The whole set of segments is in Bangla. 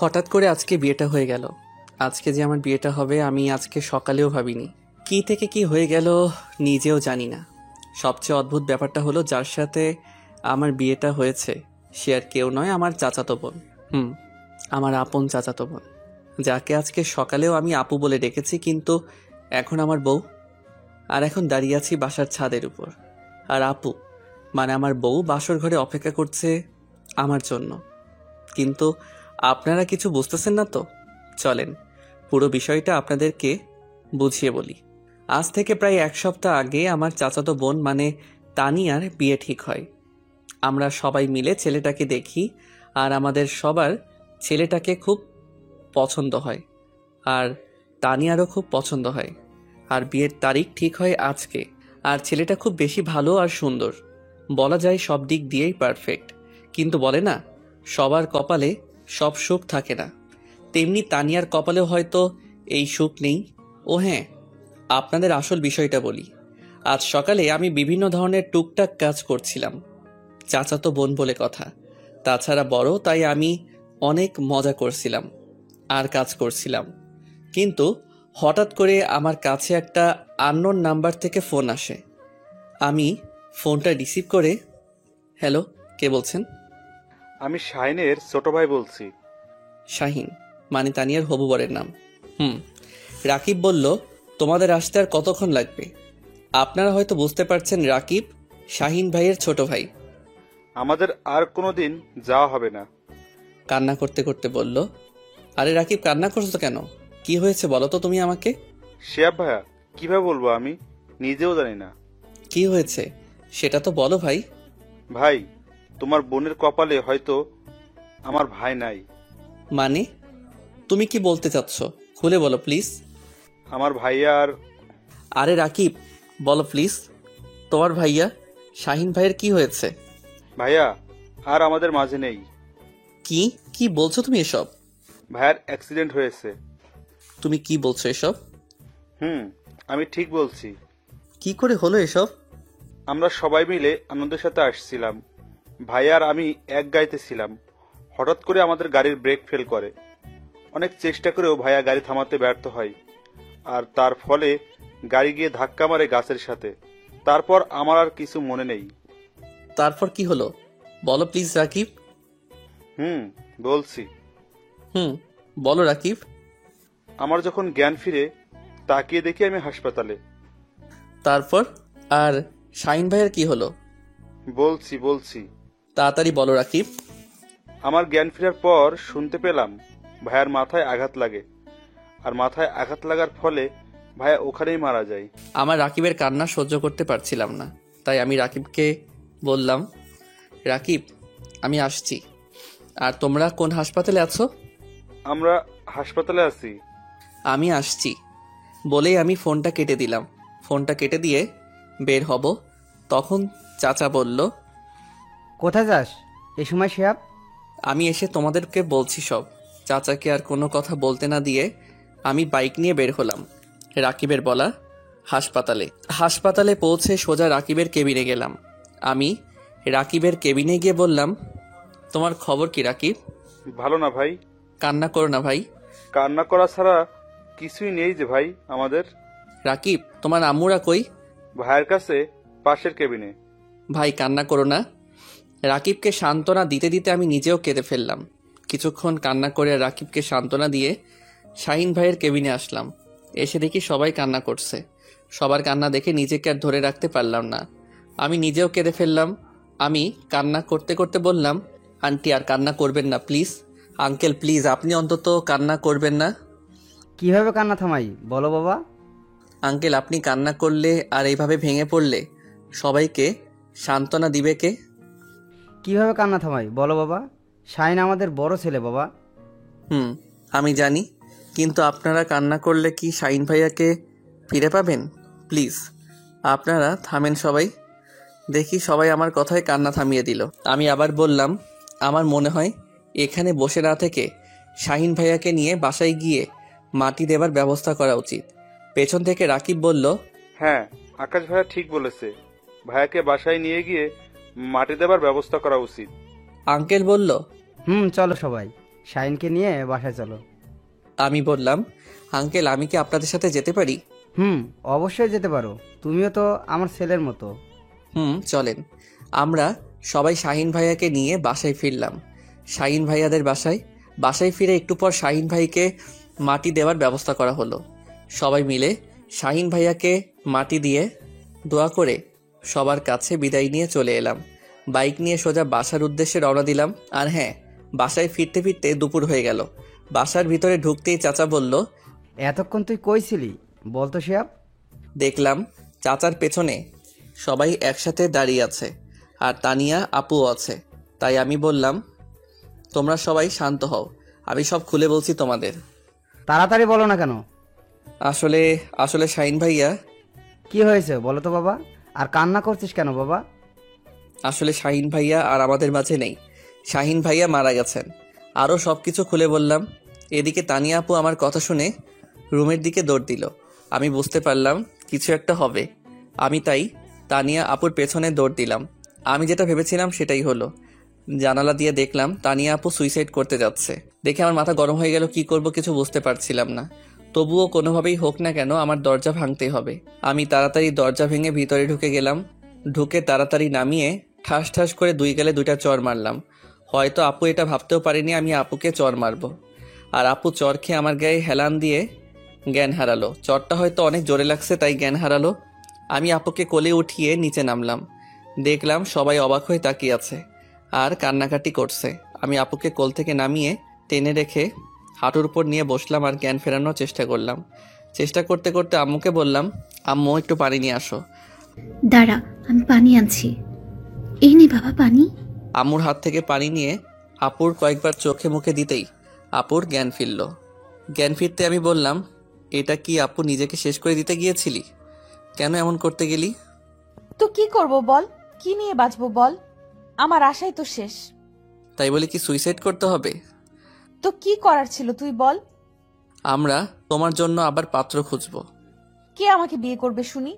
হঠাৎ করে আজকে বিয়েটা হয়ে গেল। আজকে যে আমার বিয়েটা হবে আমি আজকে সকালেও ভাবিনি। কি থেকে কি হয়ে গেল নিজেও জানি না। সবচেয়ে অদ্ভুত ব্যাপারটা হলো যার সাথে আমার বিয়েটা হয়েছে সে আর কেউ নয়, আমার চাচাতো বোন। আমার আপন চাচাতো বোন, যাকে আজকে সকালেও আমি আপু বলে ডেকেছি, কিন্তু এখন আমার বউ। আর এখন দাঁড়িয়ে আছি বাসার ছাদের উপর, আর আপু মানে আমার বউ বাসর ঘরে অপেক্ষা করছে আমার জন্য। কিন্তু আপনারা কিছু বুঝতেছেন না তো। চলেন পুরো বিষয়টা আপনাদেরকে বুঝিয়ে বলি। আজ থেকে প্রায় এক সপ্তাহ আগে আমার চাচাতো বোন মানে তানিয়ার বিয়ে ঠিক হয়। আমরা সবাই মিলে ছেলেটাকে দেখি, আর আমাদের সবার ছেলেটাকে খুব পছন্দ হয়, আর তানিয়ারও খুব পছন্দ হয়। আর বিয়ের তারিখ ঠিক হয় আজকে। আর ছেলেটা খুব বেশি ভালো আর সুন্দর, বলা যায় সব দিক দিয়েই পারফেক্ট। কিন্তু বলে না, সবার কপালে সব সুখ থাকে না, তেমনি তানিয়ার কপালেও হয়তো এই সুখ নেই। ও হ্যাঁ, আপনাদের আসল বিষয়টা বলি। আজ সকালে আমি বিভিন্ন ধরনের টুকটাক কাজ করছিলাম, চাচাতো বোন বলে কথা, তাছাড়া বড়, তাই আমি অনেক মজা করছিলাম আর কাজ করছিলাম। কিন্তু হঠাৎ করে আমার কাছে একটা আননোন নাম্বার থেকে ফোন আসে। আমি ফোনটা রিসিভ করে, হ্যালো, কে বলছেন? আমি শাহিনের ছোট ভাই বলছি। শাহিন মানে তানিয়ার হবু বরের নাম। রাকিব বলল, তোমাদের আসতে আর কতক্ষণ লাগবে? আপনারা হয়তো বুঝতে পারছেন, রাকিব শাহিন ভাইয়ের ছোট ভাই। আমাদের আর কোনোদিন যাওয়া হবে না। কান্না করতে করতে বলল। আরে রাকিব, কান্না করছো কেন? কি হয়েছে বলো তো তুমি আমাকে। শিয়াব ভাইয়া, কিভাবে বলবো, আমি নিজেও জানি না। কি হয়েছে সেটা তো বলো ভাই। ভাই, তোমার বোনের কপালে হয়তো আমার ভাই নাই। মানে তুমি কি বলতে চাচ্ছ? খুলে বলো প্লিজ। আমার ভাইয়া আর আরে রাকিব, বলো প্লিজ, তোমার ভাইয়া শাহিন ভাইয়ের কি হয়েছে? ভাইয়া আর আমাদের মাঝে নেই। কি কি বলছো তুমি এসব? ভাইয়ার অ্যাক্সিডেন্ট হয়েছে। তুমি কি বলছো এসব? আমি ঠিক বলছি। কি করে হলো এসব? আমরা সবাই মিলে আনন্দের সাথে আসছিলাম। ভাইয়া আর আমি এক গাড়িতে ছিলাম। হঠাৎ করে আমাদের গাড়ির ব্রেক ফেল করে। অনেক চেষ্টা করেও ভাইয়া গাড়ি থামাতে ব্যর্থ হয়, আর তার ফলে গাড়ি গিয়ে ধাক্কা মারে গাছের সাথে। তারপর আমার আর কিছু মনে নেই। তারপর কি হলো বলো প্লিজ রাকিব। বলছি। বলো রাকিব। আমার যখন জ্ঞান ফিরে, তাকিয়ে দেখি আমি হাসপাতালে। তারপর আর শাহিন ভাইয়ের কি হলো? বলছি। তাড়াতাড়ি বলো রাকিব। আমার জ্ঞান ফেরার পর শুনতে পেলাম ভাইয়ার মাথায় আঘাত লাগে, আর মাথায় আঘাত লাগার ফলে ভাইয়া ওখানেই মারা যায়। আমার রাকিবের কান্না সহ্য করতে পারছিলাম না, তাই আমি রাকিবকে বললাম, রাকিব আমি আসছি। আর তোমরা কোন হাসপাতালে আছো? আমরা হাসপাতালে আছি। আমি আসছি বলেই আমি ফোনটা কেটে দিলাম। ফোনটা কেটে দিয়ে বের হব, তখন চাচা বলল, কোথায় যাস এই সময় শিহাব? আমি এসে তোমাদেরকে বলছি সব। চাচাকে আর কোনো কথা বলতে না দিয়ে আমি বাইক নিয়ে বের হলাম রাকিবের বলা হাসপাতালে। হাসপাতালে পৌঁছে সোজা রাকিবের কেবিনে গেলাম। আমি রাকিবের কেবিনে গিয়ে বললাম, তোমার খবর কি রাকিব? ভালো না ভাই। কান্না করো না ভাই। কান্না করা ছাড়া কিছুই নেই যে ভাই আমাদের। রাকিব, তোমার আম্মুরা কই? ভাইয়ের কাছে, পাশের কেবিনে। ভাই কান্না করো না। রাকিবকে সান্ত্বনা দিতে দিতে আমি নিজেও কেঁদে ফেললাম। কিছুক্ষণ কান্না করে রাকিবকে সান্ত্বনা দিয়ে শাহিন ভাইয়ের কেবিনে আসলাম। এসে দেখি সবাই কান্না করছে। সবার কান্না দেখে নিজেকে আর ধরে রাখতে পারলাম না, আমি নিজেও কেঁদে ফেললাম। আমি কান্না করতে করতে বললাম, আন্টি আর কান্না করবেন না প্লিজ। আঙ্কেল প্লিজ আপনি অন্তত কান্না করবেন না। কিভাবে কান্না থামাই বলো বাবা? আঙ্কেল আপনি কান্না করলে আর এইভাবে ভেঙে পড়লে সবাইকে সান্ত্বনা দিবে কে? কিভাবে কান্না থামাই বলো বাবা? শাহিন আমাদের বড় ছেলে বাবা। আমি জানি, কিন্তু আপনারা কান্না করলে কি শাহিন ভাইয়াকে ফিরে পাবেন? প্লিজ আপনারা থামেন সবাই। দেখি সবাই আমার কথায় কান্না থামিয়ে দিল। আমি আবার বললাম, আমার মনে হয় এখানে বসে না থেকে শাহিন ভাইয়াকে নিয়ে বাসায় গিয়ে মাটি দেবার ব্যবস্থা করা উচিত। পেছন থেকে রাকিব বলল, হ্যাঁ, আকাশ ভাইয়া ঠিক বলেছে। ভাইয়াকে বাসায় নিয়ে গিয়ে মাটি দেবার ব্যবস্থা করা উচিত। আঙ্কেল বলল, চলো সবাই। শাহিনকে নিয়ে বাসায় চলো। আমি বললাম, আঙ্কেল আমি কি আপনাদের সাথে যেতে পারি? অবশ্যই যেতে পারো, তুমিও তো আমার ছেলের মতো। চলেন। আমরা সবাই শাহিন ভাইয়াকে নিয়ে বাসায় ফিরলাম। শাহিন ভাইয়াদের বাসায় ফিরে একটু পর শাহিন ভাইকে মাটি দেওয়ার ব্যবস্থা করা হলো। সবাই মিলে শাহিন ভাইয়াকে মাটি দিয়ে দোয়া করে সবার কাছে বিদায় নিয়ে চলে এলাম। বাইক নিয়ে সোজা বাসার উদ্দেশ্যে রওনা দিলাম। আর হ্যাঁ, বাসায় ফিরতে ফিরতে দুপুর হয়ে গেল। বাসার ভিতরে ঢুকতেই চাচা বলল, এতক্ষণ তুই কই ছিলি বলতো শিহাব? দেখলাম চাচার পেছনে সবাই একসাথে দাঁড়িয়ে আছে, আর তানিয়া আপুও আছে। তাই আমি বললাম, তোমরা সবাই শান্ত হও, আমি সব খুলে বলছি তোমাদের। তাড়াতাড়ি বলো না কেন? আসলে আসলে শাহিন ভাইয়া, কি হয়েছে বলো তো বাবা? আর কান্না করছিস কেন বাবা? আসলে শাহিন ভাইয়া আর আমাদের মাঝে নেই। শাহিন ভাইয়া মারা গেছেন। আরও সব কিছু খুলে বললাম। এদিকে তানিয়া আপু আমার কথা শুনে রুমের দিকে দৌড় দিল। আমি বুঝতে পারলাম কিছু একটা হবে। আমি তাই তানিয়া আপুর পেছনে দৌড় দিলাম। আমি যেটা ভেবেছিলাম সেটাই হলো। জানালা দিয়ে দেখলাম তানিয়া আপু সুইসাইড করতে যাচ্ছে। দেখে আমার মাথা গরম হয়ে গেল। কি করব কিছু বুঝতে পারছিলাম না। তবুও কোনোভাবেই হোক না কেন আমার দরজা ভাঙতেই হবে। আমি তাড়াতাড়ি দরজা ভেঙে ভিতরে ঢুকে গেলাম। ঢুকে তাড়াতাড়ি নামিয়ে ঠাস ঠাস করে 2 গালে 2টা চড় মারলাম। হয়তো আপু এটা ভাবতেও পারেনি আমি আপুকে চড় মারবো। আর আপু চড় খেয়ে আমার গায়ে হেলান দিয়ে জ্ঞান হারালো। চড়টা হয়তো অনেক জোরে লাগছে তাই জ্ঞান হারালো। আমি আপুকে কোলে উঠিয়ে নিচে নামলাম। দেখলাম সবাই অবাক হয়ে তাকিয়ে আছে আর কান্নাকাটি করছে। আমি আপুকে কোল থেকে নামিয়ে টেনে রেখে হাঁটুর উপর নিয়ে বসলাম আর জ্ঞান ফেরানোর চেষ্টা করলাম। চেষ্টা করতে করতে আম্মুকে বললাম, আম্মু একটু পানি নিয়ে আসো। দাঁড়া, আমি পানি আনছি। এই নে বাবা পানি। আম্মুর হাত থেকে পানি নিয়ে আপুর কয়েকবার চোখে মুখে দিতেই আপুর জ্ঞান ফিরল। জ্ঞান ফিরতে আমি বললাম, এটা কি আপু নিজেকে শেষ করে দিতে গিয়েছিলি? কেন এমন করতে গেলি? তো কি করব বল, কি নিয়ে বাঁচবো বল, আমার আশাই তো শেষ। তাই বলে কি সুইসাইড করতে হবে? তো কি করার ছিল তুই বল। আমরা তোমার জন্য আবার পাত্র খুঁজব। কে আমাকে বিয়ে করবে শুনি?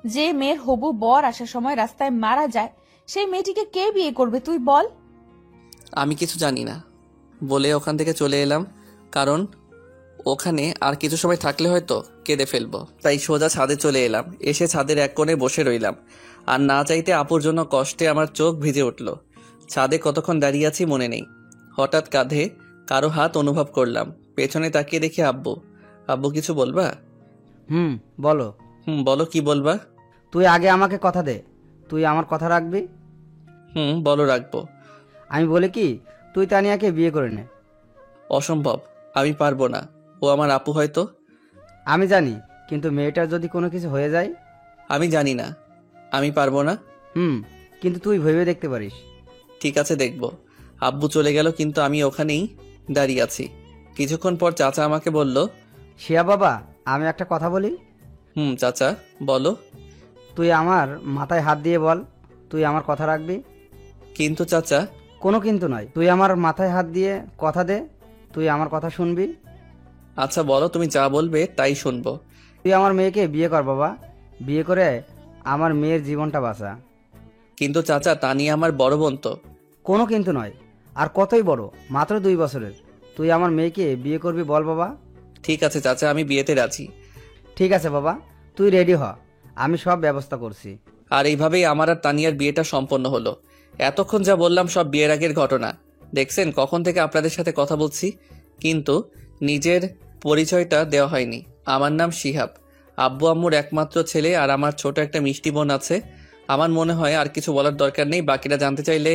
যে মেয়ের হবু বর আসার সময় রাস্তায় মারা যায়, সেই মেয়েটিকে কে বিয়ে করবে তুই বল। আমি কিছু জানি না বলে ওখান থেকে চলে এলাম, কারণ ওখানে আর কিছু সময় থাকলে হয়তো কেঁদে ফেলবো। তাই সোজা ছাদে চলে এলাম। এসে ছাদের এক কোণে বসে রইলাম। আর না চাইতে আপুর জন্য কষ্টে আমার চোখ ভিজে উঠল। ছাদে কতক্ষণ দাঁড়িয়ে আছি মনে নেই। হঠাৎ কাঁধে কারো হাত অনুভব করলাম। পেছনে তাকিয়ে দেখি আব্বু। আব্বু কিছু বলবা? বলো। বলো, কি বলবা? তুই আগে আমাকে কথা দে, তুই আমার কথা রাখবি। বলো, রাখবো। আমি বলি কি, তুই তানিয়াকে বিয়ে করে নে। অসম্ভব, আমি পারবো না। ও আমার আপু হয়তো। আমি জানি, কিন্তু মেয়েটার যদি কোনো কিছু হয়ে যায়? আমি জানি না, আমি পারবো না। কিন্তু তুই ভেবে দেখতে পারিস। ঠিক আছে, দেখব। আব্বু চলে গেল কিন্তু আমি ওখানেই দাঁড়িয়ে আছি। কিছুক্ষণ পর চাচা আমাকে বলল, শিয়া বাবা, আমি একটা কথা বলি। চাচা বলো। তুই আমার মাথায় হাত দিয়ে বল, তুই আমার কথা রাখবি। কিন্তু চাচা। কোনো কিন্তু নয়, তুই আমার মাথায় হাত দিয়ে কথা দে, তুই আমার কথা শুনবি। আচ্ছা বলো, তুমি যা বলবে তাই শুনবো। তুই আমার মেয়েকে বিয়ে কর বাবা, বিয়ে করে আমার মেয়ের জীবনটা বাঁচা। কিন্তু চাচা, তা নিয়ে আমার বড় বোন তো। কোনো কিন্তু নয়, আর কতই বড়, মাত্র 2 বছরের। তুই আমার মেয়েকে বিয়ে করবি বল বাবা। ঠিক আছে চাচা, আমি বিয়েতে রাজি। ঠিক আছে বাবা, তুই রেডি হ, আমি সব ব্যবস্থা করছি। আর এইভাবেই আমার আর তানিয়ার বিয়েটা সম্পন্ন হলো। এতক্ষণ যা বললাম সব বিয়ের আগের ঘটনা। দেখছেন কখন থেকে আপনাদের সাথে কথা বলছি, কিন্তু নিজের পরিচয়টা দেওয়া হয়নি। আমার নাম শিহাব, আব্বু আম্মুর একমাত্র ছেলে, আর আমার ছোট একটা মিষ্টি বোন আছে। আমার মনে হয় আর কিছু বলার দরকার নেই। বাকিটা জানতে চাইলে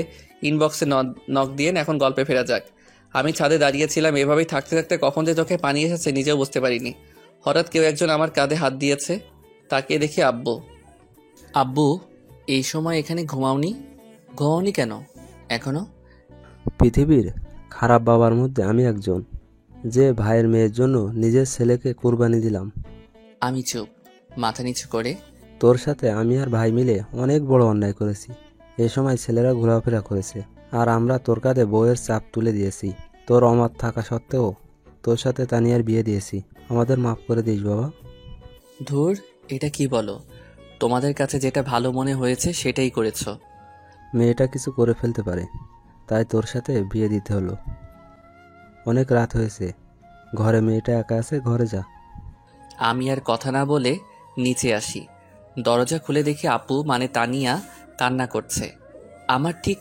ইনবক্সে নক দিয়েন। এখন গল্পে ফেরা যাক। আমি ছাদে দাঁড়িয়েছিলাম, এভাবেই থাকতে থাকতে কখন যে চোখে পানি এসেছে নিজেও বুঝতে পারিনি। হঠাৎ কেউ একজন আমার কাঁধে হাত দিয়েছে। তাকিয়ে দেখি আব্বু। আব্বু, এই সময় এখানে ঘুমাওনি কেন এখনো? পৃথিবীর খারাপ বাবার মধ্যে আমি একজন, যে ভাইয়ের মেয়ের জন্য নিজের ছেলেকে কুরবানি দিলাম। আমি চুপ, মাথা নিচু করে। তোর সাথে আমি আর ভাই মিলে অনেক বড় অন্যায় করেছি। এই সময় ছেলেরা ঘোরাফেরা করেছে, আর আমরা তোর কাঁধে বউয়ের চাপ তুলে দিয়েছি। তোর অমত থাকা সত্ত্বেও তোর সাথে তানিয়ার বিয়ে দিয়েছি। আমাদের মাফ করে দিস বাবা। ধুর, এটা কি বলো? তোমাদের কাছে যেটা ভালো মনে হয়েছে সেটাই করেছো। মেয়েটা কিছু করে ফেলতে পারে, তাই তোর সাথে বিয়ে দিতে হলো। অনেক রাত হয়েছে, ঘরে মেয়েটা একা আছে, ঘরে যা। আমি আর কথা না বলে নিচে আসি। দরজা খুলে দেখি আপু মানে তানিয়া কান্না করছে। আমার ঠিক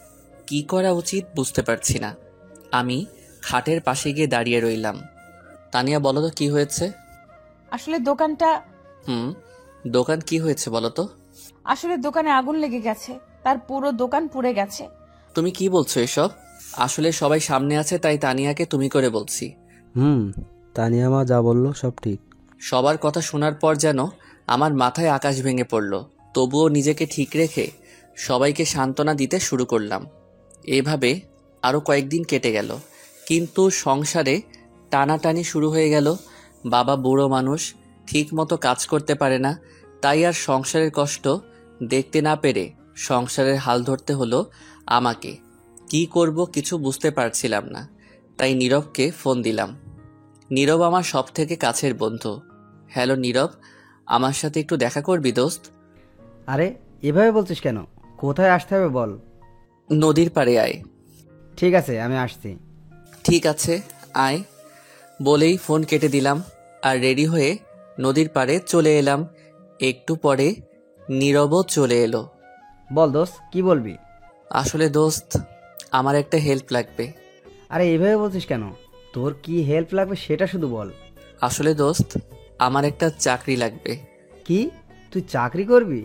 কি করা উচিত বুঝতে পারছি না। আমি খাটের পাশে গিয়ে দাঁড়িয়ে রইলাম। তানিয়া, বলো তো কি হয়েছে? আসলে দোকানটা দোকান কি হয়েছে বলো তো? আসলে দোকানে আগুন লেগে গেছে, তার পুরো দোকান পুড়ে গেছে। তুমি কি বলছো এসব? আসলে সবাই সামনে আছে তাই তানিয়াকে তুমি করে বলছি। তানিয়া মা যা বললো সব ঠিক। সবার কথা শোনার পর যেন আমার মাথায় আকাশ ভেঙে পড়ল। তবুও নিজেকে ঠিক রেখে সবাইকে সান্ত্বনা দিতে শুরু করলাম। এভাবে আরও কয়েকদিন কেটে গেল, কিন্তু সংসারে টানাটানি শুরু হয়ে গেল। বাবা বুড়ো মানুষ, ঠিক মতো কাজ করতে পারে না, তাই আর সংসারের কষ্ট দেখতে না পেরে সংসারের হাল ধরতে হলো আমাকে। কি করব কিছু বুঝতে পারছিলাম না, তাই নীরবকে ফোন দিলাম। নীরব আমার সব থেকে কাছের বন্ধু। হ্যালো নীরব, আমার সাথে একটু দেখা করবি দোস্ত? আরে এভাবে বলছিস কেন? কোথায় আসতে হবে বল। নদীর পাড়ে আয়। ঠিক আছে, আমি আসছি। ঠিক আছে আয় বলেই ফোন কেটে দিলাম আর রেডি হয়ে নদীর পাড়ে চলে এলাম। একটু পরে নীরবও চলে এলো। বল দোস্ত, কি বলবি? আসলে দোস্ত, আমার একটা হেল্প লাগবে। আরে এভাবে বলছিস কেন? তোর কি হেল্প লাগবে সেটা শুধু বল। আসলে দোস্ত, আমার একটা চাকরি লাগবে। কি, তুই চাকরি করবি?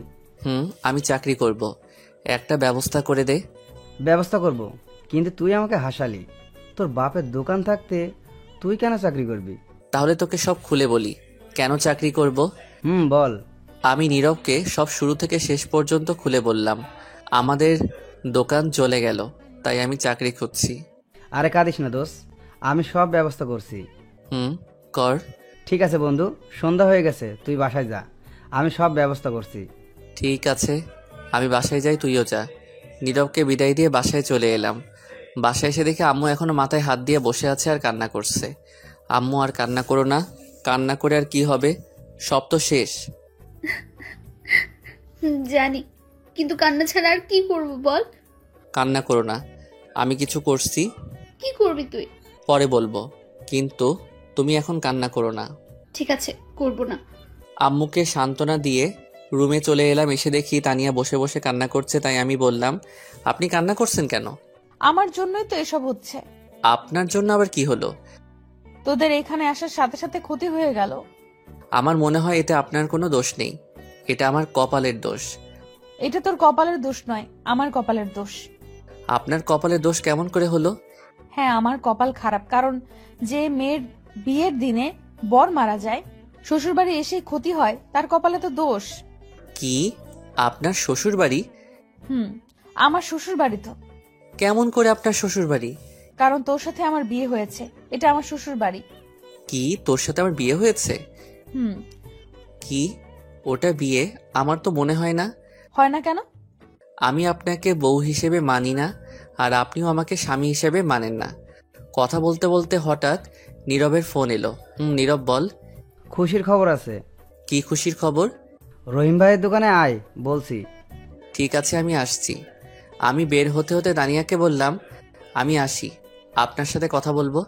আমি চাকরি করব, একটা ব্যবস্থা করে দে। ব্যবস্থা করব, কিন্তু তুই আমাকে হাসালি। তোর বাপের দোকান থাকতে তুই কেন চাকরি করবি? তাহলে তোকে সব খুলে বলি কেন চাকরি করব। বল। আমি নীরবকে সব শুরু থেকে শেষ পর্যন্ত খুলে বললাম। আমাদের দোকান চলে গেল, তাই আমি চাকরি খুঁজছি। আরে কাঁদিস না দোস্ত, আমি সব ব্যবস্থা করছি। কর। ঠিক আছে বন্ধু, সন্ধ্যা হয়ে গেছে, তুই বাসায় যা, আমি সব ব্যবস্থা করছি। ঠিক আছে, আমি বাসায় যাই, তুইও যা। নীরবকে বিদায় দিয়ে বাসায় চলে এলাম। বাসায় এসে দেখি আম্মু এখনো মাথায় হাত দিয়ে বসে আছে আর কান্না করছে। আম্মু, আর কান্না করো না, কান্না করে আর কি হবে, সব তো শেষ। জানি, কিন্তু কান্না ছাড়া আর কি করব বল। কান্না করো না, আমি কিছু করছি, কি করবি তুই? পরে বলবো, কিন্তু তুমি এখন কান্না করো না। ঠিক আছে, করব না। আম্মুকে সান্ত্বনা দিয়ে রুমে চলে এলাম। এসে দেখি তানিয়া বসে বসে কান্না করছে, তাই আমি বললাম, আপনি কান্না করছেন কেন? আমার জন্যই তো এসব হচ্ছে। আপনার জন্য আবার কি হলো? তোদের এখানে আসার সাথে সাথে ক্ষতি হয়ে গেল। আমার মনে হয় এতে আপনার কোনো দোষ নেই, এটা আমার কপালের দোষ। এটা তোর কপালের দোষ নয়, আমার কপালের দোষ। আপনার কপালের দোষ কেমন করে হলো? হ্যাঁ, আমার কপাল খারাপ, কারণ যে মেয়ের বিয়ের দিনে বর মারা যায়, শ্বশুরবাড়ি এসে ক্ষতি হয়, তার কপালে তো দোষ। কি, আপনার শ্বশুর বাড়ি? আমার শ্বশুর বাড়ি তো। কেমন করে আপনার শ্বশুর বাড়ি? কারণ তোর সাথে আমার বিয়ে হয়েছে, এটা আমার শ্বশুর বাড়ি। কি, তোর সাথে আমার বিয়ে হয়েছে? কি, ওটা বিয়ে? আমার তো মনে হয় না। হয় না কেন? আমি আপনাকে বউ হিসেবে মানি না, আর আপনিও আমাকে স্বামী হিসেবে মানেন না। কথা বলতে বলতে হঠাৎ নীরবের ফোন এলো। নীরব, বল। খুশির খবর আছে। কি খুশির খবর? রহিম ভাইয়ের দোকানে আয় বলছি। ঠিক আছে, আমি আসছি। আমি বের হতে হতে দানিয়াকে বললাম, আমি আসি, আপনার সাথে কথা বলবো।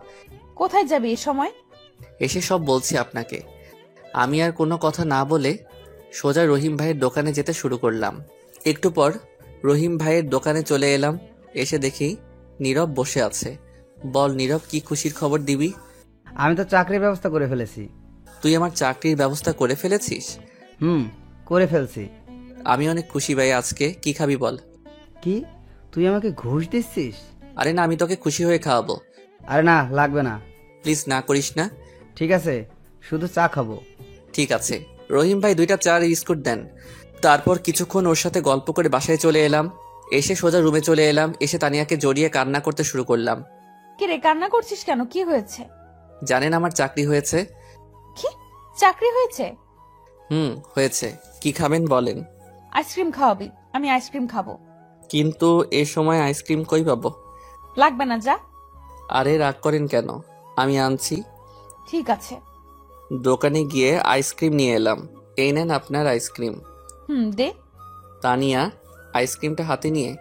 কোথায় যাবি এ সময়? এসে সব বলছি আপনাকে। আমি আর কোনো কথা না বলে সোজা রহিম ভাইয়ের দোকানে যেতে শুরু করলাম। একটু পর রহিম ভাইয়ের দোকানে চলে এলাম। এসে দেখি নীরব বসে আছে। বল নীরব, কি খুশির খবর দিবি? আমি তো চাকরির ব্যবস্থা করে ফেলেছি। তুই আমার চাকরির ব্যবস্থা করে ফেলেছিস? করে ফেলছি। আমি অনেক খুশি ভাই। আজকে কি খাবি বল? কি, তুই আমাকে ঘুষ দিচ্ছিস? আরে না, আমি তোকে খুশি হয়ে খাওয়াবো। আরে না, লাগবে না। প্লিজ না করিস না। ঠিক আছে, শুধু চা খাবো। ঠিক আছে। রহিম ভাই 2টা চা আর বিস্কুট দেন। তারপর কিছুক্ষণ ওর সাথে গল্প করে বাসায় চলে এলাম। এসে সোজা রুমে চলে এলাম। এসে তানিয়াকে জড়িয়ে কান্না করতে শুরু করলাম। কি রে, কান্না করছিস কেন? কি হয়েছে? জানেন আমার চাকরি হয়েছে। কি, চাকরি হয়েছে? হয়েছে। কি খাবেন বলেন? আইসক্রিম খাওয়াবি? আমি আইসক্রিম খাবো। কিন্তু এ সময় আইসক্রিম কই পাবো? লাগবে না, যা। আরে রাগ করেন কেন, আমি আনছি। ঠিক আছে। দোকানে গিয়ে আইসক্রিম নিয়ে এলাম। এই নেন আপনার আইসক্রিম। দে। তানিয়া আইসক্রিমটা হাতে নিয়ে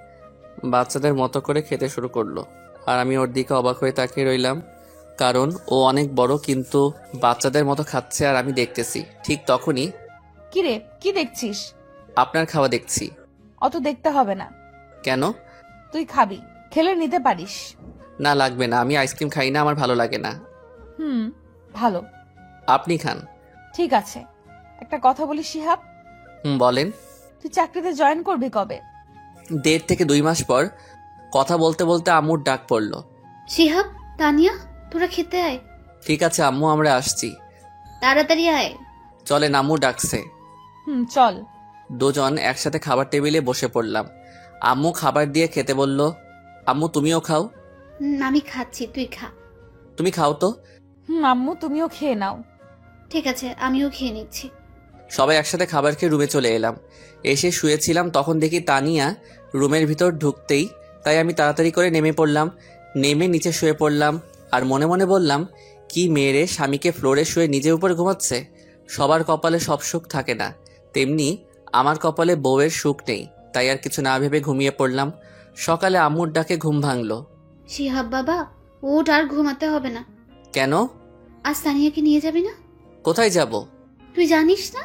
বাচ্চাদের মতো করে খেতে শুরু করলো, আর আমি ওর দিকে অবাক হয়ে তাকিয়ে রইলাম। কারণ ও অনেক বড় কিন্তু বাচ্চাদের মতো খাচ্ছে আর আমি দেখতেছি। ঠিক তখনই কি রে, কি দেখছিস? আপনার খাওয়া দেখছি। অত দেখতে হবে না। কেন? তুই খাবি, খেলে নিতে পারিস। না লাগবে না, আমি আইসক্রিম খাই না, আমার ভালো লাগে না। ভালো। আপনি খান। ঠিক আছে, একটা কথা বলি শিহাব, বলেন। তুই চাকরিতে জয়েন করবি কবে? 1.5 থেকে 2 মাস পর। কথা বলতে বলতে আম্মুর ডাক পড়লো। শিহাব, তানিয়া, তোরা খেতে আয়। ঠিক আছে আম্মু, আমরা আসছি। তাড়াতাড়ি আয়। চলেন, আম্মু ডাকছে। চল। দুজন একসাথে খাবার টেবিলে বসে পড়লাম। আম্মু খাবার দিয়ে খেতে বলল। আম্মু তুমিও খাও। আমি খাচ্ছি, তুই খা। তুমি খাও তো। আম্মু তুমিও খেয়ে নাও। ঠিক আছে, আমিও খেয়ে নিচ্ছি। সবাই একসাথে খাবার খেয়ে রুমে চলে এলাম। এসে শুয়েছিলাম, তখন দেখি তানিয়া রুমের ভিতর ঢুকতেই, তাই আমি তাড়াতাড়ি করে নেমে পড়লাম। নেমে নিচে শুয়ে পড়লাম আর মনে মনে বললাম, কি মেয়েরে, স্বামীকে ফ্লোরে শুয়ে নিজের উপর ঘুমাচ্ছে। সবার কপালে সব সুখ থাকে না, তেমনি আমার কপালে বউয়ের সুখ নেই। তাই আর কিছু না ভেবে ঘুমিয়ে পড়লাম। সকালে আম্মুর ডাকে ঘুম ভাঙলো। শিহাব বাবা, ওঠ, আর ঘুমাতে হবে না। কেন? আজ তানিয়াকে নিয়ে যাবি না? কোথায় যাব? তুই জানিস না?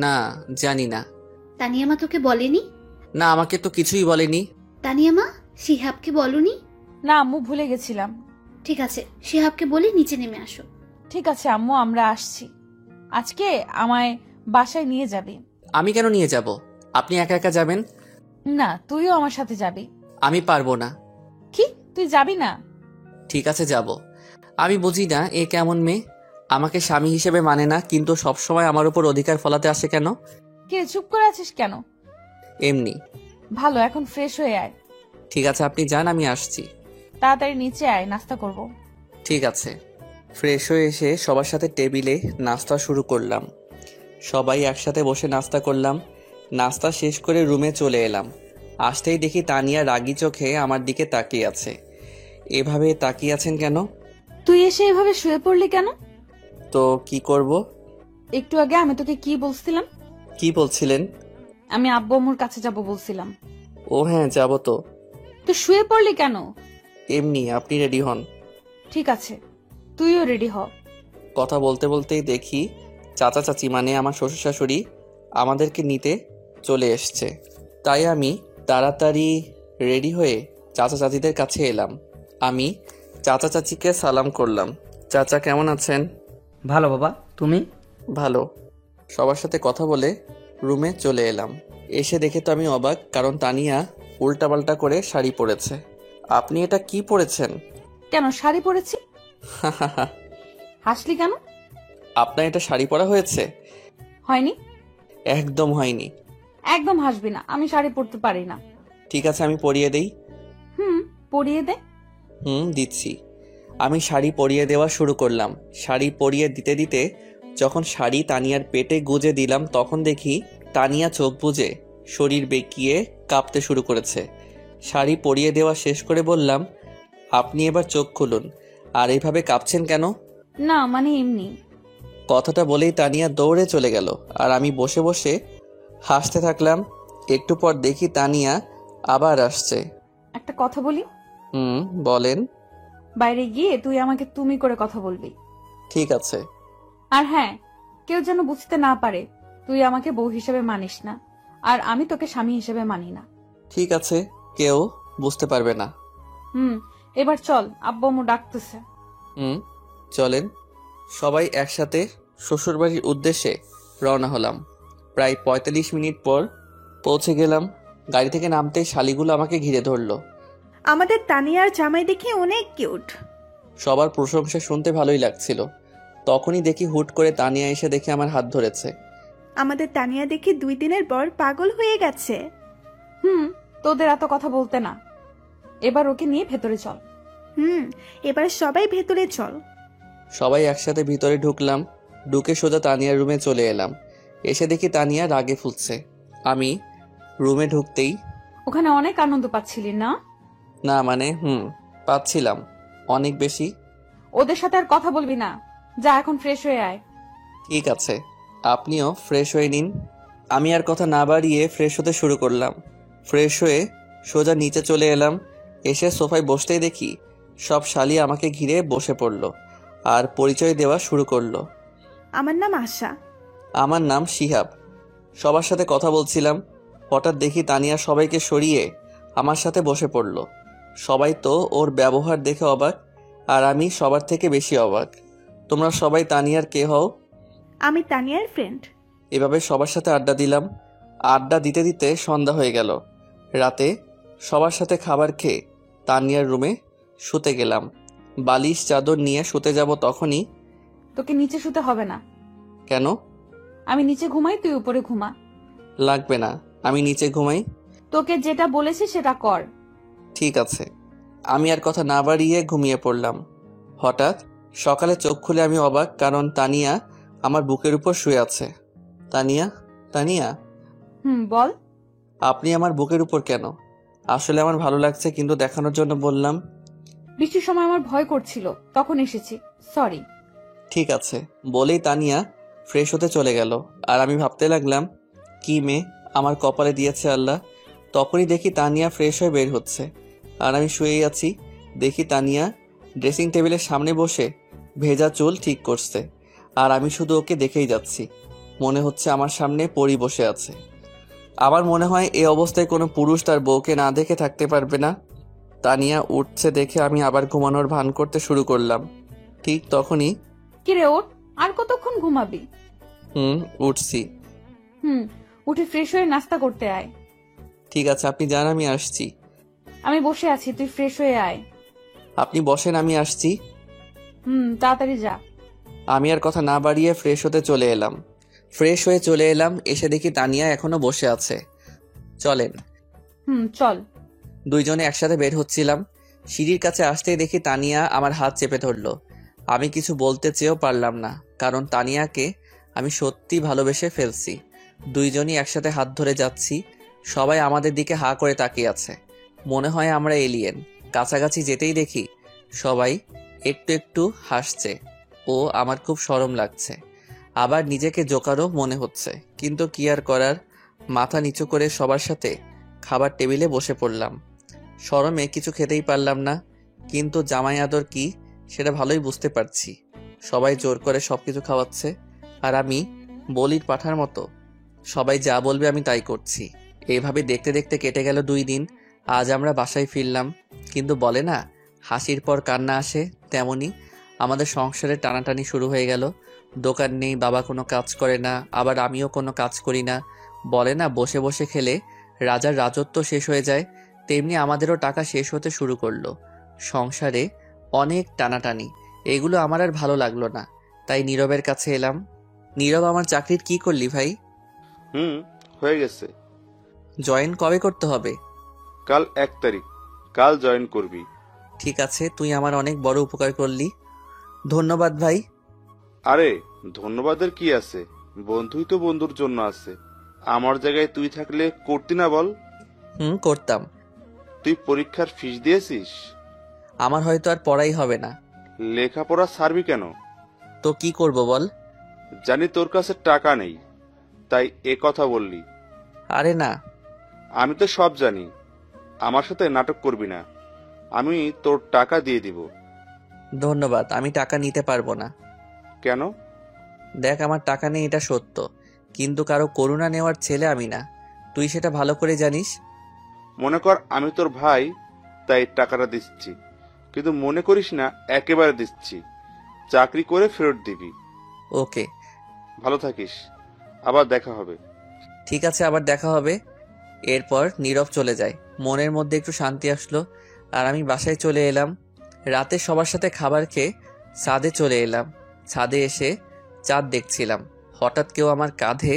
না, জানি না। তানিয়া মা তোকে বলেনি? না, আমাকে তো কিছুই বলেনি। তানিয়া মা, শিহাবকে বলনি? না আম্মু, ভুলে গেছিলাম। ঠিক আছে, শিহাবকে বলে নিচে নেমে আসো। ঠিক আছে আম্মু, আমরা আসছি। আজকে আমায় বাসায় নিয়ে যাবি। আমি কেন নিয়ে যাব? আপনি একা একা যাবেন? না, তুইও আমার সাথে যাবি। আমি পারবো না। কি, তুই যাবি না? ঠিক আছে, যাব। আমি বুঝি না এ কেমন মেয়ে, আমাকে স্বামী হিসেবে মানে না, কিন্তু সবসময় আমার উপর অধিকার ফলাতে আসে কেন? কে, চুপ করে আছিস কেন? এমনি। ভালো, এখন ফ্রেশ হয়ে আয়। ঠিক আছে, আপনি যান, আমি আসছি। তাড়াতাড়ি নিচে আয়, নাস্তা করব। ঠিক আছে। ফ্রেশ হয়ে এসে সবার সাথে টেবিলে নাস্তা শুরু করলাম। সবাই একসাথে বসে নাস্তা করলাম। নাস্তা শেষ করে রুমে চলে এলাম। আসতেই দেখি তানিয়া রাগী চোখে আমার দিকে তাকিয়ে আছে। এভাবে তাকিয়ে আছেন কেন? তুই এসে এভাবে শুয়ে পড়লি কেন? তো কি করব? একটু আগে আমি তোকে কি বলছিলাম? কি বলছিলেন? আমি আব্বু আম্মুর কাছে যাব বলছিলাম। ও হ্যাঁ, যাব তো। তুই শুয়ে পড়লি কেন? এমনি, আপনি রেডি হন। ঠিক আছে, তুইও রেডি হ। কথা বলতে বলতেই দেখি চাচা চাচি, মানে আমার শ্বশুর শাশুড়ি, আমাদেরকে নিতে চলে এসছে। তাই আমি তাড়াতাড়ি রেডি হয়ে চাচা চাচিদের কাছে এলাম। আমি চাচা চাচিকে সালাম করলাম। চাচা কেমন আছেন? ভালো বাবা, তুমি? ভালো। সবার সাথে কথা বলে রুমে চলে এলাম। এসে দেখে তো আমি অবাক, কারণ তানিয়া উল্টাপাল্টা করে শাড়ি পরেছে। আপনি এটা কি পরেছেন? কেন শাড়ি পরেছি? হাসলি কেন? আপনার এটা শাড়ি পরা হয়েছে? হয়নি। একদম হয়নি। একদম হাসবি না, আমি শাড়ি পরতে পারি না। ঠিক আছে, আমি পরিয়ে দেই। পরিয়ে দে। দিচ্ছি। আমি শাড়ি পরিয়ে দেওয়া শুরু করলাম। শাড়ি পরিয়ে দিতে দিতে যখন শাড়ি তানিয়ার পেটে গুজে দিলাম, তখন দেখি তানিয়া চোখ বুজে শরীর বেঁকিয়ে কাঁপতে শুরু করেছে। শাড়ি পরিয়ে দেওয়া শেষ করে বললাম, আপনি এবার চোখ খুলুন। আর এইভাবে কাঁপছেন কেন? না মানে এমনি। কথাটা বলেই তানিয়া দৌড়ে চলে গেল, আর আমি বসে বসে হাসতে থাকলাম। একটু পর দেখি তানিয়া আবার আসছে। একটা কথা বলি? বলেন। বাইরে গিয়ে তুই আমাকে তুমি করে কথা বলবি। ঠিক আছে। আর হ্যাঁ, কেউ যেন বুঝতে না পারে তুই আমাকে বউ হিসেবে মানিস না, আর আমি তোকে স্বামী হিসেবে মানি না। ঠিক আছে, কেউ বুঝতে পারবে না। এবার চল, আব্বু আম্মু ডাকতেছে। চলেন। সবাই একসাথে শ্বশুরবাড়ির উদ্দেশ্যে রওনা হলাম। প্রায় 45 মিনিট পর পৌঁছে গেলাম। গাড়ি থেকে নামতেই শালিগুলো আমাকে ঘিরে ধরলো। আমাদের তানিয়ার জামাই দেখে অনেক কিউট। সবার প্রশংসা শুনতে ভালোই লাগছিল। তখনই দেখি হুট করে তানিয়া এসে দেখে আমার হাত ধরেছে। আমাদের তানিয়া দেখে 2 দিনের পর পাগল হয়ে গেছে। তোদের এত কথা বলতে না, এবার ওকে নিয়ে ভেতরে চল। এবার সবাই ভেতরে চল। সবাই একসাথে ভিতরে ঢুকলাম। ঢুকে সোজা তানিয়ার রুমে চলে এলাম। এসে দেখি তানিয়া রাগে ফুলছে। আমি রুমে ঢুকতেই, ওখানে অনেক আনন্দ পাচ্ছিলি না? না মানে পাচ্ছিলাম অনেক বেশি। ওদের সাথে আর কথা বলবি না, যা এখন ফ্রেশ হয়ে আয়। ঠিক আছে, আপনিও ফ্রেশ হয়ে নিন। আমি আর কথা না বাড়িয়ে ফ্রেশ হতে শুরু করলাম। ফ্রেশ হয়ে সোজা নিচে চলে এলাম। এসে সোফায় বসতেই দেখি সব শালি আমাকে ঘিরে বসে পড়ল আর পরিচয় দেওয়া শুরু করলো। আমার নাম আশা। আমার নাম শিহাব। সবার সাথে কথা বলছিলাম, হঠাৎ দেখি তানিয়া সবাইকে সরিয়ে আমার সাথে বসে পড়ল। সবাই তো ওর ব্যবহার দেখে অবাক, আর আমি সবার থেকে বেশি অবাক। তোমরা সবাই তানিয়ার কে হও? আমি তানিয়ার ফ্রেন্ড। এভাবে সবার সাথে আড্ডা দিলাম। আড্ডা দিতে দিতে সন্ধ্যা হয়ে গেল। রাতে সবার সাথে খাবার খেয়ে তানিয়ার রুমে শুতে গেলাম। বালিশ চাদর নিয়ে শুতে যাব তখনই। তোকে নিচে শুতে হবে না। কেন? আমি নিচে ঘুমাই, তুই উপরে ঘুমা। লাগবে না, আমি নিচে ঘুমাই। তোকে যেটা বলেছি সেটা কর। ঠিক আছে। আমি আর কথা না বাড়িয়ে ঘুমিয়ে পড়লাম। হঠাৎ সকালে চোখ খুলে আমি অবাক, কারণ তানিয়া আমার বুকের উপর শুয়ে আছে। তানিয়া, তানিয়া, বল। আপনি আমার বুকের উপর কেন? আসলে আমার ভালো লাগছে, কিন্তু দেখানোর জন্য বললাম। বৃষ্টির সময় আমার ভয় করছিল, তখন এসেছি, সরি। ঠিক আছে বলেই তানিয়া ফ্রেশ হতে চলে গেল। আর আমি ভাবতে লাগলাম, কি মেয়ে আমার কপালে দিয়েছে আল্লাহ। তখনই দেখি তানিয়া ফ্রেশ হয়ে বের হচ্ছে, আর আমি শুয়েই আছি। দেখি তানিয়া ড্রেসিং টেবিলের সামনে বসে ভেজা চুল ঠিক করছে, আর আমি শুধু ওকে দেখেই যাচ্ছি। মনে হচ্ছে আমার সামনে পরি বসে আছে। আমার মনে হয় এই অবস্থায় কোনো পুরুষ তার বউকে না দেখে থাকতে পারবে না। তানিয়া উঠছে দেখে আমি আবার ঘুমানোর ভান করতে শুরু করলাম। ঠিক তখনই, কিরে ওঠ, আর কতক্ষণ ঘুমাবি? উঠছি। উঠে ফ্রেশ হয়ে নাস্তা করতে আয়। ঠিক আছে, আপনি যান, আমি আসছি। আমি বসে আছি, তুই ফ্রেশ হয়ে আয়। আপনি বসেন, আমি আসছি। তাড়াতাড়ি যা। আমি আর কথা না বাড়িয়ে ফ্রেশ হতে চলে এলাম। এসে দেখি তানিয়া এখনো বসে আছে। চলেন। চল। দুইজনে একসাথে বের হচ্ছিলাম। সিঁড়ির কাছে আসতেই দেখি তানিয়া আমার হাত চেপে ধরলো। আমি কিছু বলতে চেয়েও পারলাম না, কারণ তানিয়াকে আমি সত্যি ভালোবেসে ফেলছি। দুইজনই একসাথে হাত ধরে যাচ্ছি। সবাই আমাদের দিকে হা করে তাকিয়ে আছে, মনে হয় আমরা এলিয়েন। কাছাকাছি যেতেই দেখি সবাই একটু একটু হাসছে। ও আমার খুব শরম লাগছে, আবার নিজেকে জোকারও মনে হচ্ছে, কিন্তু কি আর করার। মাথা নিচু করে সবার সাথে খাবার টেবিলে বসে পড়লাম। শরমে কিছু খেতেই পারলাম না, কিন্তু জামাই আদর কি সেটা ভালোই বুঝতে পারছি। সবাই জোর করে সবকিছু খাওয়াচ্ছে, আর আমি বলির পাঠার মতো সবাই যা বলবে আমি তাই করছি। এইভাবে দেখতে দেখতে কেটে গেল 2 দিন। আজ আমরা বাসায় ফিরলাম, কিন্তু বলে না হাসির পর কান্না আসে, তেমনি আমাদের সংসারে টানাটানি শুরু হয়ে গেল। দোকান নেই, বাবা কোনো কাজ করে না, আবার আমিও কোনো কাজ করি না। বলে না বসে বসে খেলে রাজার রাজত্ব শেষ হয়ে যায়, তেমনি আমাদেরও টাকা শেষ হতে শুরু করলো। সংসারে অনেক টানাটানি, এগুলো আমার আর ভালো লাগলো না, তাই নীরবের কাছে এলাম। নীরব, আমার চাকরির কি করলি ভাই? হয়ে গেছে। জয়েন কবে করতে হবে? কাল 1 তারিখ। কাল জয়েন করবি। ঠিক আছে, তুই আমার অনেক বড় উপকার করলি, ধন্যবাদ ভাই। আরে ধন্যবাদের কি আছে, বন্ধুই তো বন্ধুর জন্য আছে। আমার জায়গায় তুই থাকলে করতি না বল? করতাম। তুই পরীক্ষার ফিস দিয়েছিস? আমার হয়তো আর পড়াই হবে না। লেখাপড়া ছাড়বি কেন? তো কি করব বল? জানি তোর কাছে টাকা নেই, তাই এ কথা বললি। আরে না। আমি তো সব জানি। আমার সাথে নাটক করবি না, আমি তোর টাকা দিয়ে দিব। ধন্যবাদ, আমি টাকা নিতে পারবো না। কেন? দেখ, আমার টাকা নেই এটা সত্য, কিন্তু কারো করুণা নেওয়ার ছেলে আমি না, তুই সেটা ভালো করে জানিস। মনে কর আমি তোর ভাই, তাই টাকাটা দিচ্ছি, কিন্তু মনে করিস না একেবারে দিচ্ছি। চাকরি করে ফেরত দিবি। ওকে। ভালো থাকিস, আবার দেখা হবে। ঠিক আছে, আবার দেখা হবে। এরপর নীরব চলে যায়। মনের মধ্যে একটু শান্তি আসলো, আর আমি বাসায় চলে এলাম। রাতে সবার সাথে খাবার খেয়ে ছাদে চলে এলাম। ছাদে এসে চাঁদ দেখছিলাম, হঠাৎ কেউ আমার কাঁধে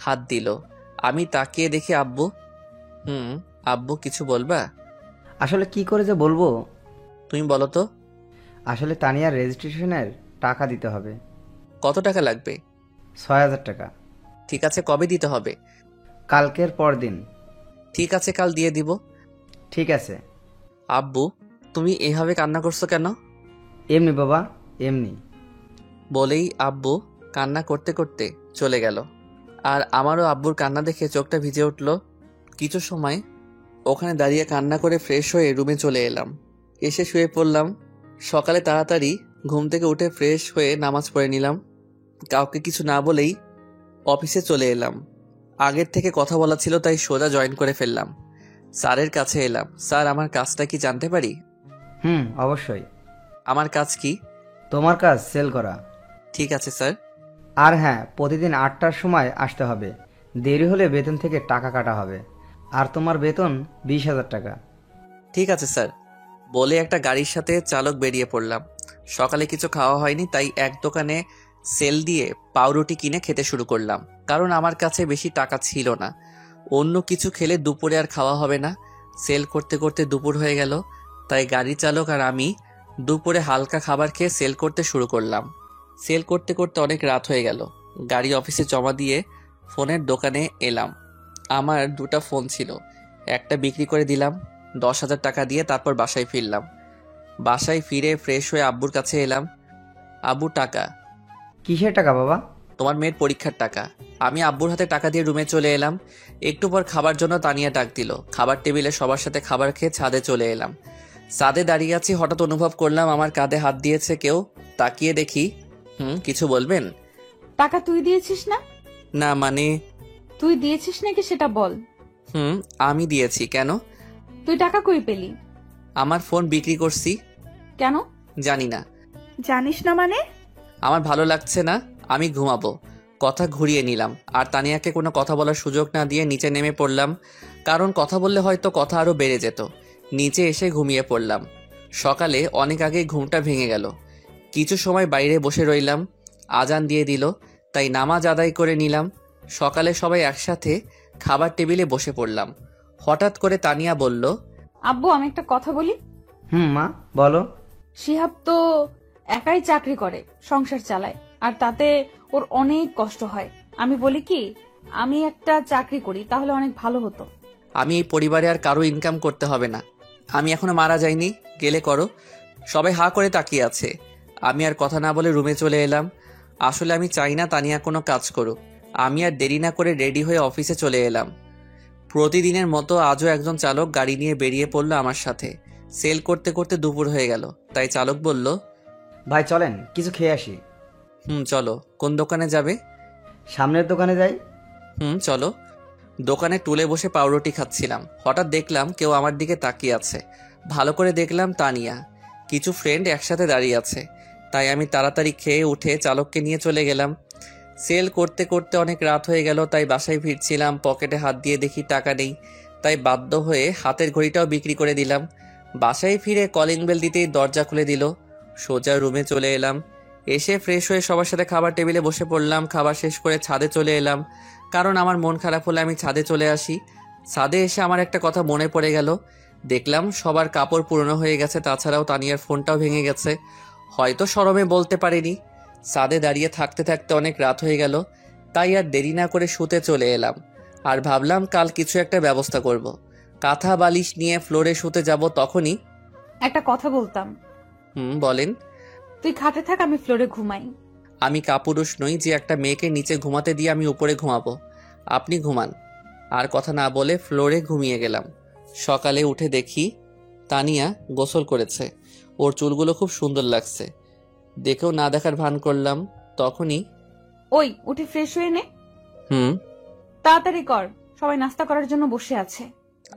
হাত দিল। আমি তাকিয়ে দেখি আব্বু। আব্বু, কিছু বলবা? আসলে কি করে যে বলবো। তুমি বলো তো। আসলে তানিয়ার রেজিস্ট্রেশনের টাকা দিতে হবে। কত টাকা লাগবে? 6000 টাকা। ঠিক আছে, কবে দিতে হবে? কালকের পর দিন। ঠিক আছে, কাল দিয়ে দিব। ঠিক আছে। আব্বু, তুমি এভাবে কান্না করছো কেন? এমনি বাবা, এমনি। বলেই আব্বু কান্না করতে করতে চলে গেল। আর আমারও আব্বুর কান্না দেখে চোখটা ভিজে উঠল। কিছু সময় ওখানে দাঁড়িয়ে কান্না করে ফ্রেশ হয়ে রুমে চলে এলাম। এসে শুয়ে পড়লাম। সকালে তাড়াতাড়ি ঘুম থেকে উঠে ফ্রেশ হয়ে নামাজ পড়ে নিলাম। কাউকে কিছু না বলেই অফিসে চলে এলাম। আগের থেকে কথা বলা ছিল তাই সোজা জয়েন করে ফেললাম। স্যারের কাছে এলাম। স্যার, আমার কাজটা কি জানতে পারি? অবশ্যই। আমার কাজ কি? তোমার কাজ সেল করা। ঠিক আছে স্যার। আর হ্যাঁ, প্রতিদিন 8টার সময় আসতে হবে। দেরি হলে বেতন থেকে টাকা কাটা হবে। আর তোমার বেতন 20,000 টাকা। ঠিক আছে স্যার। বলে একটা গাড়ির সাথে চালক বেরিয়ে পড়লাম। সকালে কিছু খাওয়া হয়নি তাই এক দোকানে সেল দিয়ে পাউরুটি কিনে খেতে শুরু করলাম, কারণ আমার কাছে বেশি টাকা ছিল না। অন্য কিছু খেলে দুপুরে আর খাওয়া হবে না। সেল করতে করতে দুপুর হয়ে গেল, তাই গাড়ি চালক আর আমি দুপুরে হালকা খাবার খেয়ে সেল করতে শুরু করলাম। সেল করতে করতে অনেক রাত হয়ে গেল। গাড়ি অফিসে জমা দিয়ে ফোনের দোকানে এলাম। আমার 2টা ফোন ছিল, একটা বিক্রি করে দিলাম 10,000 টাকা দিয়ে। তারপর বাসায় ফিরলাম। বাসায় ফিরে ফ্রেশ হয়ে আব্বুর কাছে এলাম। আব্বু, টাকা। কিসের টাকা বাবা? তোমার মেয়ের পরীক্ষার টাকা। আমি আব্বুর হাতে টাকা দিয়ে রুমে চলে এলাম। একটু পর খাবার জন্য তানিয়া ডাক দিল। খাবার টেবিলে সবার সাথে খাবার খেয়ে ছাদে চলে এলাম। ছাদে দাঁড়িয়ে আছি, হঠাৎ অনুভব করলাম আমার কাঁধে হাত দিয়েছে কেউ। তাকিয়ে দেখি। কিছু বলবেন? টাকা তুই দিয়েছিস না? না মানে? তুই দিয়েছিস নাকি সেটা বল। আমি দিয়েছি। কেন? তুই টাকা কই পেলি? আমার ফোন বিক্রি করছি। কেন? জানি না। জানিস না মানে? আমার ভালো লাগছে না, আমি ঘুমাবো। কথা ঘুরিয়ে নিলাম। আর তানিয়াকে কোনো কথা বলার সুযোগ না দিয়ে নিচে নেমে পড়লাম, কারণ কথা বললে হয়তো কথা আরো বেড়ে যেত। নিচে এসে ঘুমিয়ে পড়লাম। সকালে অনেক আগেই ঘুমটা ভেঙে গেল। কিছু সময় বাইরে বসে রইলাম। আজান দিয়ে দিল, তাই নামাজ আদায় করে নিলাম। সকালে সবাই একসাথে খাবার টেবিলে বসে পড়লাম। হঠাৎ করে তানিয়া বলল, আব্বু, আমি একটা কথা বলি। মা বলো। শিহাব তো একাই চাকরি করে, সংসার চালায়, আর তাতে ওর অনেক কষ্ট হয়। আমি বলি কি, আমি একটা চাকরি করি, তাহলে অনেক ভালো হতো। আমি এই পরিবারে আর কারো ইনকাম করতে হবে না। আমি এখনো মারা যাইনি, গেলে করো। সবাই হা করে তাকিয়ে আছে। আমি আর কথা না বলে রুমে চলে এলাম। আসলে আমি চাই না তানিয়া কোনো কাজ করুক। আমি আর দেরি না করে রেডি হয়ে অফিসে চলে এলাম। প্রতিদিনের মতো আজও একজন চালক গাড়ি নিয়ে বেরিয়ে পড়লো আমার সাথে। সেল করতে করতে দুপুর হয়ে গেল, তাই চালক বলল, ভাই চলেন কিছু খেয়ে আসি। চলো। কোন দোকানে যাবে? সামনের দোকানে যাই। চলো। দোকানে টুলে বসে পাউরুটি খাচ্ছিলাম। হঠাৎ দেখলাম কেউ আমার দিকে তাকিয়ে আছে। ভালো করে দেখলাম তানিয়া। কিছু ফ্রেন্ড একসাথে দাঁড়িয়ে আছে, তাই আমি তাড়াতাড়ি খেয়ে উঠে চালককে নিয়ে চলে গেলাম। সেল করতে করতে অনেক রাত হয়ে গেল, তাই বাসায় ফিরছিলাম। পকেটে হাত দিয়ে দেখি টাকা নেই, তাই বাধ্য হয়ে হাতের ঘড়িটাও বিক্রি করে দিলাম। বাসায় ফিরে কলিং বেল দিতেই দরজা খুলে দিল। সোজা রুমে চলে এলাম। এসে ফ্রেশ হয়ে সবার সাথে খাবার টেবিলে বসে পড়লাম। খাবার শেষ করে ছাদে চলে এলাম, কারণ আমার মন খারাপ হলে আমি ছাদে চলে আসি। ছাদে এসে আমার একটা কথা মনে পড়ে গেল। দেখলাম সবার কাপড় পুরনো হয়ে গেছে, তাছাড়াও তানিয়ার ফোনটাও ভেঙে গেছে। হয়তো শরমে বলতে পারিনি। ছাদে দাঁড়িয়ে থাকতে থাকতে অনেক রাত হয়ে গেল, তাই আর দেরি না করে শুতে চলে এলাম। আর ভাবলাম কাল কিছু একটা ব্যবস্থা করব। কাঁথা বালিশ নিয়ে ফ্লোরে শুতে যাব, তখনই একটা কথা বলতাম। বলেন। তুই খাটে থাক, আমি ফ্লোরে ঘুমাই। আমি কাপুরুষ নই যে একটা মেয়েকে নিচে ঘুমাতে দিয়ে আমি উপরে ঘুমাবো। আপনি ঘুমান। আর কথা না বলে ফ্লোরে ঘুমিয়ে গেলাম। সকালে উঠে দেখি তানিয়া গোসল করেছে। ওর চুলগুলো খুব সুন্দর লাগছে। দেখেও না দেখার ভান করলাম। তখনই, ওই উঠে ফ্রেশ হয়ে নে। তাড়াতাড়ি কর, সবাই নাস্তা করার জন্য বসে আছে।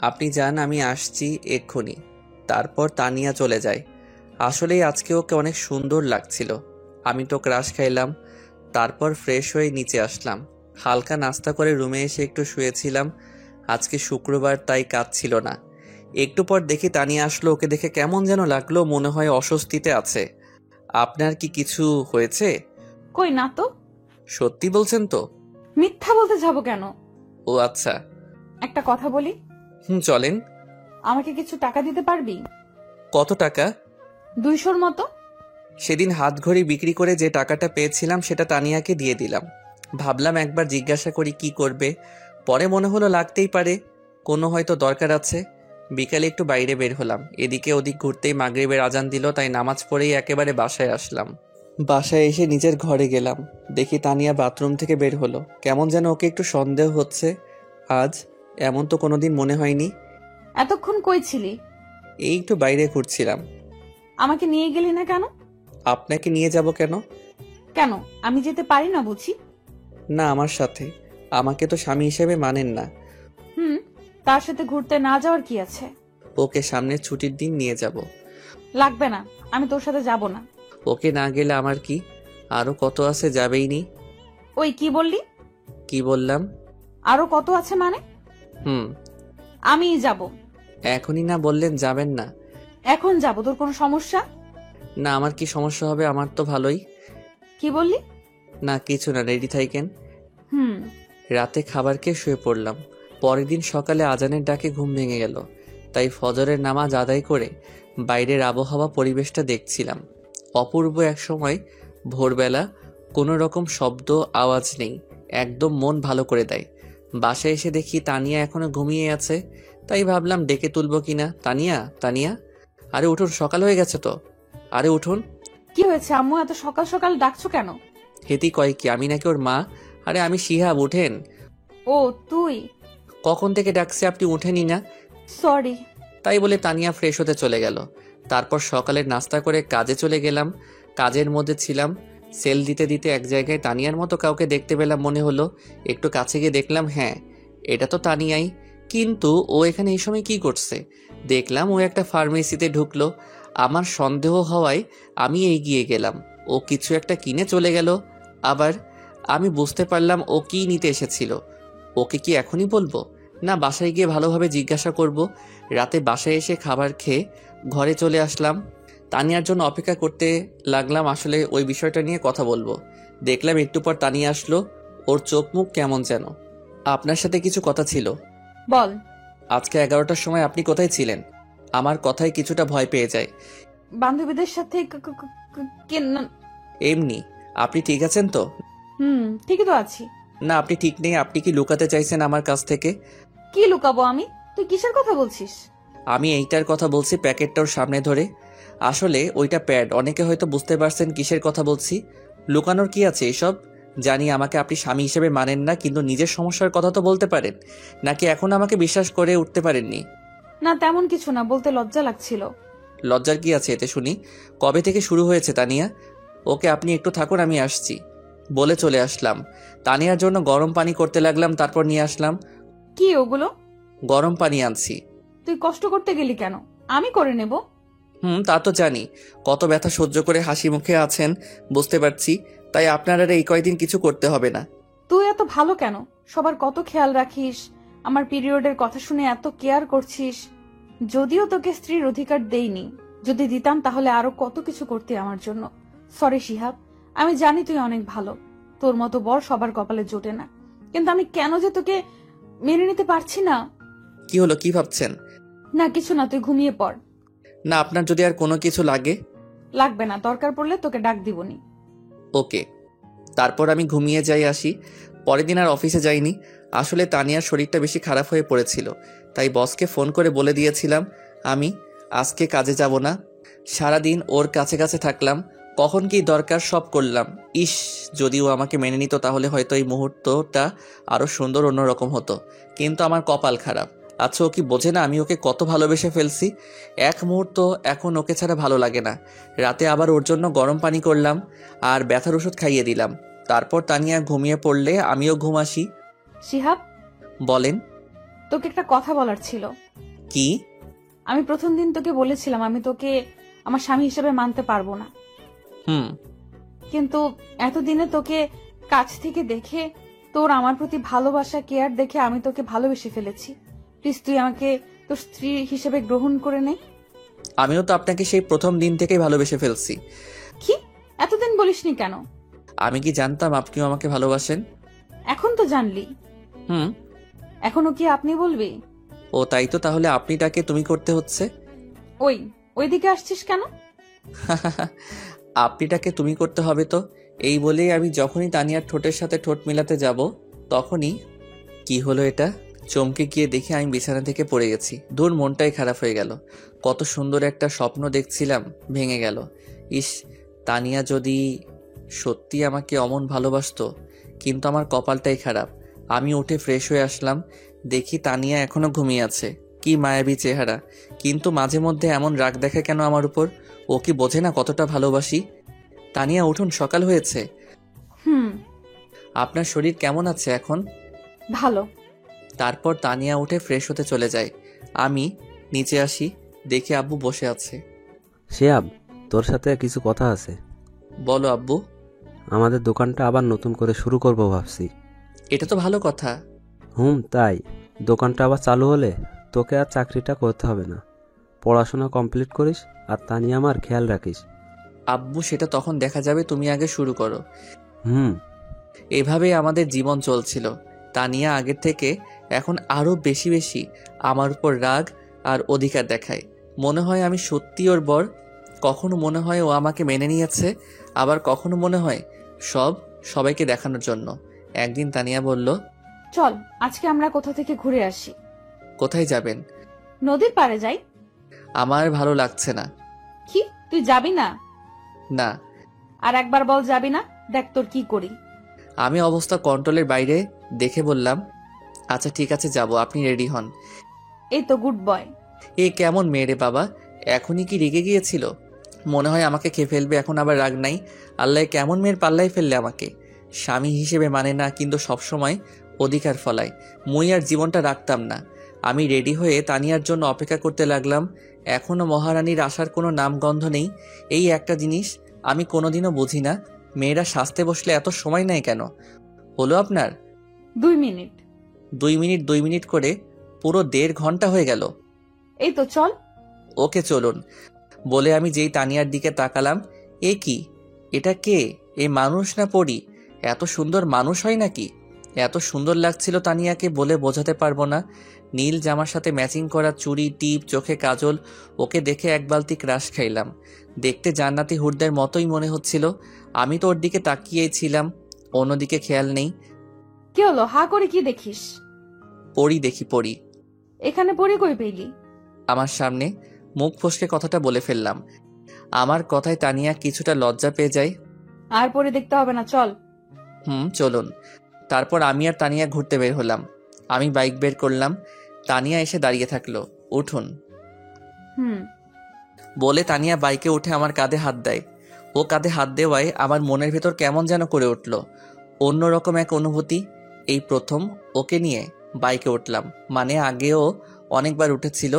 আপনি যান, আমি আসছি এক্ষুনি। তারপর তানিয়া চলে যায়। আসলেই আজকে ওকে অনেক সুন্দর লাগছিল। আমি তো ক্রাশ খাইলাম। তারপর ফ্রেশ হয়ে নিচে আসলাম। হালকা নাস্তা করে রুমে এসে একটু শুয়েছিলাম। আজকে শুক্রবার, তাই কাজ ছিল না। একটু পর দেখি তানিয়া আসলো। ওকে দেখে কেমন যেন লাগলো, মনে হয় অস্বস্তিতে আছে। আপনার কি কিছু হয়েছে? কই না তো। সত্যি বলছেন তো? মিথ্যা বলতে যাব কেন? ও আচ্ছা। একটা কথা বলি। চলেন। আমাকে কিছু টাকা দিতে পারবি? কত টাকা? 200-র মতো। সেদিন হাত ঘড়ি বিক্রি করে যে টাকাটা পেয়েছিলাম সেটা তানিয়াকে দিয়ে দিলাম। ভাবলাম একবার জিজ্ঞাসা করি কি করবে। পরে মনে হলো লাগতেই পারে, কোনো হয়তো দরকার আছে। বিকালে একটু বাইরে বের হলাম। এদিকে ওদিক ঘুরতেই মাগরিবের আজান দিল, তাই নামাজ পড়েই একেবারে বাসায় আসলাম। বাসায় এসে নিজের ঘরে গেলাম। দেখি তানিয়া বাথরুম থেকে বের হলো। কেমন যেন ওকে একটু সন্দেহ হচ্ছে আজ। এমন তো কোনোদিন মনে হয়নি। এতক্ষণ কই ছিলি? এই একটু বাইরে ঘুরছিলাম। আমাকে নিয়ে গেলি না কেন? আপনাকে নিয়ে যাব কেন? কেন আমি যেতে পারি না বুঝি? না, আমার সাথে। আমাকে তো স্বামী হিসেবে মানেন না। তার সাথে ঘুরতে না যাওয়ার কি আছে? ওকে সামনের ছুটির দিন নিয়ে যাব। লাগবে না, আমি তোর সাথে যাব না। ওকে না গেলে আমার কি? আরো কত আছে, যাবেই নি। ওই কি বললি? কি বললাম? আরো কত আছে মানে? হুম। আমিই যাব। এখনই না বললেন যাবেন না? এখন যাব, তোর কোনো সমস্যা? না, আমার কি সমস্যা হবে? আমার তো ভালোই। কি বললি? না কিছু না, রেডি থাকেন। হুম। রাতে খাবার খেয়ে শুয়ে পড়লাম। পরের দিন সকালে আজানের ডাকে ঘুম ভেঙে গেল। তাই ফজরের নামাজ আদায় করে বাইরের আবহাওয়া পরিবেশটা দেখছিলাম। অপূর্ব এক সময় ভোরবেলা, কোনো রকম শব্দ আওয়াজ নেই, একদম মন ভালো করে দেয়। বাসায় এসে দেখি তানিয়া এখনো ঘুমিয়ে আছে। তাই ভাবলাম ডেকে তুলবো কিনা। তানিয়া, তানিয়া, আরে উঠুন, সকাল হয়ে গেছে তো। আরে উঠুন। কি হয়েছে আম্মু, এত সকাল সকাল ডাকছো কেন? হেতি কয় কি, আমি নাকি ওর মা? আরে আমি শিহাব, উঠেন। ও তুই? কখন থেকে ডাকছে, আপনি উঠেনি না? সরি। তাই বলে তানিয়া ফ্রেশ হতে চলে গেল। তারপর সকালের নাস্তা করে কাজে চলে গেলাম। কাজের মধ্যে ছিলাম, সেল দিতে দিতে এক জায়গায় তানিয়ার মতো কাউকে দেখতে পেলাম মনে হলো। একটু কাছে গিয়ে দেখলাম, হ্যাঁ এটা তো তানিয়াই। কিন্তু ও এখানে এই সময় কি করছে? দেখলাম ও একটা ফার্মেসিতে ঢুকলো। আমার সন্দেহ হওয়ায় আমি এগিয়ে গেলাম। ও কিছু একটা কিনে চলে গেল। আবার আমি বুঝতে পারলাম ও কি নিতে এসেছিল। ওকে কি এখনই বলবো, না বাসায় গিয়ে ভালোভাবে জিজ্ঞাসা করব? রাতে বাসায় এসে খাবার খেয়ে ঘরে চলে আসলাম। তানিয়ার জন্য অপেক্ষা করতে লাগলাম, আসলে ওই বিষয়টা নিয়ে কথা বলবো। দেখলাম একটু পর তানিয়া আসলো। ওর চোখ মুখ কেমন যেন। আপনার সাথে কিছু কথা ছিল। বল। আজকে 11টার সময় আপনি কোথায় ছিলেন? আমার কথায় কিছুটা ভয় পেয়ে যায়। বান্ধবীদের সাথে এমনি। আপনি ঠিক আছেন তো? ঠিকই তো আছি। না আপনি ঠিক নেই। আপনি কি লুকাতে চাইছেন আমার কাছ থেকে? কি লুকাবো আমি? তুই কিসের কথা বলছিস? আমি এইটার কথা বলছি, প্যাকেটটা ওর সামনে ধরে। আসলে ওইটা প্যাড, অনেকে হয়তো বুঝতে পারছেন কিসের কথা বলছি। লুকানোর কি আছে এসব? জানি আমাকে আপনি স্বামী হিসেবে মানেন না, কিন্তু নিজের সমস্যার কথা তো বলতে পারেন, নাকি এখন আমাকে বিশ্বাস করে উঠতে পারেননি? না তেমন কিছু না, বলতে লজ্জা লাগছিল। লজ্জার কি আছে এতে শুনি? কবে থেকে শুরু হয়েছে তানিয়া? ওকে আপনি একটু থাকুন, আমি আসছি বলে চলে আসলাম। তানিয়ার জন্য গরম পানি করতে লাগলাম, তারপর নিয়ে আসলাম। কি ওগুলো? গরম পানি আনছি। তুই কষ্ট করতে গেলি কেন? আমি করে নেব। তা তো জানি, কত ব্যথা সহ্য করে হাসি মুখে আছেন বুঝতে পারছি। তাই আপনার আর এই কয়দিন কিছু করতে হবে না। তুই এত ভালো কেন? সবার কত খেয়াল রাখিস, আমার পিরিয়ডের কথা শুনে এত কেয়ার করছিস। যদিও তোকে স্ত্রীর অধিকার দেইনি, যদি দিতাম তাহলে আরো কত কিছু করতে আমার জন্য। সরি শিহাব, আমি জানি তুই অনেক ভালো, তোর মতো বর সবার কপালে জোটে না, কিন্তু আমি কেন যে তোকে মেনে নিতে পারছি না। কি হলো, কি ভাবছেন? না কিছু না, তুই ঘুমিয়ে পড়। না আপনার যদি আর কোনো কিছু লাগে। লাগবে না, দরকার পড়লে তোকে ডাক দিবনি। ওকে। তারপর আমি ঘুমিয়ে যাই আসি। পরের দিন আর অফিসে যাইনি। আসলে তানিয়ার শরীরটা বেশি খারাপ হয়ে পড়েছিল, তাই বসকে ফোন করে বলে দিয়েছিলাম আমি আজকে কাজে যাব না। সারাদিন ওর কাছে কাছে থাকলাম, কখন কি দরকার সব করলাম। ইস, যদিও আমাকে মেনে নিত তাহলে হয়তো এই মুহূর্তটা আরো সুন্দর অন্যরকম হতো, কিন্তু আমার কপাল খারাপ। আচ্ছা ও কি বোঝে না আমি ওকে কত ভালোবেসে ফেলছি? এক মুহূর্ত এখন ওকে ছাড়া ভালো লাগে না। রাতে আবার ওর জন্য গরম পানি করলাম আর ব্যথার ওষুধ খাইয়ে দিলাম। তারপর তানিয়া ঘুমিয়ে পড়লে আমিও ঘুম আসি। শিহাব, বলেন। তোকে একটা কথা বলার ছিল। কি? আমি প্রথম দিন তোকে বলেছিলাম আমি তোকে আমার স্বামী হিসেবে মানতে পারবো না, কিন্তু এতদিনে তোকে কাছ থেকে দেখে, তোর আমার প্রতি ভালোবাসা কেয়ার দেখে আমি তোকে ভালোবেসে ফেলেছি। প্লিজ তুই আমাকে তোর স্ত্রী হিসেবে গ্রহণ করে নে। আমিও তো আপনাকে সেই প্রথম দিন থেকেই ভালোবেসে ফেলছি। কি এতদিন বলিসনি কেন? আমি কি জানতাম আপনিও আমাকে ভালোবাসেন? এখন তো জানলি। এখনো কি আপনি বলবি? ও তাই তো, তাহলে আপনিটাকে তুমি করতে হচ্ছে। ওইদিকে আসছিস কেন? আপনিটাকে তুমি করতে হবে তো। এই বলেই আমি যখনই তানিয়ার ঠোঁটের সাথে ঠোঁট মিলাতে যাব, তখনই কি হলো এটা? চমকে গিয়ে দেখি আমি বিছানা থেকে পড়ে গেছি। দূর, মনটাই খারাপ হয়ে গেল। কত সুন্দর একটা স্বপ্ন দেখছিলাম, ভেঙে গেল। ইস, তানিয়া যদি সত্যি আমাকে অমন ভালোবাসতো। কিন্তু আমার কপালটাই খারাপ। আমি উঠে ফ্রেশ হয়ে আসলাম, দেখি তানিয়া এখনো ঘুমিয়ে আছে। কি মায়াবী চেহারা, কিন্তু মাঝে মধ্যে এমন রাগ দেখে কেন আমার উপর? ও কি বোঝে না কতটা ভালোবাসি? তানিয়া উঠুন, সকাল হয়েছে। হুম। আপনার শরীর কেমন আছে এখন? ভালো। তারপর তানিয়া উঠে ফ্রেশ হতে চলে যায়। আমি নিচে আসি, দেখি আব্বু বসে আছে। শিহাব, তোর সাথে কিছু কথা আছে। বলো আব্বু। আমাদের দোকানটা আবার নতুন করে শুরু করব ভাবছি। এটা তো ভালো কথা। তাই দোকানটা আবার চালু হলে তোকে আর চাকরিটা করতে হবে না। পড়াশোনা কমপ্লিট করিস আর তানিয়া আমার খেয়াল রাখিস। আব্বু, সেটা তখন দেখা যাবে, তুমি আগে শুরু করো। হুম। এভাবেই আমাদের জীবন চলছিল। তানিয়া আগের থেকে এখন আরো বেশি বেশি আমার উপর রাগ আর অধিকার দেখায়। মনে হয় আমি সত্যি ওর বর। কখনো মনে হয় ও আমাকে মেনে নিয়েছে, আবার কখনো মনে হয় সবাইকে দেখানোর জন্য। একদিন তানিয়া বলল, চল আজকে আমরা কোথা থেকে ঘুরে আসি। কোথায় যাবেন? নদীর পাড়ে যাই। আমার ভালো লাগছে না। কি, তুই যাবি না? না। আর একবার বল যাবি না, দেখ তোর কি করি। আমি অবস্থা কন্ট্রোলের বাইরে দেখে বললাম, আচ্ছা ঠিক আছে যাব, আপনি রেডি হন। এই তো গুড বয়। এ কেমন মেয়ে রে বাবা, এখনই কি রেগে গিয়েছিল? মনে হয় আমাকে খেয়ে ফেলবে, এখন আবার রাগ নাই। আল্লাহ কেমন মেয়ের পাল্লাই ফেললে আমাকে। স্বামী হিসেবে মানে না, কিন্তু সবসময় অধিকার ফলায়। মুই আর জীবনটা রাখতাম না। আমি রেডি হয়ে তানিয়ার জন্য অপেক্ষা করতে লাগলাম। এখনো মহারানীর আসার কোনো নামগন্ধ নেই। এই একটা জিনিস আমি কোনোদিনও বুঝি না, মেয়েরা সাজতে বসলে এত সময় নেয় কেন? হলো আপনার 2 মিনিট। 2 মিনিট করে পুরো 1.5 ঘন্টা হয়ে গেল। এই তো চল। ওকে চলুন বলে আমি যেই তানিয়ার দিকে তাকালাম, এ কি, এটা কে? এ মানুষ না পরী? এত সুন্দর মানুষ হয় নাকি? এত সুন্দর লাগছিল তানিয়াকে, বলে বোঝাতে পারবো না। নীল জামার সাথে ম্যাচিং করা চুড়ি, টিপ, চোখে কাজল। ওকে দেখে এক বালতি ক্রাশ খাইলাম। দেখতে জান্নাতি হুরদের মতোই মনে হচ্ছিল। আমি তো ওর দিকে তাকিয়েই ছিলাম, অন্যদিকে খেয়াল নেই। কি হলো, হা করে কি দেখিস? পরী দেখি, পরী। এখানে পড়ে কই পেলি? আমার সামনে। মুখ ফসকে কথাটা বলে ফেললাম। আমার কথায় তানিয়া কিছুটা লজ্জা পেয়ে যায়। আর পরে দেখতে হবে না, চল। চলুন। তারপর আমি আর তানিয়া ঘুরতে বের হলাম। আমি বাইক বের করলাম, তানিয়া এসে দাঁড়িয়ে থাকলো। উঠুন হুম। বলে তানিয়া বাইকে উঠে আমার কাঁধে হাত দেয়। ও কাঁধে হাত দেওয়ায় আমার মনের ভেতর কেমন যেন করে উঠল, অন্যরকম এক অনুভূতি। এই প্রথম ওকে নিয়ে বাইকে উঠলাম। মানে আগেও অনেকবার উঠেছিল,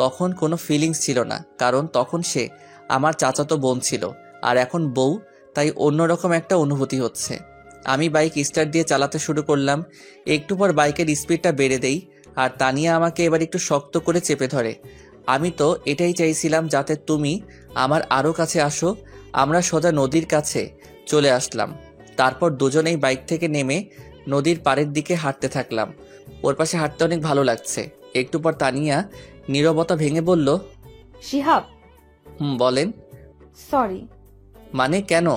তখন কোনো ফিলিংস ছিল না, কারণ তখন সে আমার চাচাতো বোন ছিল, আর এখন বউ, তাই অন্যরকম একটা অনুভূতি হচ্ছে। আমি বাইক স্টার্ট দিয়ে চালাতে শুরু করলাম। একটু পর বাইকের স্পিডটা বেড়ে দেই, আর তানিয়া আমাকে এবার একটু শক্ত করে চেপে ধরে। আমি তো এটাই চাইছিলাম, যাতে তুমি আমার আরও কাছে আসো। আমরা সোজা নদীর কাছে চলে আসলাম। তারপর দুজনেই বাইক থেকে নেমে নদীর পাড়ের দিকে হাঁটতে থাকলাম। ওর পাশে হাঁটতে অনেক ভালো লাগছে। একটু পর তানিয়া নীরবতা ভেঙে বলল, শিহাব। বলেন। সরি। মানে কেন?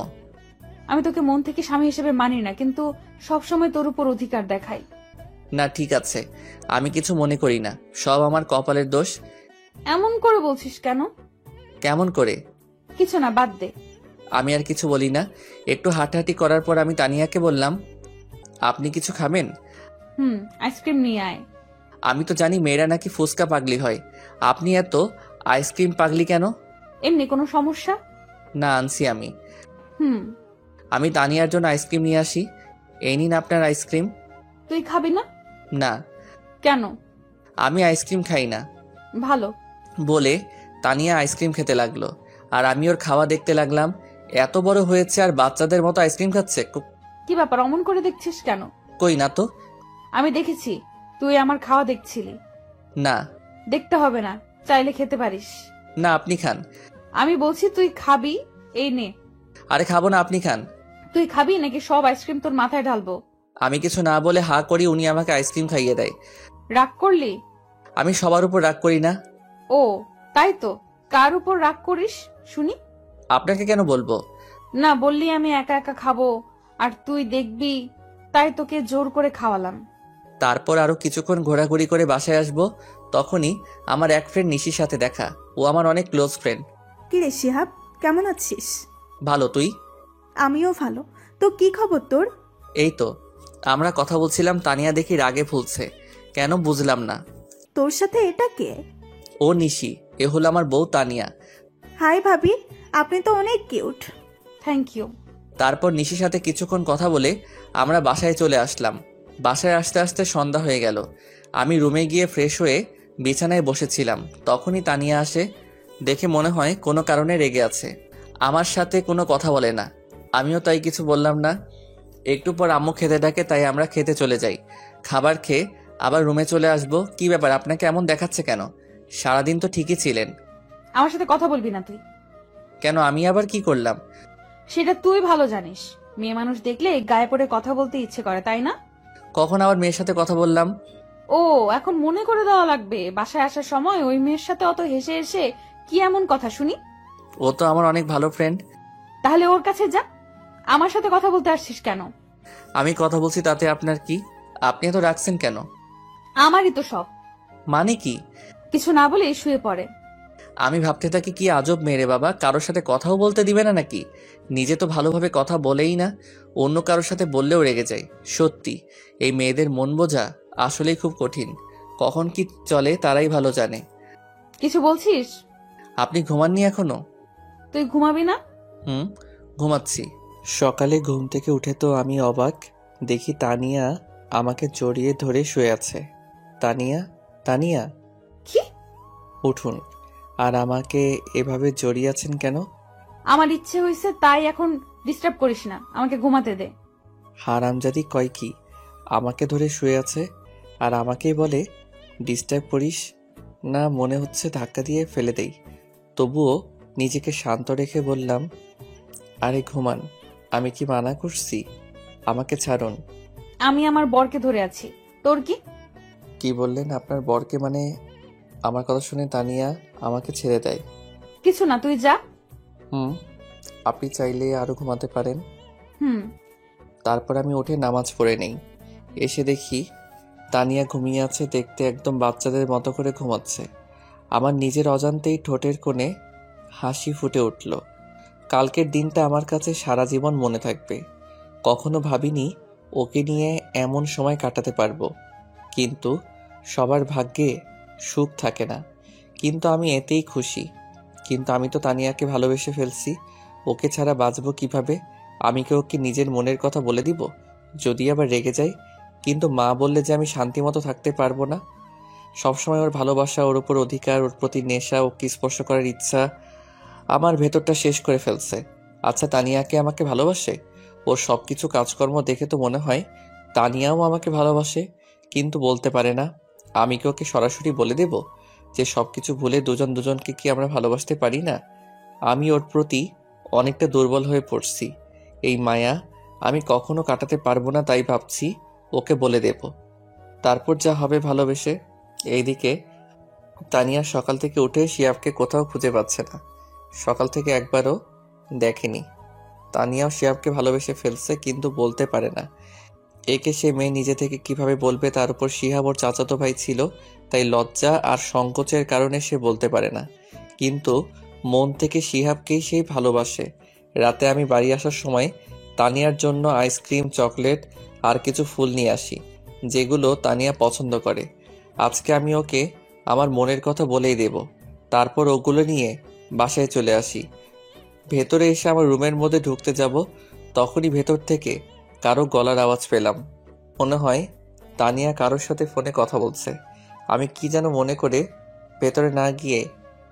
আমি তোকে মন থেকে স্বামী হিসেবে মানি না, কিন্তু সবসময় তোর উপর অধিকার দেখাই। না ঠিক আছে, আমি কিছু মনে করি না, সব আমার কপালের দোষ। এমন করে বলছিস কেন? কেমন করে? কিছু না, বাদ দে। আমি আর কিছু বলি না। একটু হাঁটাহাঁটি করার পর আমি তানিয়াকে বললাম, আপনি কিছু খাবেন? আইসক্রিম নিয়ে আয়। আমি তো জানি মেয়েরা নাকি ফুচকা পাগলি হয়, আপনি এত আইসক্রিম পাগলি কেন? এমনি কোনো সমস্যা? না, আনছি আমি। হুম। আমি তানিয়ার জন্য আইসক্রিম নিয়ে আসি। এই নিন আপনার আইসক্রিম। তুই খাবি না? না। কেন? আমি আইসক্রিম খাই না। ভালো। বলে তানিয়া আইসক্রিম খেতে লাগলো, আর আমি ওর খাওয়া দেখতে লাগলাম। এত বড় হয়েছে আর বাচ্চাদের মতো আইসক্রিম খাচ্ছে। কি ব্যাপার, অমন করে দেখছিস কেন? কই না তো। আমি দেখেছি, তুই আমার খাওয়া দেখছিলি। না। দেখতে হবে না, চাইলে খেতে পারিস। না, আপনি খান। আমি বলছি তুই খাবি, এই নে। আরে খাবো না, আপনি খান। তুই খাবি নাকি সব আইসক্রিম তোর মাথায় ঢালবো? আমি কিছু না বলে হা করি, উনি আমাকে আইসক্রিম খাইয়ে দেয়। রাগ করলি? আমি সবার উপর রাগ করি না। ও তাই তো, কার উপর রাগ করিস শুনি? আপনাকে কেন বলবো? না বললি আমি একা একা খাবো আর তুই দেখবি, তাই তোকে জোর করে খাওয়ালাম। তারপর আরো কিছুক্ষণ ঘোরাঘুরি করে বাসায় আসবো। তখনই আমার এক ফ্রেন্ড নিশির সাথে দেখা। ও আমার অনেক ক্লোজ ফ্রেন্ড। কিরে শিহাব, কেমন আছিস? ভালো, তুই? আমিও ভালো। তো কি খবর তোর? এই তো আমরা কথা বলছিলাম, তানিয়া দেখি রাগে ফুলছে, কেন বুঝলাম না। তোর সাথে এটা কে? ও নিশি, এ হলো আমার বউ তানিয়া। হাই ভাবি, আপনি তো অনেক কিউট। Thank you. তারপর নিশির সাথে কিছুক্ষণ কথা বলে আমরা বাসায় চলে আসলাম। বাসায় আসতে আসতে সন্ধ্যা হয়ে গেল। আমি রুমে গিয়ে ফ্রেশ হয়ে বিছানায় বসেছিলাম, তখনই তানিয়া আসে। দেখে মনে হয় কোনো কারণে রেগে আছে, আমার সাথে কোনো কথা বলে না। আমিও তাই কিছু বললাম না। একটু পর আম্মু খেতে ডাকে, তাই আমরা খেতে চলে যাই। খাবার খেয়ে আবার রুমে চলে আসবো। কি ব্যাপার, আপনাকে এমন দেখাচ্ছে কেন? সারাদিন তো ঠিকই ছিলেন। আমার সাথে কথা বলবি না তুই। কেন, আমি আবার কি করলাম? সেটা তুই ভালো জানিস। মেয়ে মানুষ দেখলে গায়ে পড়ে কথা বলতে ইচ্ছে করে, তাই না? কখন আবার মেয়ের সাথে কথা বললাম? ও, এখন মনে করে দেওয়া লাগবে? বাসায় আসার সময় ওই মেয়ের সাথে অত হেসে হেসে কি এমন কথা শুনি? ও তো আমার অনেক ভালো ফ্রেন্ড। তাহলে ওর কাছে যা। আমার সাথে কথা বলতে আসছিস কেন? আমি কথা বলছি তাতে আপনার কি? আপনি এত রাখছেন কেন? আমারই তো সব। মানে কি? কিছু না বলে শুয়ে পড়ে। আমি ভাবতে থাকি কি আজব মেয়ে বাবা, কারোর সাথে কথাও বলতে দিবে না নাকি? নিজে তো ভালোভাবে কথা বলেই না, অন্য কারোর সাথে বললেও রেগে যায়। সত্যি এই মেয়েদের মন বোঝা আসলেই খুব কঠিন। কখন কি চলে তারাই ভালো জানে। কিছু বলছিস? আপনি ঘুমাননি এখনো? তুই ঘুমাবি না? ঘুমাচ্ছি। সকালে ঘুম থেকে উঠে তো আমি অবাক, দেখি তানিয়া আমাকে জড়িয়ে ধরে শুয়ে আছে। তানিয়া, তানিয়া কি? উঠুন। আর আমাকে এভাবে জড়িয়ে আছেন কেন? আমার ইচ্ছে হয়েছে তাই, এখন ডিস্টার্ব করিস না, আমাকে ঘুমাতে দে। হারামজাদি কয় কি? আমাকে ধরে শুয়ে আছে আর আমাকেই বলে ডিস্টার্ব করিস না। মনে হচ্ছে ধাক্কা দিয়ে ফেলে দেই। তবুও নিজেকে শান্ত রেখে বললাম, আরে ঘুমান, আমি কি মানা করছি? আমাকে ছাড়ুন। আমি আমার বরকে ধরে আছি, তোর কি? কি বললেন? আপনার বরকে? মানে? আমার কথা শুনে তানিয়া আমাকে ছেড়ে দেয়। কিছু না, তুই যা। আপনি চাইলে আরো ঘুমাতে পারেন। হুম। তারপর আমি উঠে নামাজ পড়ে নেই। এসে দেখি তানিয়া ঘুমিয়ে আছে, দেখতে একদম বাচ্চাদের মতো করে ঘুমাচ্ছে। আমার নিজের অজান্তেই ঠোঁটের কোণে হাসি ফুটে উঠল। কালকের দিনটা আমার কাছে সারা জীবন মনে থাকবে। কখনো ভাবিনি ওকে নিয়ে এমন সময় কাটাতে পারবো। কিন্তু সবার ভাগ্যে সুখ থাকে না, কিন্তু আমি এতেই খুশি। কিন্তু আমি তো তানিয়াকে ভালোবেসে ফেলছি, ওকে ছাড়া বাঁচবো কিভাবে? আমি কি ওকে নিজের মনের কথা বলে দিব? যদি আবার রেগে যায়? কিন্তু মা বললে যে আমি শান্তিমতো থাকতে পারবো না। সবসময় ওর ভালোবাসা, ওর উপর অধিকার, ওর প্রতি নেশা, ওকে স্পর্শ করার ইচ্ছা আমার ভেতরটা শেষ করে ফেলছে। আচ্ছা, তানিয়াকে আমাকে ভালোবাসে? ওর সবকিছু কাজকর্ম দেখে তো মনে হয় তানিয়াও আমাকে ভালোবাসে, কিন্তু বলতে পারে না। আমি কি ওকে সরাসরি বলে দেব যে সবকিছু ভুলে দুজন দুজনকে কি আমরা ভালোবাসতে পারি না? আমি ওর প্রতি অনেকটা দুর্বল হয়ে পড়ছি। এই মায়া আমি কখনো কাটাতে পারবো না, তাই ভাবছি ওকে বলে দেব, তারপর যা হবে ভালোবেসে। এইদিকে তানিয়া সকাল থেকে উঠে শিয়াবকে কোথাও খুঁজে পাচ্ছে না। সকাল থেকে একবারও দেখেনি। তানিয়াও শিয়াবকে ভালোবেসে ফেলছে, কিন্তু বলতে পারে না। একে সে মেয়ে নিজে থেকে কিভাবে বলবে? তার উপর শিহাব ওর চাচাতো ভাই ছিল, তাই লজ্জা আর সংকোচের কারণে সে বলতে পারে না। কিন্তু মন থেকে শিহাবকেই সেই ভালোবাসে। রাতে আমি বাড়ি আসার সময় তানিয়ার জন্য আইসক্রিম, চকলেট আর কিছু ফুল নিয়ে আসি, যেগুলো তানিয়া পছন্দ করে। আজকে আমি ওকে আমার মনের কথা বলেই দেব। তারপর ওগুলো নিয়ে বাসায় চলে আসি। ভেতরে এসে আমার রুমের মধ্যে ঢুকতে যাব, তখনই ভেতর থেকে কারো গলার আওয়াজ পেলাম। মনে হয় তানিয়া কারোর সাথে ফোনে কথা বলছে। আমি কি যেন মনে করে ভেতরে না গিয়ে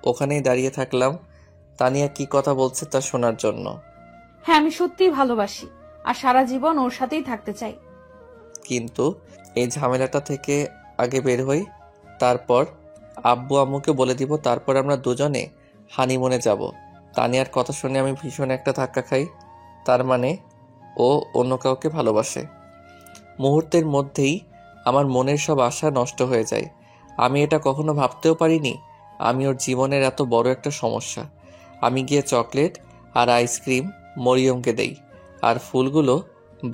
ওখানেই দাঁড়িয়ে থাকলাম, তানিয়া কি কথা বলছে তা শোনার জন্য। হ্যাঁ, আমি সত্যিই ভালোবাসি আর সারা জীবন ওর সাথেই থাকতে চাই। কিন্তু এই ঝামেলাটা থেকে আগে বের হই, তারপর আব্বু আম্মুকে বলে দিব, তারপর আমরা দুজনে হানিমুনে যাব। তানিয়ার কথা শুনে আমি ভীষণ একটা ধাক্কা খাই। তার মানে ও অন্য কাউকে ভালোবাসে। মুহূর্তের মধ্যেই আমার মনের সব আশা নষ্ট হয়ে যায়। আমি এটা কখনো ভাবতেও পারিনি আমি ওর জীবনের এত বড় একটা সমস্যা। আমি গিয়ে চকলেট আর আইসক্রিম মরিয়মকে দেই, আর ফুলগুলো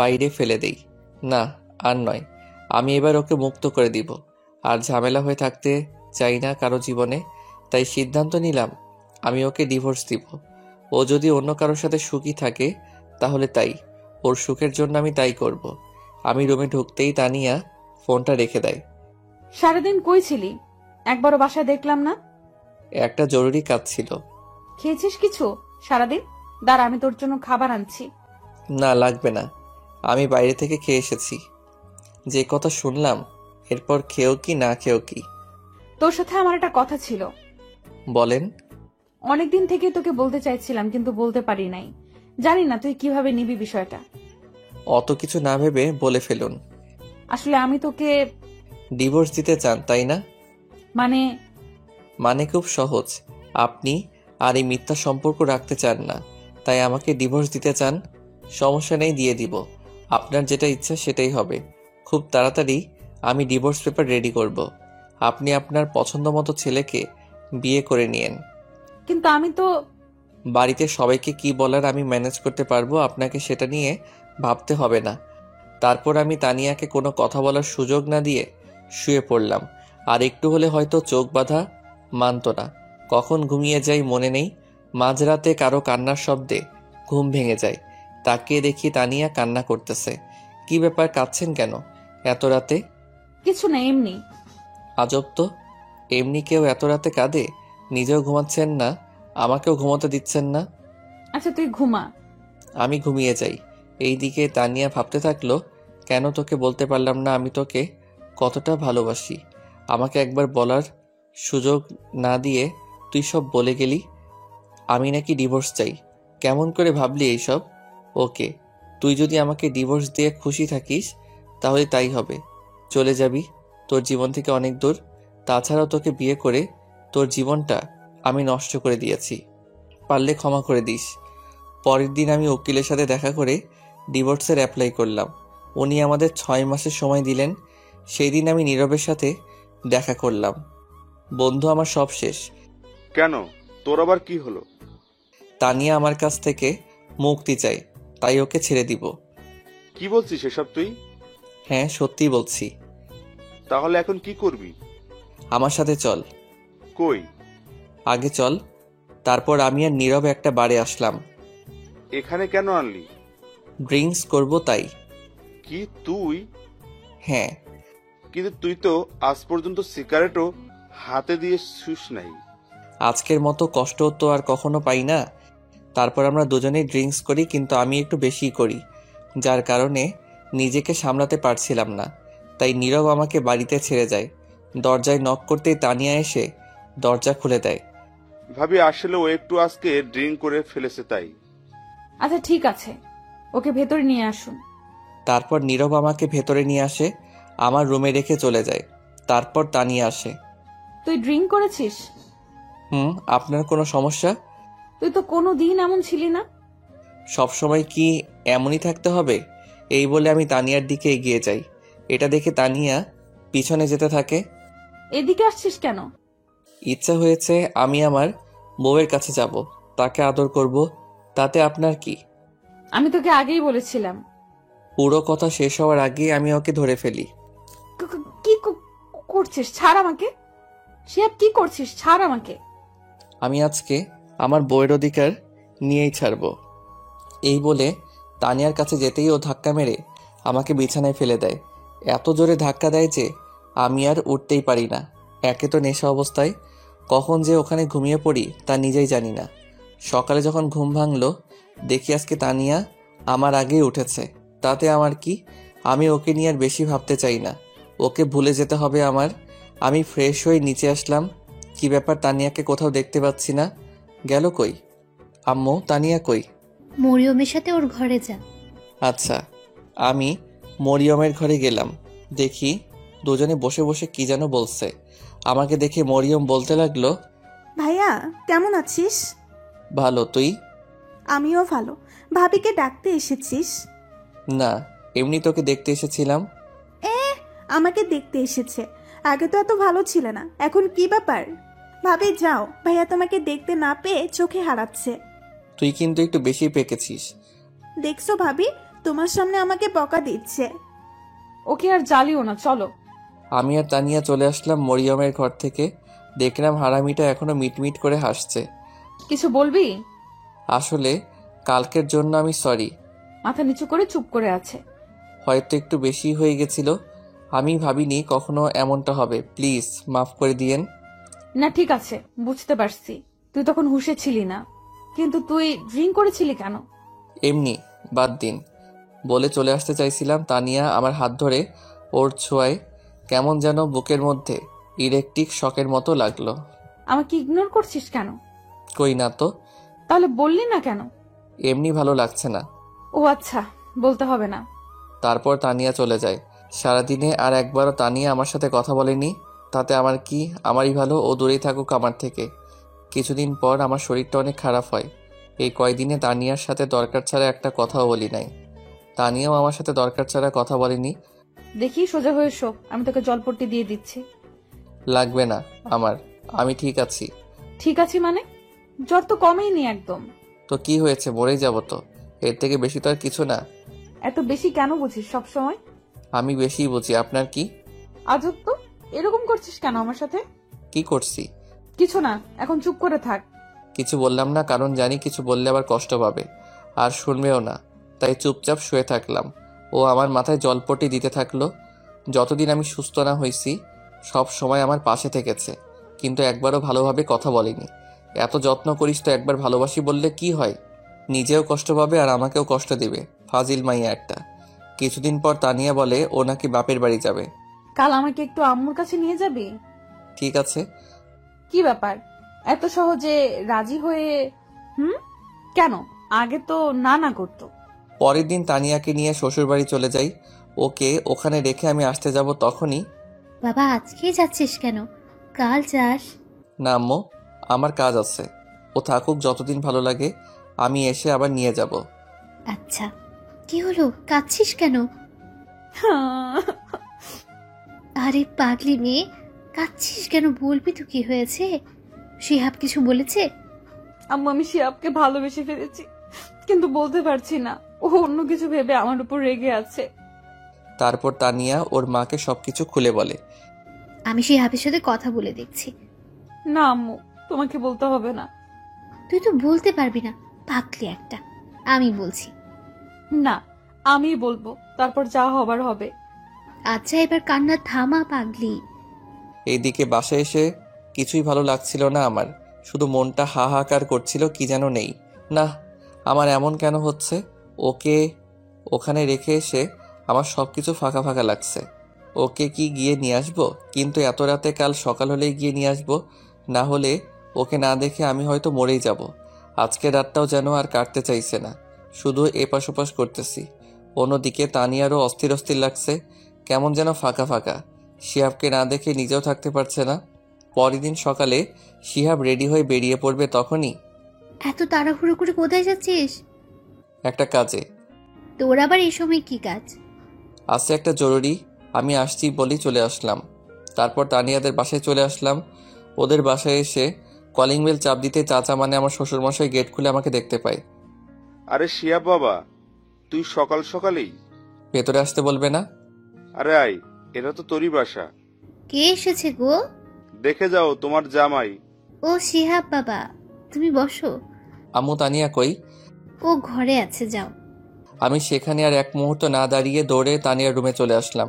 বাইরে ফেলে দেই। না, আর নয়, আমি এবার ওকে মুক্ত করে দিব। আর ঝামেলা হয়ে থাকতে চাই না কারো জীবনে। তাই সিদ্ধান্ত নিলাম আমি ওকে ডিভোর্স দিব। ও যদি অন্য কারোর সাথে সুখী থাকে তাহলে তাই, ওর সুখের জন্য আমি তাই করব। আমি রুমে ঢুকতেই তানিয়া ফোনটা রেখে দেয়। সারাদিন কই ছিলি? একবারও বাসায় দেখলাম না। একটা জরুরি কাজ ছিল। খেয়েছিস কিছু সারাদিন? দাঁড়া, আমি তোর জন্য খাবার আনছি। না লাগবে না, আমি বাইরে থেকে খেয়ে এসেছি। যে কথা শুনলাম, এরপর খেয়েও কি না খেয়েও কি? তোর সাথে আমার একটা কথা ছিল। বলেন। অনেকদিন থেকে তোকে বলতে চাইছিলাম, কিন্তু বলতে পারি নাই। জানি না তুই কিভাবে নিবি বিষয়টা। অত কিছু না ভেবে বলে ফেলুন। আসলে আমি তোকে ডিভোর্স দিতে চান, তাই না? মানে মানে খুব সহজ, আপনি আর এই মিথ্যা সম্পর্ক রাখতে চান না, তাই আমাকে ডিভোর্স দিতে চান। সমস্যা নেই, দিয়ে দিব। আপনার যেটা ইচ্ছা সেটাই হবে। খুব তাড়াতাড়ি আমি ডিভোর্স পেপার রেডি করব। আপনি আপনার পছন্দ মতো ছেলেকে বিয়ে করে নিয়েন। কিন্তু আমি তো বাড়িতে সবাইকে কি বলার আমি ম্যানেজ করতে পারবো, আপনাকে সেটা নিয়ে ভাবতে হবে না। তারপর আমি তানিয়াকে কোনো কথা বলার সুযোগ না দিয়ে শুয়ে পড়লাম। আর একটু হলে হয়তো চোখ বাঁধা মানত না। কখন ঘুমিয়ে যাই মনে নেই। মাঝরাতে কারো কান্নার শব্দে ঘুম ভেঙে যায়। তাকিয়ে দেখি তানিয়া কান্না করতেছে। কি ব্যাপার, কাঁদছেন কেন এত রাতে? কিছু না, এমনি। আজব তো, এমনি কেউ এত রাতে কাঁদে? নিজেও ঘুমাচ্ছেন না, আমাকেও ঘুমাতে দিচ্ছেন না। আচ্ছা তুই ঘুমা। আমি ঘুমিয়ে যাই। এইদিকে তানিয়া ভাবতে থাকলো, কেন তোকে বলতে পারলাম না আমি তোকে কতটা ভালোবাসি। আমাকে একবার বলার সুযোগ না দিয়ে তুই সব বলে গেলি। আমি নাকি ডিভোর্স চাই। কেমন করে ভাবলি এইসব? ওকে, তুই যদি আমাকে ডিভোর্স দিয়ে খুশি থাকিস তাহলে তাই হবে। চলে যাবি তোর জীবন থেকে অনেক দূর। তাছাড়াও তোকে বিয়ে করে তোর জীবনটা আমি নষ্ট করে দিয়েছি। পারলে ক্ষমা করে দিস। পরের দিন আমি উকিলের সাথে দেখা করে ডিভোর্সের অ্যাপ্লাই করলাম। উনি আমাদের 6 মাসের সময় দিলেন। সেই দিন আমি নীরবের সাথে দেখা করলাম। বন্ধু, আমার সব শেষ। কেন, তোর আবার কি হলো? তানিয়া আমার কাছ থেকে মুক্তি চাই, তাই ওকে ছেড়ে দিব। কি বলছিস এসব তুই? হ্যাঁ, সত্যি বলছি। তাহলে এখন কি করবি? আমার সাথে চল। কই? আগে চল। তারপর আমি আর নীরব একটা বারে আসলাম। এখানে কেন আনলি? ড্রিঙ্কস করব তাই। কি তুই? হ্যাঁ। কিন্তু তুই তো আজ পর্যন্ত সিগারেটও হাতে দিয়ে শুস নাই। আজকের মতো কষ্ট তো আর কখনো পাই না। তারপর আমরা দুজনেই ড্রিঙ্কস করি, কিন্তু আমি একটু বেশিই করি, যার কারণে নিজেকে সামলাতে পারছিলাম না। তাই নীরব আমাকে বাড়িতে ছেড়ে যায়। দরজায় নক করতেই তানিয়া এসে দরজা খুলে দেয়। ভাবি আসলে ও একটু আজকে ড্রিঙ্ক করে ফেলেছে তাই। আচ্ছা ঠিক আছে, ওকে ভেতরে নিয়ে আসুন। তারপর নীরব আমাকে ভেতরে নিয়ে আসে, আমার রুমে রেখে চলে যায়। তারপর তানিয়া আসে। তুই ড্রিঙ্ক করেছিস? আপনার কোনো সমস্যা? তুই তো কোনো দিন এমন ছিলি না। সবসময় কি এমনই থাকতে হবে? এই বলে আমি তানিয়ার দিকে এগিয়ে যাই। এটা দেখে তানিয়া পিছনে যেতে থাকে। এদিকে আসছিস কেন? ইচ্ছা হয়েছে আমি আমার বউয়ের কাছে যাব, তাকে আদর করব। তাতে আপনার কি? আমি তোকে আগেই বলেছিলাম। পুরো কথা শেষ হওয়ার আগেই আমি ওকে ধরে ফেলি। কি করছিস? ছাড় আমাকে। শিয়াব, কি করছিস? ছাড় আমাকে। আমি আজকে আমার বউয়ের অধিকার নিয়েই ছাড়ব। এই বলে তানিয়ার কাছে যেতেই ও ধাক্কা মেরে আমাকে বিছানায় ফেলে দেয়। এত জোরে ধাক্কা দেয় যে আমি আর উঠতেই পারি না। একে তো নেশা অবস্থায়, কখন যে ওখানে ঘুমিয়ে পড়ি তা নিজেই জানি না। সকালে যখন ঘুম ভাঙলো, দেখি আজকে তানিয়া আমার আগেই উঠেছে। তাতে আমার কি? আমি ওকে নিয়ে আর বেশি ভাবতে চাই না। ওকে ভুলে যেতে হবে আমার। আমি ফ্রেশ হয়ে নিচে আসলাম। কি ব্যাপার, তানিয়াকে কোথাও দেখতে পাচ্ছি না। গেল কই? আম্মু, তানিয়া কই? মরিয়মের সাথে ওর ঘরে যা। আচ্ছা। আমি মরিয়মের ঘরে গেলাম। দেখি দুজনে বসে বসে কি যেন বলছে। আমাকে দেখে মরিয়ম বলতে লাগলো, ভাইয়া কেমন আছিস? ভালো, তুই? আমিও ভালো। ভাবিকে ডাকতে এসেছিস? না, এমনি তোকে দেখতে এসেছিলাম। আমাকে দেখতে এসেছে। আগে তো এত ভালো ছিল না, এখন কি ব্যাপার? ভাবি যাও, ভাইয়া তোমাকে দেখতে না পেয়ে চোখে হারাচ্ছে। তুই কিন্তু একটু বেশি পেকেছিস। দেখছো ভাবি, তোমার সামনে আমাকে বকা দিচ্ছে। ওকে আর জ্বালিও না, চলো। আমি আর তানিয়া চলে আসলাম মরিয়মের ঘর থেকে। দেখলাম হারামিটা এখনো মিটমিট করে হাসছে। কিছু বলবি? আসলে কালকের জন্য আমি সরি। মাথা নিচু করে চুপ করে আছে। হয়তো একটু বেশি হয়ে গেছিল। আমি ভাবিনি কখনো এমনটা হবে। প্লিজ মাফ করে দিয়েন। না ঠিক আছে, বুঝতে পারছি। তুই তখন হুঁশে ছিলি না, কিন্তু তুই ড্রিঙ্ক করেছিলি কেন? এমনি, বাদ দিন বলে চলে আসতে চাইছিলাম। তানিয়া আমার হাত ধরে ওর ছোঁয়ায় কেমন যেন বুকের মধ্যে ইলেকট্রিক শকের মতো লাগলো। আমাকে ইগনোর করছিস কেন? কই না তো। তাহলে বললি না কেন? এমনি ভালো লাগছে না। ও আচ্ছা, বলতে হবে না। তারপর তানিয়া চলে যায়। সারাদিনে আর একবারও তানিয়া আমার সাথে কথা বলেনি। তাতে আমার কি, আমারই ভালো, ও দূরেই থাকুক আমার থেকে। কিছুদিন পর আমার শরীরটা অনেক খারাপ হয়। এই কয়দিনে তানিয়ার সাথে দরকার ছাড়া একটা কথাও বলি নাই। তানিয়াও আমার সাথে দরকার ছাড়া কথা বলেনি। দেখি সোজা হয়ে শো, আমি তোকে জলপট্টি দিয়ে দিচ্ছি। লাগবে না আমার, আমি ঠিক আছি। ঠিক আছে মানে? জ্বর তো কমেইনি একদম। তো কি হয়েছে, মরেই যাব তো, এর থেকে বেশি তো আর কিছু না। এত বেশি কেন বুঝিস সব সময়? আমি বেশি বুঝি, আপনার কি? আজব তো, এরকম করছিস কেন আমার সাথে? কি করছি? কিছু না, এখন চুপ করে থাক। কিছু বললাম না, কারণ জানি কিছু বললে আবার কষ্ট পাবে আর শুনবেও না, তাই চুপচাপ শুয়ে থাকলাম। ও আমার মাথায় জলপট্টি দিতে থাকলো। যতদিন আমি সুস্থ না হয়েছি সব সময় আমার পাশে থেকেছে, কিন্তু একবারও ভালোভাবে কথা বলেনি। এত যত্ন করিস তো একবার ভালোবাসি বললে কি হয়? নিজেও কষ্ট পাবে আর আমাকেও কষ্ট দিবে, ফাজিল মাইয়া একটা। কিছুদিন পর তানিয়া বলে ও নাকি বাপের বাড়ি যাবে। কাল আমাকে একটু আম্মুর কাছে নিয়ে যাবি? ঠিক আছে। কি ব্যাপার, এত সহজে রাজি হয়ে? কেন? আগে তো না না করতো। পরের দিন তানিয়াকে নিয়ে শ্বশুরবাড়ি চলে যাই। ওকে ওখানে রেখে আমি আসতে যাব, তখনই বাবা আজকেই যাচ্ছিস কেন? কাল যাস। না আম্মু, আমার কাজ আছে। ও থাকুক যতদিন ভালো লাগে, আমি এসে আবার নিয়ে যাব। আচ্ছা, কি হলো, কাঁদছিস কেন? আরে পাগলি মেয়ে, কাঁদছিস কেন? বলবি তো কি হয়েছে? শিহাব কিছু বলেছে? আম্মু, আমি শিহাবকে ভালোবেসে ফেলেছি, কিন্তু বলতে পারছি না। ও অন্য কিছু ভেবে আমার উপর রেগে আছে। তারপর তানিয়া ওর মাকে সবকিছু খুলে বলে। আমি শিহাবের সাথে কথা বলে দেখছি। না আম্মু, তোমাকে বলতে হবে না। তুই তো বলতে পারবি না, পাগলি একটা। আমি বলছি। না, আমি বলবো, তারপর যা হবার হবে। আচ্ছা এবার কান্না থামা পাগলি। এইদিকে বাসায় এসে কিছুই ভালো লাগছিল না আমার, শুধু মনটা হাহাকার করছিল কি যেন নেই। না, আমার এমন কেন হচ্ছে? ওকে ওখানে রেখে এসে আমার সব কিছু ফাঁকা ফাঁকা লাগছে। ওকে কি গিয়ে নিয়ে আসবো? কিন্তু এত রাতে, কাল সকাল হলেই গিয়ে নিয়ে আসবো, না হলে ওকে না দেখে আমি হয়তো মরেই যাব। আজকে রাতটাও যেন আর কাটতে চাইছে না, শুধু এপাশ ওপাশ করতেছি। অন্যদিকে তানিয়ারও অস্থির অস্থির লাগছে, কেমন যেন ফাঁকা ফাঁকা। শিহাবকে না দেখে নিজেও থাকতে পারছে না। পরের দিন সকালে শিহাব রেডি হয়ে বেরিয়ে পড়বে, তখনই এত তাড়াহুড়ো করে কোথায় যাচ্ছিস? একটা কাজে। তোর আবার এই সময় কি কাজ? আছে একটা জরুরি, আমি আসছি বলেই চলে আসলাম। তারপর তানিয়াদের বাসায় চলে আসলাম। ওদের বাসায় এসে কলিং বেল চাপ দিতে চাচা মানে আমার শ্বশুরমশাই গেট খুলে আমাকে দেখতে পায়। আরে শিয়াব বাবা, তুই সকাল সকালেই? ভেতরে আসতে বলবে না? আরে আয়, এটা তো তোরই বাসা। কে এসেছে গো? দেখে যাও, তোমার জামাই। ও শিহাব বাবা, তুমি বসো। আম্মু তানিয়া কই? ও ঘরে আছে, যাও। আমি সেখানে আর এক মুহূর্ত না দাঁড়িয়ে দৌড়ে তানিয়ার রুমে চলে আসলাম।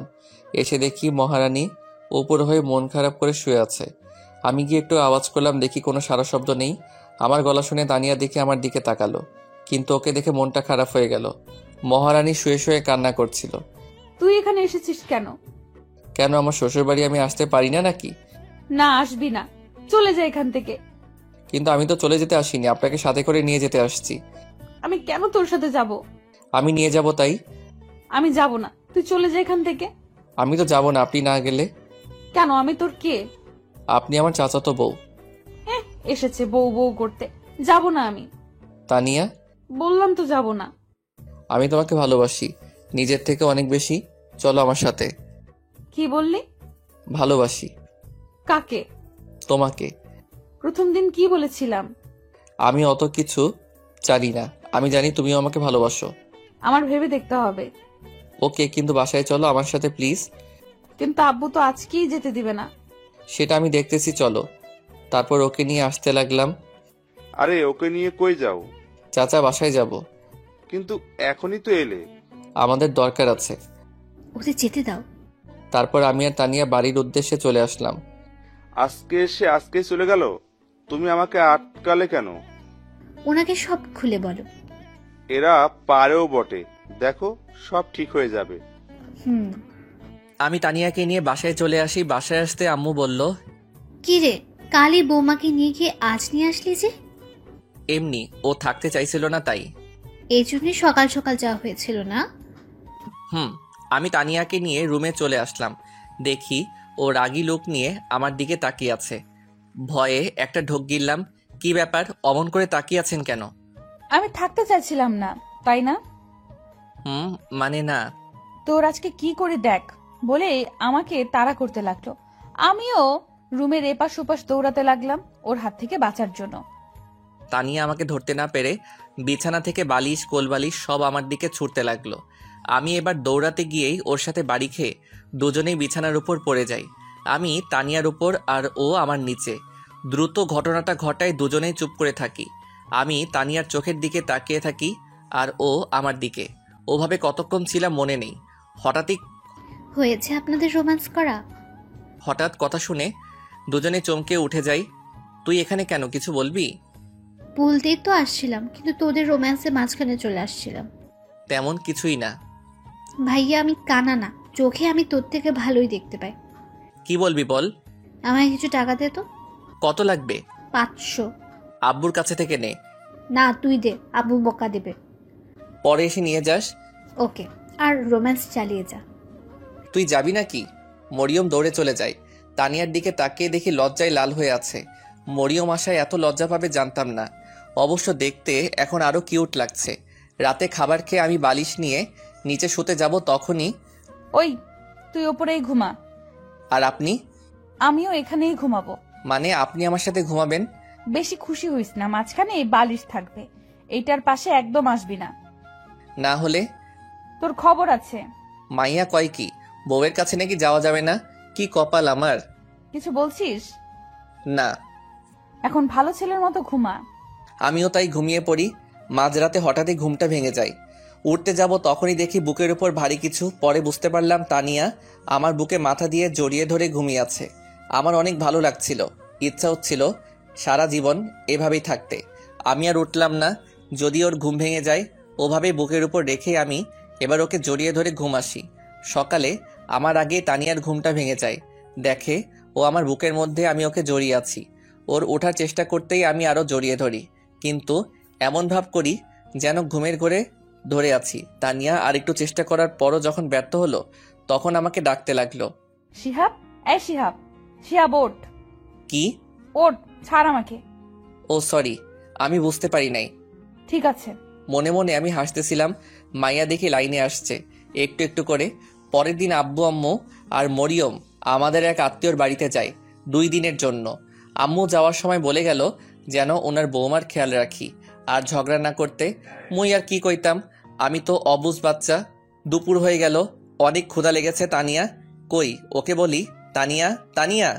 এসে দেখি মহারানী উপর হয়ে মন খারাপ করে শুয়ে আছে। আমি গিয়ে একটু আওয়াজ করলাম, দেখি কোনো সারা শব্দ নেই। আমার গলা শুনে তানিয়া দেখে আমার দিকে তাকালো, কিন্তু ওকে দেখে মনটা খারাপ হয়ে গেল। মহারানী শুয়ে শুয়ে কান্না করছিল। তুই এখানে এসেছিস কেন? কেন, আমার শ্বশুরবাড়ি আমি আসতে পারি না নাকি? না, আসবি না, চলে যা এখান থেকে। কিন্তু আমি তো চলে যেতে আসিনি, আপনাকে সাথে করে নিয়ে যেতে আসছি। আমি কেন তোর সাথে যাব? আমি নিয়ে যাব তাই। আমি যাব না, তুই চলে যা এখান থেকে। আমি তো যাব না আপনি না গেলে। কেন, আমি তোর কে? আপনি আমার চাচাতো বউ। এসেছে বউ বউ করতে। যাব না আমি। তানিয়া, বললাম তো যাব না। আমি তোমাকে ভালোবাসি, নিজের থেকে অনেক বেশি। চলো আমার সাথে। কি বললি? ভালোবাসি। কাকে? তোমাকে। প্রথম দিন কি বলেছিলাম? আমি অত কিছু জানি না, আমি জানি তুমিও আমাকে ভালোবাসো। আমার ভেবে দেখতে হবে। ওকে, কিন্তু বাসায় চলো আমার সাথে প্লিজ। কিন্তু আব্বু তো আজকেই যেতে দিবে না। সেটা আমি দেখতেছি, চলো। তারপর ওকে নিয়ে আসতে লাগলাম। আরে ওকে নিয়ে কই যাও? চাচা বাসায় যাব। কিন্তু এখনই তো এলে। আমাদের দরকার আছে। ওদের যেতে দাও। তারপর আমি আর তানিয়া বাড়ির উদ্দেশ্যে চলে আসলাম। আজকে এসে আজকেই চলে গেল? তুমি আমাকে আটকালে কেন? ওনাকে সব খুলে বলো। এরা পারেও বটে, দেখো সব ঠিক হয়ে যাবে। হুম। আমি তানিয়াকে নিয়ে বাসায় চলে আসি। বাসায় আসতে আম্মু বলল, কি রে, কালই বৌমাকে নিয়ে গিয়ে আজ নিয়ে আসলি যে? এমনি ও থাকতে চাইছিল না তাই। এই জন্যই সকাল সকাল যাওয়া হয়েছিল না? আমি তানিয়াকে নিয়ে রুমে চলে আসলাম। দেখি ও রাগী লোক নিয়ে আমার দিকে তাকিয়ে আছে। ভয়ে একটা ঢোক গিললাম। কি ব্যাপার, অমন করে তাকিয়ে আছেন কেন? আমি থাকতে চাইছিলাম না, তাই না? মানে না। তোর আজকে কি করে দেখ বলে আমাকে তাড়া করতে লাগলো। আমিও রুমের এপাশ ওপাশ দৌড়াতে লাগলাম ওর হাত থেকে বাঁচার জন্য। তানিয়া আমাকে ধরতে না পেরে বিছানা থেকে বালিশ কোলবালিশ সব আমার দিকে ছুটতে লাগলো। আমি এবার দৌড়াতে গিয়েই ওর সাথে বাড়ি খেয়ে দুজনেই বিছানার উপর পড়ে যাই। আমি তানিয়ার উপর আর ও আমার নিচে। দ্রুত ঘটনাটা ঘটায় দুজনেই চুপ করে থাকি। আমি তানিয়ার চোখের দিকে তাকিয়ে থাকি আর ও আমার দিকে। ওভাবে কতক্ষণ ছিলাম মনে নেই। হয়েছে আপনাদের রোম্যান্স করা? হঠাৎ কথা শুনে দুজনে চমকে উঠে যাই। তুই এখানে কেন, কিছু বলবি? বলতেই তো আসছিলাম, কিন্তু তোদের রোম্যান্সের মাঝখানে চলে আসছিলাম। তেমন কিছুই না। ভাইয়া আমি কানা না, চোখে আমি তোর থেকে ভালোই দেখতে পাই। কি বলবি বল। আমায় কিছু টাকা দে তো। কত লাগবে? 500। আব্বুর কাছে থেকে নে। না তুই দে, আব্বু বকা দেবে। পরে এসে নিয়ে যাস। ওকে, আর রোম্যান্স চালিয়ে যা। তুই যাবি নাকি? মরিয়ম দৌড়ে চলে যায়। তানিয়ার দিকে তাকিয়ে দেখি লজ্জায় লাল হয়ে আছে। মরিয়ম আশায় এত লজ্জা পাবে জানতাম না। অবশ্য দেখতে এখন আরো কিউট লাগছে। রাতে খাবার খেয়ে আমি বালিশ নিয়ে নিচে শুতে যাব, তখনই ওই তুই ওপরেই ঘুমা। আর আপনি? আমিও এখানেই ঘুমাবো। মানে আপনি আমার সাথে ঘুমাবেন? বেশি খুশি হইস না, মাঝখানে বালিশ থাকবে, এইটার পাশে একদম আসবি না। না হলে? তোর খবর আছে। মাইয়া কয় কি, বউয়ের কাছে নাকি যাওয়া যাবে না? কি কপাল আমার। কিছু বলছিস? না। এখন ভালো ছেলের মতো ঘুমা। আমিও তাই ঘুমিয়ে পড়ি। মাঝরাতে হঠাৎই ঘুমটা ভেঙে যায়। উঠতে যাব তখনই দেখি বুকের উপর ভারী কিছু। পরে বুঝতে পারলাম তানিয়া আমার বুকে মাথা দিয়ে জড়িয়ে ধরে ঘুমিয়ে আছে। আমার অনেক ভালো লাগছিল, ইচ্ছা হচ্ছিল সারা জীবন এভাবেই থাকতে। আমি আর উঠলাম না। যদি ওর ঘুম ভেঙে যায়, ওভাবেই বুকের উপর রেখে আমি এবার ওকে জড়িয়ে ধরে ঘুম আসি। সকালে আমার আগে তানিয়ার ঘুমটা ভেঙে যায়। দেখে ও আমার বুকের মধ্যে, আমি ওকে জড়িয়ে আছি। ওর ওঠার চেষ্টা করতেই আমি আরো জড়িয়ে ধরি, কিন্তু এমন ভাব করি যেন ঘুমের ঘোরে ধরে আছি। তানিয়া আর একটু চেষ্টা করার পরও যখন ব্যর্থ হলো, তখন আমাকে ডাকতে লাগলো। শিহাব, এই শিহাব, শিহাব ওঠ। কি? ওঠ, ছাড় আমাকে। ও সরি, আমি বুঝতে পারি নাই। ঠিক আছে। মনে মনে আমি হাসতেছিলাম। মাইয়া দেখি লাইনে আসছে একটু একটু করে। পরের দিন আব্বু আম্মু আর মরিয়ম আমাদের এক আত্মীয়র বাড়িতে যায় 2 দিনের জন্য। আম্মু যাওয়ার সময় বলে গেল যেন ওনার বৌমার খেয়াল রাখি আর ঝগড়া না করতে। মুই আর কি কইতাম, আমি তো অবুঝ বাচ্চা। দুপুর হয়ে গেল, অনেক ক্ষুধা লেগেছে। তানিয়া কই, ওকে বলি তানিয়া তানিয়া।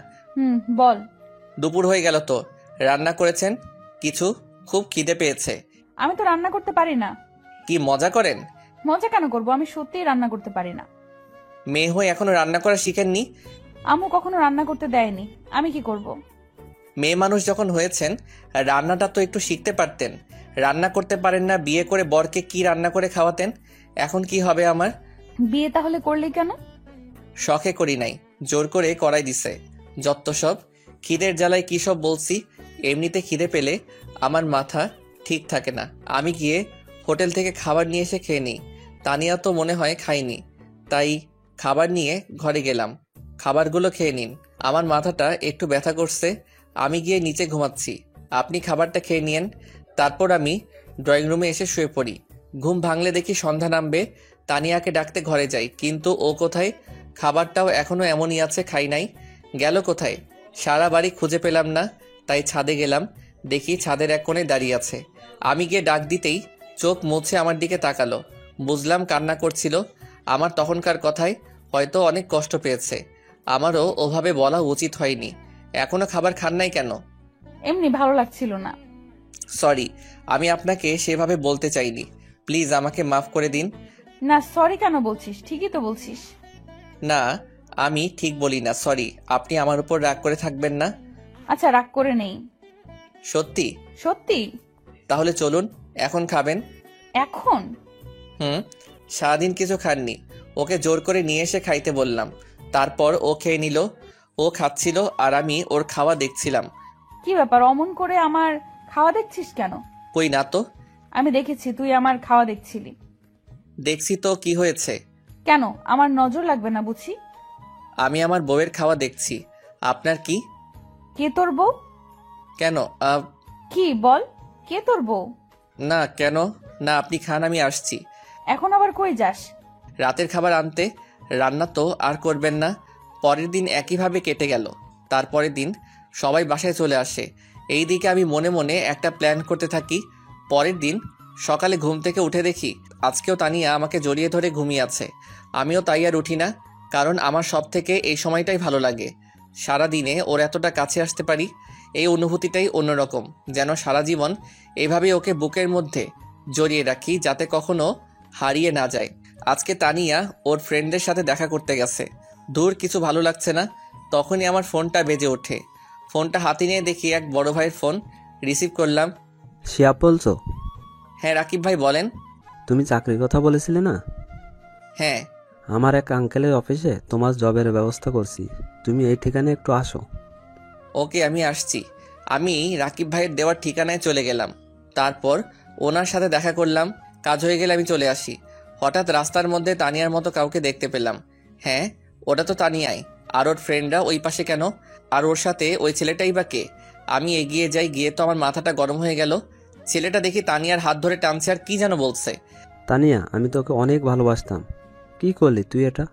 বল। দুপুর হয়ে গেল তো, রান্না করেছেন কিছু? খুব খিদে পেয়েছে। আমি তো রান্না করতে পারি না। কি মজা করেন? মজা কেন করবো, আমি সত্যিই রান্না করতে পারি না। মেয়ে হয়ে এখনো রান্না করা শিখেননি? আম্মু কখনো রান্না করতে দেয়নি, আমি কি করব? মেয়ে মানুষ যখন হয়েছেন, রান্নাটা তো একটু শিখতে পারতেন। রান্না করতে পারেন না, বিয়ে করে বরকে কি রান্না করে খাওয়াতেন? এখন কি হবে আমার? বিয়ে তাহলে করলি কেন? শখে করি নাই, জোর করে করাই দিছে। যত সব খিদের জ্বালায় কি সব বলছি। এমনিতে খিদে পেলে আমার মাথা ঠিক থাকে না। আমি গিয়ে হোটেল থেকে খাবার নিয়ে এসে খেয়ে নিই। তানিয়া তো মনে হয় খাইনি, তাই খাবার নিয়ে ঘরে গেলাম। খাবারগুলো খেয়ে নিন, আমার মাথাটা একটু ব্যথা করছে। আমি গিয়ে নিচে ঘুমাচ্ছি, আপনি খাবারটা খেয়ে নিন। তারপর আমি ড্রয়িং রুমে এসে শুয়ে পড়ি। ঘুম ভাঙলে দেখি সন্ধ্যা নামবে। তানিয়াকে ডাকতে ঘরে যাই, কিন্তু ও কোথায়? খাবারটাও এখনো এমনই আছে, খাই নাই। গেল কোথায়? সারা বাড়ি খুঁজে পেলাম না, তাই ছাদে গেলাম। দেখি ছাদের এক কোণে দাঁড়িয়ে আছে। আমি গিয়ে ডাক দিতেই চোখ মুছে আমার দিকে তাকালো। বুঝলাম কান্না করছিল। আমার তখনকার কথায় হয়তো অনেক কষ্ট পেয়েছে। আমারও ওভাবে বলা উচিত হয়নি। এখনো খাবার খান নাই কেন? এমনি ভালো লাগছিল না। সরি, আমি আপনাকে সেভাবে বলতে চাইনি। প্লিজ আমাকে মাফ করে দিন। না সরি কেন বলছিস, ঠিকই তো বলছিস। না, আমি ঠিক বলি না। সরি, আপনি আমার উপর রাগ করে থাকবেন না। আচ্ছা রাগ করে নেই। সত্যি? সত্যি। তাহলে চলুন, এখন খাবেন? এখন? সারাদিন কিছু খাননি, ওকে জোর করে নিয়ে এসে খাইতে বললাম। তারপর ও খেয়ে নিল। ও খাচ্ছিল আর আমি ওর খাওয়া দেখছিলাম। কি ব্যাপার, অমন করে আমার খাওয়া দেখছিস কেন? কই না তো। আমি দেখেছি তুই আমার খাওয়া দেখছিলি। দেখছি তো, কি হয়েছে? কেন, আমার নজর লাগবে না বুঝি? আমি আমার বউয়ের খাওয়া দেখছি, আপনার কি? কে তোর বউ? কেন? কি বল, কে তোর বউ? না কেন না, আপনি খান, আমি আসছি। এখন আবার কই যাস? রাতের খাবার আনতে। রান্না তো আর করবেন না। পরের দিন একইভাবে কেটে গেল। তারপরের দিন সবাই বাসায় চলে আসে। এই দিকে আমি মনে মনে একটা প্ল্যান করতে থাকি। পরের দিন সকালে ঘুম থেকে উঠে দেখি আজকেও তানিয়া আমাকে জড়িয়ে ধরে ঘুমিয়ে আছে। আমিও তাই আর উঠি না, কারণ আমার সব থেকে এই সময়টাই ভালো লাগে। সারা দিনে ওর এতটা কাছে আসতে পারি, এই অনুভূতিটাই অন্যরকম। যেন সারা জীবন এভাবে ওকে বুকের মধ্যে জড়িয়ে রাখি, যাতে কখনো হারিয়ে না যায়। আজকে তানিয়া ওর ফ্রেন্ডদের সাথে দেখা করতে গেছে। দূর কিছু ভালো লাগছে না। তখনই আমার ফোনটা বেজে ওঠে। ফোনটা হাতে নিয়ে দেখি এক বড় ভাইয়ের ফোন। রিসিভ করলাম। শিহাব বলছো? হ্যাঁ রাকিব ভাই, বলেন। তুমি চাকরির কথা বলেছিলে না? হ্যাঁ। আমার এক আঙ্কেলের অফিসে তোমার জবের ব্যবস্থা করছি, তুমি এই ঠিকানায় একটু আসো। ওকে, আমি আসছি। আমি রাকিব ভাইয়ের দেওয়ার ঠিকানায় চলে গেলাম। তারপর ওনার সাথে দেখা করলাম। কাজ হয়ে গেলে আমি চলে আসি। হঠাৎ রাস্তার মধ্যে তানিয়ার মতো কাউকে দেখতে পেলাম। হ্যাঁ, ওটা তো তানিয়াই। আর ওর ফ্রেন্ডরা ওই পাশে কেন? আর ওর সাথে ওই ছেলেটাই বা কে? আমি এগিয়ে যাই, গিয়ে তো আমার মাথাটা গরম হয়ে গেল। ছেলেটা দেখি তানিয়ার হাত ধরে টানছে আর কি যেন বলছে। তানিয়া, আমি তোকে অনেক ভালোবাসতাম, কি করলি তুই এটা?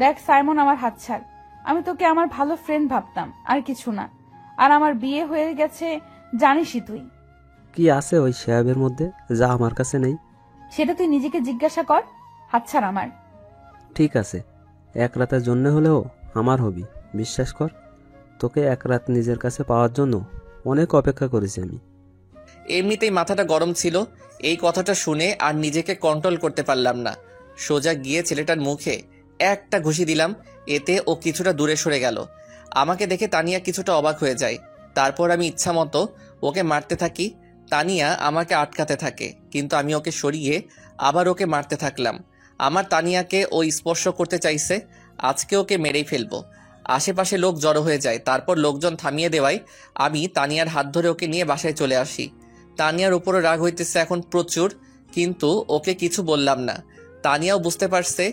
দেখ সাইমন, আমার হাত ছাড়। আমি তোকে আমার ভালো ফ্রেন্ড ভাবতাম, আর কিছু না। আর আমার বিয়ে হয়ে গেছে, জানিসই তুই। কি আছে ওই শিহাবের মধ্যে যা আমার কাছে নেই? সেটা তুই নিজেকে জিজ্ঞাসা কর। হাত ছাড় আমার। ঠিক আছে, এক রাতের জন্য হলেও আমার হবি, বিশ্বাস কর। তোকে এক রাত নিজের কাছে পাওয়ার জন্য অনেক অপেক্ষা করেছি আমি। এমনিতেই মাথাটা গরম ছিল। এই কথাটা শুনে আর নিজেকে কন্ট্রোল করতে পারলাম না। সোজা গিয়ে ছেলেটার মুখে একটা ঘুষি দিলাম। এতে ও কিছুটা দূরে সরে গেল। আমাকে দেখে তানিয়া কিছুটা অবাক হয়ে যায়। তারপর আমি ইচ্ছা মতো ওকে মারতে থাকি। তানিয়া আমাকে আটকাতে থাকে, কিন্তু আমি ওকে সরিয়ে আবার ওকে মারতে থাকলাম। আমার তানিয়াকে ও স্পর্শ করতে চাইছে। আজকে ওকে মেরেই ফেলবো। আশেপাশে লোক জড়ো হয়ে যায়। তারপর লোকজন থামিয়ে দেওয়ায় আমি তানিয়ার হাত ধরে ওকে নিয়ে বাসায় চলে আসি। তানিয়ার উপরও রাগ হইতেছে এখন প্রচুর, কিন্তু ওকে কিছু বললাম না। তানিয়াও বুঝতে পারছে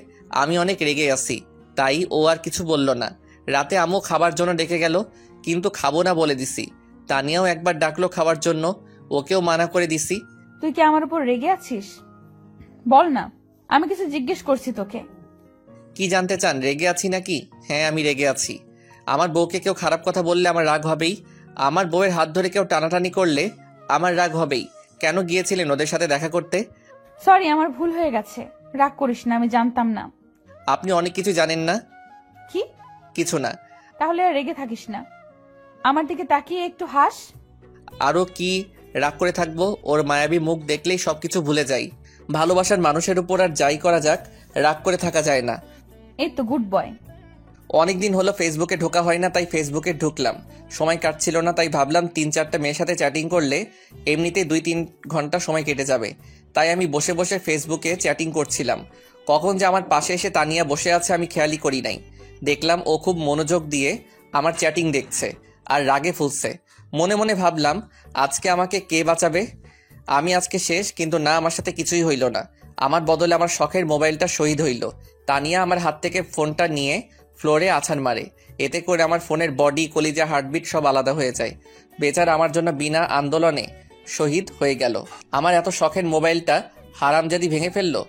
আমি অনেক রেগে আছি, তাই ও আর কিছু বলল না। রাতে আম্মু খাবার জন্য ডেকে গেল, কিন্তু খাবো না বলে দিছি। তানিয়াও একবার ডাকলো খাওয়ার জন্য, ওকেও মানা করে দিছি। তুই কি আমার উপর রেগে আছিস? বল না, আমি কিছু জিজ্ঞেস করছি তোকে। কি জানতে চান, রেগে আছি নাকি? হ্যাঁ, আমি রেগে আছি। আমার বউকে কেউ খারাপ কথা বললে আমার রাগ হবেই। আমার বউয়ের হাত ধরে কেউ টানাটানি করলে আমার রাগ হবেই। কেন গিয়েছিলেন ওদের সাথে দেখা করতে? সরি, আমার ভুল হয়ে গেছে। রাগ করিস না, আমি জানতাম না। আপনি অনেক কিছু জানেন না। কি? কিছু না। তাহলে আর রেগে থাকিস না, আমার দিকে তাকিয়ে একটু হাস। আরও কি রাগ করে থাকবো? ওর মায়াবী মুখ দেখলেই সবকিছু ভুলে যাই। ভালোবাসার মানুষের উপর আর যাই করা যাক, রাগ করে থাকা যায় না। এই তো গুড বয়। অনেকদিন হলো ফেসবুকে ঢোকা হয় না, তাই ফেসবুকে ঢুকলাম। সময় কাটছিল না, তাই ভাবলাম 3-4টা মেয়ের সাথে চ্যাটিং করলে এমনিতেই 2-3 ঘন্টা সময় কেটে যাবে। তাই আমি বসে বসে ফেসবুকে চ্যাটিং করছিলাম। কখন যে আমার পাশে এসে তানিয়া বসে আছে আমি খেয়ালই করি নাই। দেখলাম ও খুব মনোযোগ দিয়ে আমার চ্যাটিং দেখছে আর রাগে ফুলছে। মনে মনে ভাবলাম আজকে আমাকে কে বাঁচাবে। আমি আজকে শেষ, কিন্তু না, আমার সাথে কিছুই হইল না। আমার বদলে আমার শখের মোবাইলটা শহীদ হইল। তানিয়া আমার হাত থেকে ফোনটা নিয়ে ফ্লোরে আছাড় মারে। এতে করে আমার ফোনের বডি, কলিজা, হার্টবিট সব আলাদা হয়ে যায়। বেচারা আমার জন্য বিনা আন্দোলনে শহীদ হয়ে গেল। আমার এত শখের মোবাইলটা হারামজাদি ভেঙে ফেললো।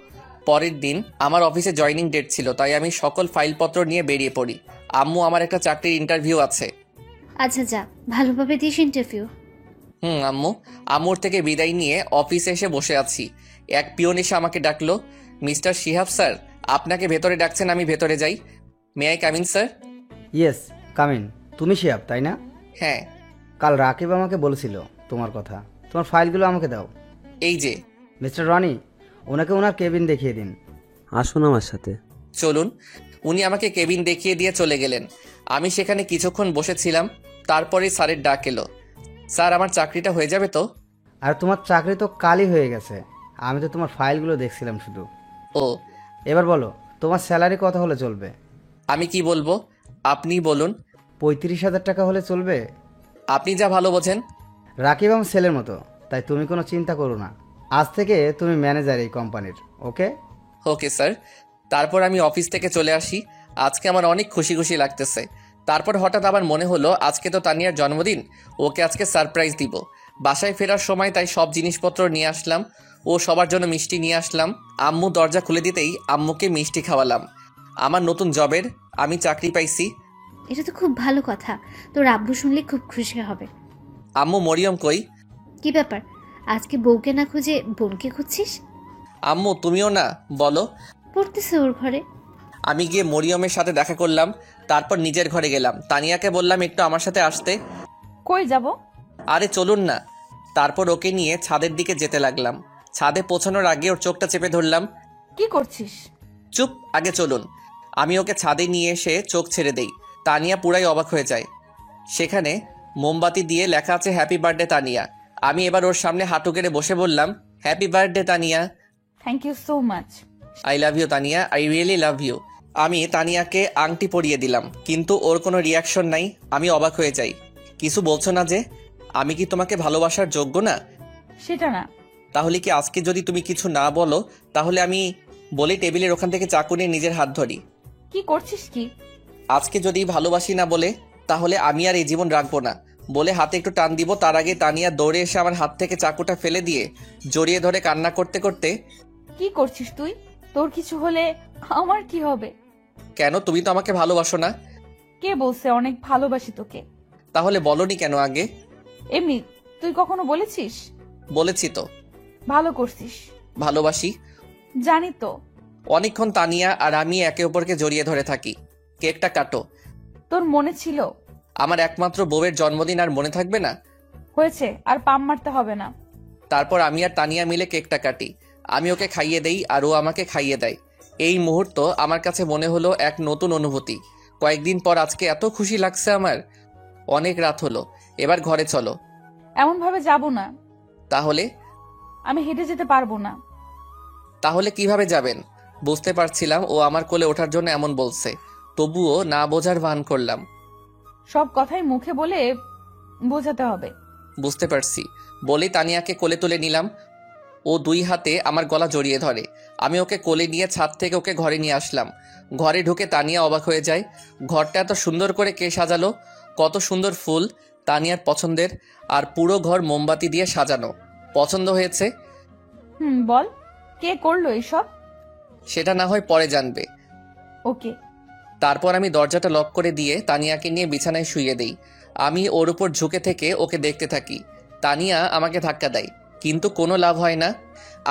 পরের দিন আমার অফিসে জয়নিং ডেট ছিল, তাই আমি সকল ফাইলপত্র নিয়ে বেরিয়ে পড়ি। আম্মু, আমার একটা চাকরির ইন্টারভিউ আছে। আচ্ছা যা, ভালোভাবে দিস ইন্টারভিউ। আম্মু। আম্মুর থেকে বিদায় নিয়ে অফিসে এসে বসে আছি। এক পিয়ন এসে আমাকে ডাকলো। মিস্টার শিহাব স্যার, আপনাকে ভেতরে ডাকছেন, আমি ভেতরে যাই। May I come in sir? Yes, come in. তুমি শিহাব, তাই না? হ্যাঁ। কাল রাকিব আমাকে বলেছিল তোমার কথা। তোমার ফাইলগুলো আমাকে দাও। এই যে। মিস্টার রনি, ওনাকে ওনার কেবিন দেখিয়ে দিন। আসুন আমার সাথে। চলুন। উনি আমাকে কেবিন দেখিয়ে দিয়ে চলে গেলেন। আমি সেখানে কিছুক্ষণ বসেছিলাম। তারপরে স্যারের ডাক এলো। স্যার আমার চাকরিটা হয়ে যাবে তো? আর তোমার চাকরি তো কালই হয়ে গেছে, আমি তো তোমার ফাইলগুলো দেখছিলাম শুধু। ও, এবার বলো, তোমার স্যালারি কত হলে চলবে? আমি কি বলবো, আপনি বলুন। 35,000 টাকা হলে চলবে? আপনি যা ভালো বোঝেন। রাকিব আমার ছেলের মতো, তাই তুমি কোনো চিন্তা করো না। আজ থেকে তুমি ম্যানেজার এই কোম্পানির, ওকে? Okay sir. তারপর আমি অফিস থেকে চলে আসি। আজকে আমার অনেক খুশি খুশি লাগতেছে। তারপর হঠাৎ আবার মনে হলো আজকে তো তানিয়ার জন্মদিন, ওকে আজকে সারপ্রাইজ দিব। বাসায় ফেরার সময় তাই সব জিনিসপত্র নিয়ে আসলাম ও সবার জন্য মিষ্টি নিয়ে আসলাম। আম্মু দরজা খুলে দিতেই আম্মুকে মিষ্টি খাওয়ালাম। আমার নতুন জবের আমি চাকরি পাইছি। এটা তো খুব ভালো কথা, তোর আব্বু শুনলে খুব খুশি হবে। আম্মু মরিয়ম কই? কি ব্যাপার, আজকে বউকে না খুঁজে বোনকে খুঁজছিস? আম্মু তুমিও না বলো। পড়তেছে ওর ঘরে। আমি গিয়ে মরিয়মের সাথে দেখা করলাম, তারপর নিজের ঘরে গেলাম। তানিয়াকে বললাম একটু আমার সাথে আসতে। কই যাব? আরে চলুন না। তারপর ওকে নিয়ে ছাদের দিকে যেতে লাগলাম। ছাদে পৌঁছানোর আগে ওর চোখটা চেপে ধরলাম। কি করছিস? চুপ, আগে চলুন। আমি ওকে ছাদে নিয়ে এসে চোখ ছেড়ে দেই। তানিয়া পুরাই অবাক হয়ে যায়। সেখানে মোমবাতি দিয়ে লেখা আছে হ্যাপি বার্থডে তানিয়া। আমি এবার ওর সামনে হাঁটু গেড়ে বসে বললাম, happy birthday Tania. Thank you so much. I love you Tania, I really love you. আমি তানিয়াকে আংটি পরিয়ে দিলাম, কিন্তু ওর কোনো রিয়াকশন নাই। আমি অবাক হয়ে যাই। কিছু বলছো না যে? আমি কি তোমাকে ভালোবাসার যোগ্য না? সেটা না। তাহলে কি আজকে যদি তুমি কিছু না বলো তাহলে আমি বলি টেবিলের ওখান থেকে চাকু নিয়ে নিজের হাত ধরি? কি করছিস কি? আজকে যদি ভালোবাসি না বলে তাহলে আমি আর এই জীবন রাখবো না বলে হাতে একটু টান দিব। তার আগে তানিয়া দৌড়ে এসে আমার হাত থেকে চাকুটা ফেলে দিয়ে জড়িয়ে ধরে কান্না করতে করতে, কি করছিস তুই? তোর কিছু হলে আমার কি হবে? কেন তুমি তো আমাকে ভালোবাসো না? কে বলছে অনেক ভালোবাসি তোকে? তাহলে বলনি কেন আগে? এমনি, তুই কখনো বলেছিস? বলেছি তো। ভালো করছিস। ভালোবাসি জানি তো। অনেকক্ষণ তানিয়া আর আমি একে অপরকে জড়িয়ে ধরে থাকি। কেকটা কাটো। তোর মনে ছিল? আমার একমাত্র বউয়ের জন্মদিন আর মনে থাকবে না? হয়েছে, আর পাম মারতে হবে না। তারপর আমি আর তানিয়া মিলে কেকটা কাটি। আমি ওকে খাইয়ে দেই আর ও আমাকে খাইয়ে দেয়। এই মুহূর্ত আমার কাছে মনে হলো এক নতুন অনুভূতি। কয়েকদিন পর আজকে এত খুশি লাগছে আমার। অনেক রাত হলো, এবার ঘরে চলো। এমন ভাবে যাব না। তাহলে? আমি হেঁটে যেতে পারবো না। তাহলে কিভাবে যাবেন? বুঝতে পারছিলাম ও আমার কোলে ওঠার জন্য এমন বলছে, তবুও না বোঝার ভান করলাম। সব কথাই মুখে বলে বোঝাতে হবে। বুঝতে পারছি বলেই তানিয়াকে কোলে তুলে নিলাম। ও দুই হাতে আমার গলা জড়িয়ে ধরে। আমি ওকে কোলে নিয়ে ছাদ থেকে ওকে ঘরে নিয়ে আসলাম। ঘরে ঢুকে তানিয়া অবাক হয়ে যায়। ঘরটা এত সুন্দর করে কে সাজালো? কত সুন্দর ফুল, তানিয়ার পছন্দের। আর পুরো ঘর মোমবাতি দিয়ে সাজানো। পছন্দ হয়েছে? বল, কে করলো এইসব? সেটা না হয় পরে জানবে। ওকে। তারপর আমি দরজাটা লক করে দিয়ে তানিয়াকে নিয়ে বিছানায় শুইয়ে দেই। আমি ওর উপর ঝুঁকে থেকে ওকে দেখতে থাকি। তানিয়া আমাকে ধাক্কা দেয়, কিন্তু কোনো লাভ হয় না।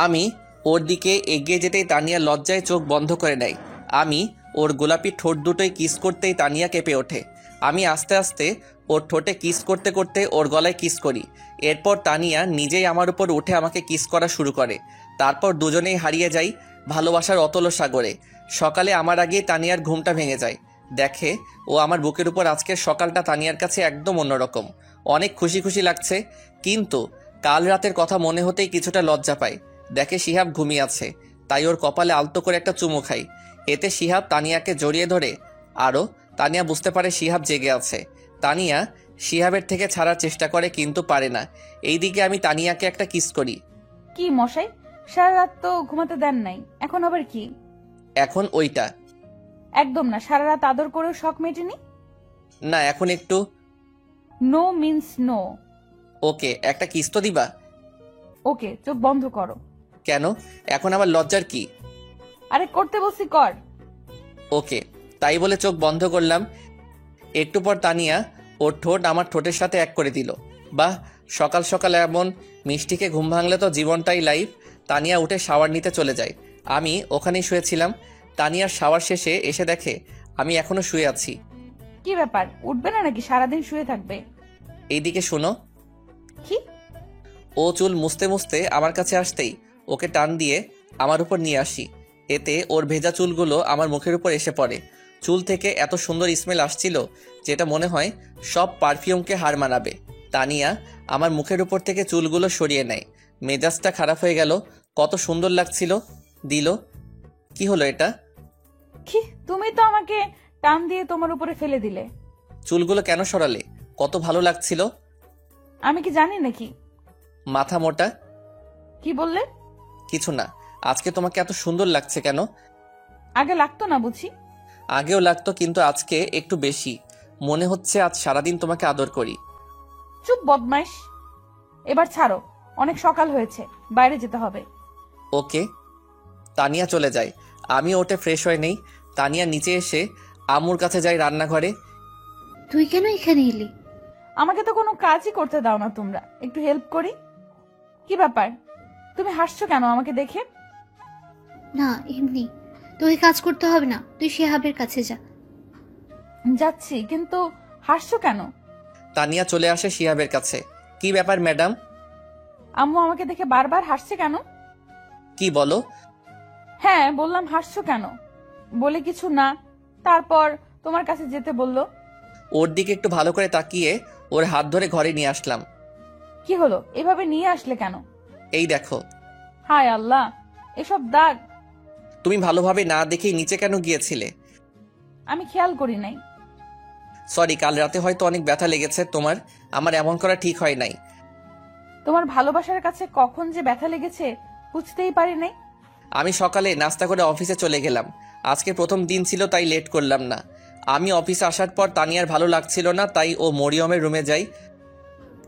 আমি ওর দিকে এগিয়ে যেতেই তানিয়া লজ্জায় চোখ বন্ধ করে নেয়। আমি ওর গোলাপি ঠোঁট দুটোই কিস করতেই তানিয়া কেঁপে ওঠে। আমি আস্তে আস্তে ওর ঠোঁটে কিস করতে করতে ওর গলায় কিস করি। এরপর তানিয়া নিজেই আমার উপর উঠে আমাকে কিস করা শুরু করে। তারপর দুজনেই হারিয়ে যাই ভালোবাসার অতল সাগরে। সকালে আমার আগেই তানিয়ার ঘুমটা ভেঙে যায়। দেখে ও আমার বুকের উপর। আজকের সকালটা তানিয়ার কাছে একদম অন্যরকম। অনেক খুশি খুশি লাগছে, কিন্তু কাল রাতের কথা মনে হতেই কিছুটা লজ্জা পায়। দেখে শিহাব ঘুমিয়ে আছে, তাই ওর কপালে আলতো করে একটা চুমু খাই। এতে শিহাব তানিয়াকে জড়িয়ে ধরে আরও। তানিয়া বুঝতে পারে শিহাব জেগে আছে। তানিয়া শিহাবের থেকে ছাড়ার চেষ্টা করে, কিন্তু পারে না। এইদিকে আমি তানিয়াকে একটা কিস করি। কি মশাই, সারা রাত তো ঘুমাতে দেন নাই, এখন আবার কি? এখন ওইটা একদম না, সারা রাত আদর করেও শখ মেটেনি। না, এখন একটু। No means no. ওকে, একটা কিস তো দিবা? ওকে, চোখ বন্ধ করো। কেন? এখন আবার লজ্জার কি? আরে করতে বলছি কর। ওকে, তাই বলে চোখ বন্ধ করলাম। একটু পর তানিয়া ওর ঠোঁট আমার ঠোঁটের সাথে এক করে দিল। বাহ, সকাল সকাল এমন মিষ্টিকে ঘুম ভাঙলে তো জীবনটাই লাইফ। তানিয়া উঠে শাওয়ার নিতে চলে যায়। আমি ওখানেই শুয়েছিলাম। তানিয়ার শাওয়ার শেষে এসে দেখে আমি এখনো শুয়ে আছি। কি ব্যাপার, উঠবে না নাকি সারাদিন শুয়ে থাকবে? এইদিকে শোনো। কি? ও চুল মুছতে মুছতে আমার কাছে আসতেই ওকে টান দিয়ে আমার উপর নিয়ে আসি। এতে ওর ভেজা চুলগুলো আমার মুখের উপর এসে পড়ে। চুল থেকে এত সুন্দর স্মেল আসছিল যেটা মনে হয় সব পারফিউমকে হার মানাবে। তানিয়া আমার মুখের উপর থেকে চুলগুলো সরিয়ে নেয়। মেজাজটা খারাপ হয়ে গেল। কত সুন্দর লাগছিল। দিল। কি হলো এটা? কি, তুমি তো আমাকে টান দিয়ে তোমার উপরে ফেলে দিলে। চুলগুলো কেন সরালে? কত ভালো লাগছিল। আমি কি জানি নাকি? মাথা মোটা। কি বললে? কিছু না। আজকে তোমাকে এত সুন্দর লাগছে কেন? আগে লাগতো না বুঝি? আগেও লাগতো, কিন্তু আজকে একটু বেশি। মনে হচ্ছে আজ সারাদিন তোমাকে আদর করি। চুপ বদমাইশ। এবার ছাড়ো, অনেক সকাল হয়েছে, বাইরে যেতে হবে। ওকে। তানিয়া চলে যায়। আমি ওঠে ফ্রেশ হয়ে নেই। তানিয়া নিচে এসে আম্মুর কাছে যাই রান্নাঘরে। তুই কেন এখানে এলি? আমাকে তো কোনো কাজই করতে দাও না তোমরা, একটু হেল্প করি। কি ব্যাপার, তুমি হাসছো কেন আমাকে দেখে? না এমনি, তোকে কাজ করতে হবে না, তুই শিহাবের কাছে যা। যাচ্ছি, কিন্তু হাসছো কেন? তানিয়া চলে আসে শিহাবের কাছে। কি ব্যাপার ম্যাডাম? আম্মু আমাকে দেখে বারবার হাসছে কেন? কি বলো? হ্যাঁ বললাম, হাসছো কেন? বলে কিছু না, তারপর তোমার কাছে যেতে বললো। ওর দিকে একটু ভালো করে তাকিয়ে ওর হাত ধরে ঘরে নিয়ে আসলাম। কি হলো, এভাবে নিয়ে আসলে কেন? এই দেখো। হায় আল্লাহ, এসব দাগ। তুমি ভালোভাবে না দেখেই নিচে কেন গিয়েছিলে? আমি খেয়াল করি নাই। সরি, কাল রাতে হয়তো অনেক ব্যথা লেগেছে তোমার। আমার এমন করা ঠিক হয় নাই। তোমার ভালোবাসার কাছে কখন যে ব্যথা লেগেছে বুঝতেই পারি নাই। আমি সকালে নাস্তা করে অফিসে চলে গেলাম। আজকে প্রথম দিন ছিল, তাই লেট করলাম না। আমি অফিসে আসার পর তানিয়ার ভালো লাগছিল না, তাই ও মরিয়মের রুমে যাই।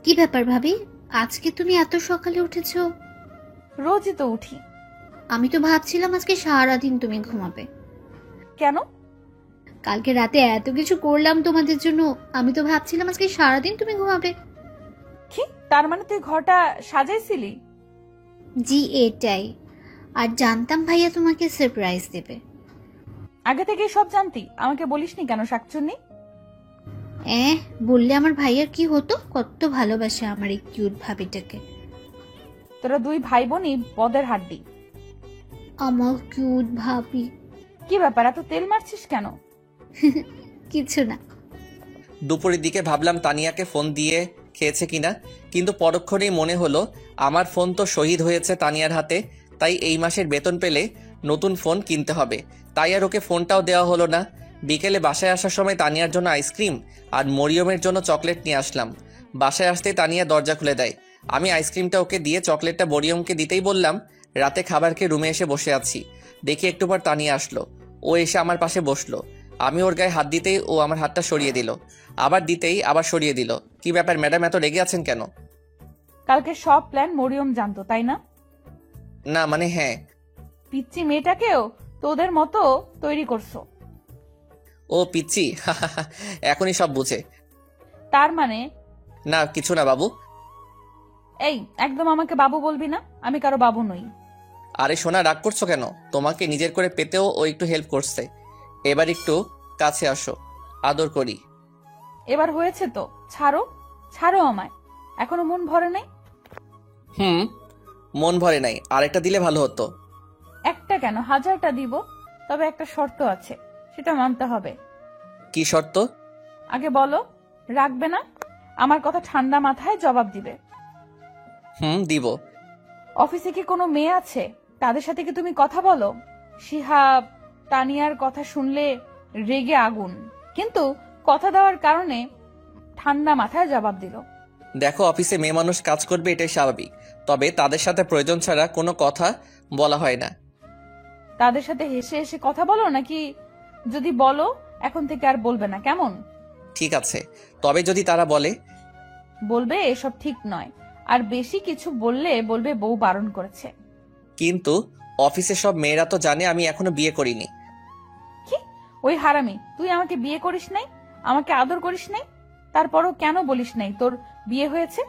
কি ব্যাপার ভাবি, আজকে তুমি এত সকালে উঠেছো? রোজই তো উঠি। আমি তো ভাবছিলাম আজকে সারাদিন তুমি ঘুমাবে। কেন? কালকে রাতে এত কিছু করলাম তোমাদের জন্য, আমি তো ভাবছিলাম আজকে সারাদিন তুমি ঘুমাবে। কি, তার মানে তুই ঘরটা সাজাইছিলি? জি এটাই। আর জানতাম ভাইয়া তোমাকে সারপ্রাইজ দেবে। আগে থেকেই সব জানতি, আমাকে বলিসনি কেন শাকচুন্নি? বললে আমার ভাইয়ার কি হতো, কত ভালোবাসে আমার এই কিউট ভাবিটাকে। তোরা দুই ভাই বোনই বদের হাড্ডি। আমার কিউট ভাবি। কি ব্যাপার, এত তেল মারছিস কেন? কিছু না। দুপুরের দিকে ভাবলাম তানিয়াকে ফোন দিয়ে খেয়েছে কিনা, কিন্তু পরক্ষণেই মনে হলো আমার ফোন তো শহীদ হয়েছে তানিয়ার হাতে। তাই এই মাসের বেতন পেলে নতুন ফোন কিনতে হবে। তাই আর ওকে ফোনটাও দেওয়া হলো না। বিকেলে বাসায় আসার সময় তানিয়ার জন্য আইসক্রিম আর মরিয়মের জন্য চকলেট নিয়ে আসলাম। বাসায় আসতে তানিয়া দরজা খুলে দেয়। আমি আইসক্রিমটা ওকে দিয়ে চকলেটটা মরিয়মকে দিতেই বললাম, রাতে খাবার খেয়ে রুমে এসে বসে আছি। দেখি একটু পর তানিয়া আসলো। ও এসে আমার পাশে বসলো। আমি ওর গায়ে হাত দিতেই ও আমার হাতটা সরিয়ে দিল, আবার দিতেই আবার সরিয়ে দিল। কি ব্যাপার ম্যাডাম, এত রেগে আছেন কেন? কালকে সব প্ল্যান মরিয়ম জানতো, তাই না? না মানে হ্যাঁ। পিচ্চি মেয়েটাকেও তোদের মতো তৈরি করছো। ও পিচ্ছি, এখনই সব বুঝে। তার মানে? না কিছু না বাবু। এই, একদম আমাকে বাবু বলবি না, আমি কারো বাবু নই। আরে সোনা, রাগ করছো কেন? তোমাকে নিজের করে পেতেও ও একটু হেল্প করছে। এবার একটু কাছে আসো, আদর করি। এবার হয়েছে তো, ছাড়ো ছাড়ো আমায়। এখনো মন ভরে নাই? মন ভরে নাই, আরেকটা দিলে ভালো হতো। একটা কেন, 1000টা দিব। তবে একটা শর্ত আছে, সেটা মানতে হবে। কি শর্ত? আগে বলো, রাখবে না? আমার কথা ঠান্ডা মাথায় জবাব দিবে। দিব। অফিসে কি কোনো মেয়ে আছে, তাদের সাথে কি তুমি কথা বলো? শিহাব তানিয়ার কথা শুনলে রেগে আগুন, কিন্তু কথা দেওয়ার কারণে ঠান্ডা মাথায় জবাব দিল। দেখো, অফিসে মেয়ে মানুষ কাজ করবে, এটাই স্বাভাবিক। তবে তাদের সাথে প্রয়োজন ছাড়া কোনো কথা বলা হয় না। তাদের সাথে হেসে হেসে কথা বলো নাকি? যদি বলো এখন থেকে আর বলবে না, কেমন? ঠিক আছে, তবে যদি তারা বলে? বলবে এসব ঠিক নয়, আর বেশি কিছু বললে বলবে বউ বারণ করেছে। কিন্তু অফিসে সব মেয়েরা তো জানে আমি এখনো বিয়ে করিনি। কি, ওই হারামি, তুই আমাকে বিয়ে করিস নাই, আমাকে আদর করিস নাই, তারপরও কেন বলিস নাই তোর বিয়ে হয়েছে?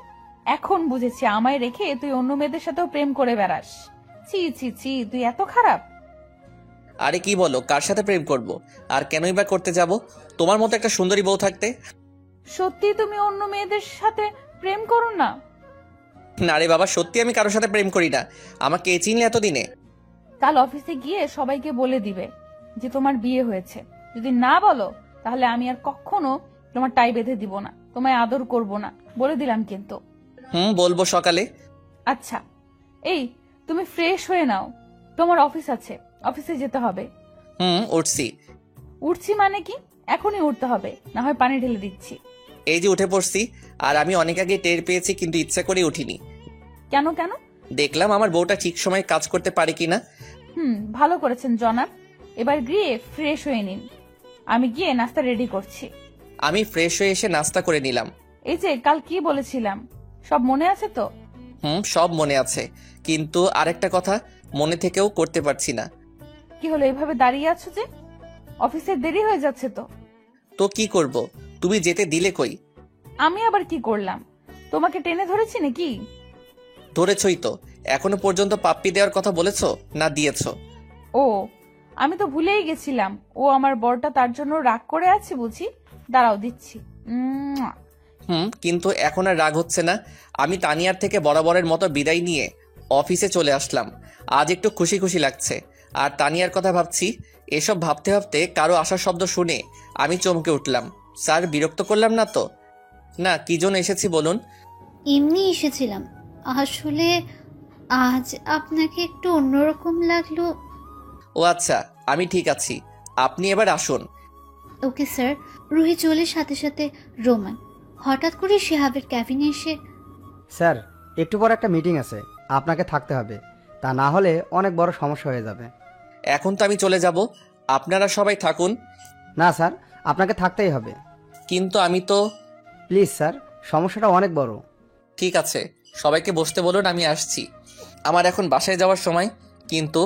এখন বুঝেছি, আমায় রেখে তুই অন্য মেয়েদের সাথেও প্রেম করে বেড়াস। ছি ছি ছি, তুই এত খারাপ। আরে কি বলো, কার সাথে প্রেম করব? আর কেনই বা করতে যাব? তোমার মতো একটা সুন্দরী বউ থাকতে। সত্যি তুমি অন্য মেয়েদের সাথে প্রেম করো না? না রে বাবা, সত্যি আমি কারোর সাথে প্রেম করি না। আমাকে চিনলে এতদিনে? কাল অফিসে গিয়ে সবাইকে বলে দিবে যে তোমার বিয়ে হয়েছে। যদি না বলো তাহলে আমি আর কখনো তোমার টাই বেঁধে দিব না। তোমায় আদর করব না, বলে দিলাম কিন্তু। বলবো সকালে। আচ্ছা, এই তুমি ফ্রেশ হয়ে নাও, তোমার অফিস আছে, অফিসে যেতে হবে। উঠছি। উঠছি মানে কি? এখনই উঠতে হবে, না হয় পানি ঢেলে দিচ্ছি। এই যে উঠে পড়ছি, আর আমি অনেক আগে টের পেয়েছি, কিন্তু ইচ্ছা করে উঠিনি। কেন কেন? দেখলাম আমার বউটা ঠিক সময় কাজ করতে পারে কিনা। ভালো করেছেন জনাব। এবার গিয়ে ফ্রেশ হয়ে নিন, আমি গিয়ে নাস্তা রেডি করছি। আমি ফ্রেশ হয়ে এসে নাস্তা করে নিলাম। এই যে কাল কি বলেছিলাম, সব মনে আছে তো? সব মনে আছে, কিন্তু আরেকটা কথা মনে থেকেও করতে পারছি না। কি হলো, এভাবে দাঁড়িয়ে আছো যে? অফিসে দেরি হয়ে যাচ্ছে তো। তো কি করব, তুমি যেতে দিলে কই? আমি আবার কি করলাম? তোমাকে টেনে ধরেছি নাকি? ধরেছই তো। এখনো পর্যন্ত পাপ্পি দেওয়ার কথা বলেছো না দিয়েছো? ও, আমি তো ভুলেই গেছিলাম। ও আমার বরটা, তার জন্য রাগ করে আছে বুঝি। দাঁড়াও দিচ্ছি। কিন্তু এখন আর রাগ হচ্ছে না। আমি তানিয়ার থেকে বরাবরের মতো বিদায় নিয়ে অফিসে চলে আসলাম। আজ একটু খুশি খুশি লাগছে। আর তানিয়ার কথা ভাবছি। এসব ভাবতে ভাবতে কারো আসার শব্দ শুনে আমি চমকে উঠলাম। স্যার, বিরক্ত করলাম না তো? না, কি জন্য এসেছি বলুন? এমনি এসেছিলাম। আসলে আজ আপনাকে একটু অন্যরকম লাগলো। ও আচ্ছা, আমি ঠিক আছি, আপনি এবার আসুন। Okay sir. রুহি চলে সাথে সাথে রোমান। হঠাৎ করে শিহাবের ক্যাবিনে এসে, স্যার, একটু পর একটা মিটিং আছে, আপনাকে থাকতে হবে, তা না হলে অনেক বড় সমস্যা হয়ে যাবে। এখন তো আমি চলে যাব, আপনারা সবাই থাকুন। না স্যার, আপনাকে থাকতেই হবে। কিন্তু আমি তো। প্লিজ স্যার, সমস্যাটা অনেক বড়। ঠিক আছে, সবাইকে বসতে বলুন, আমি আসছি। আমার এখন বাসায় যাওয়ার সময়, কিন্তু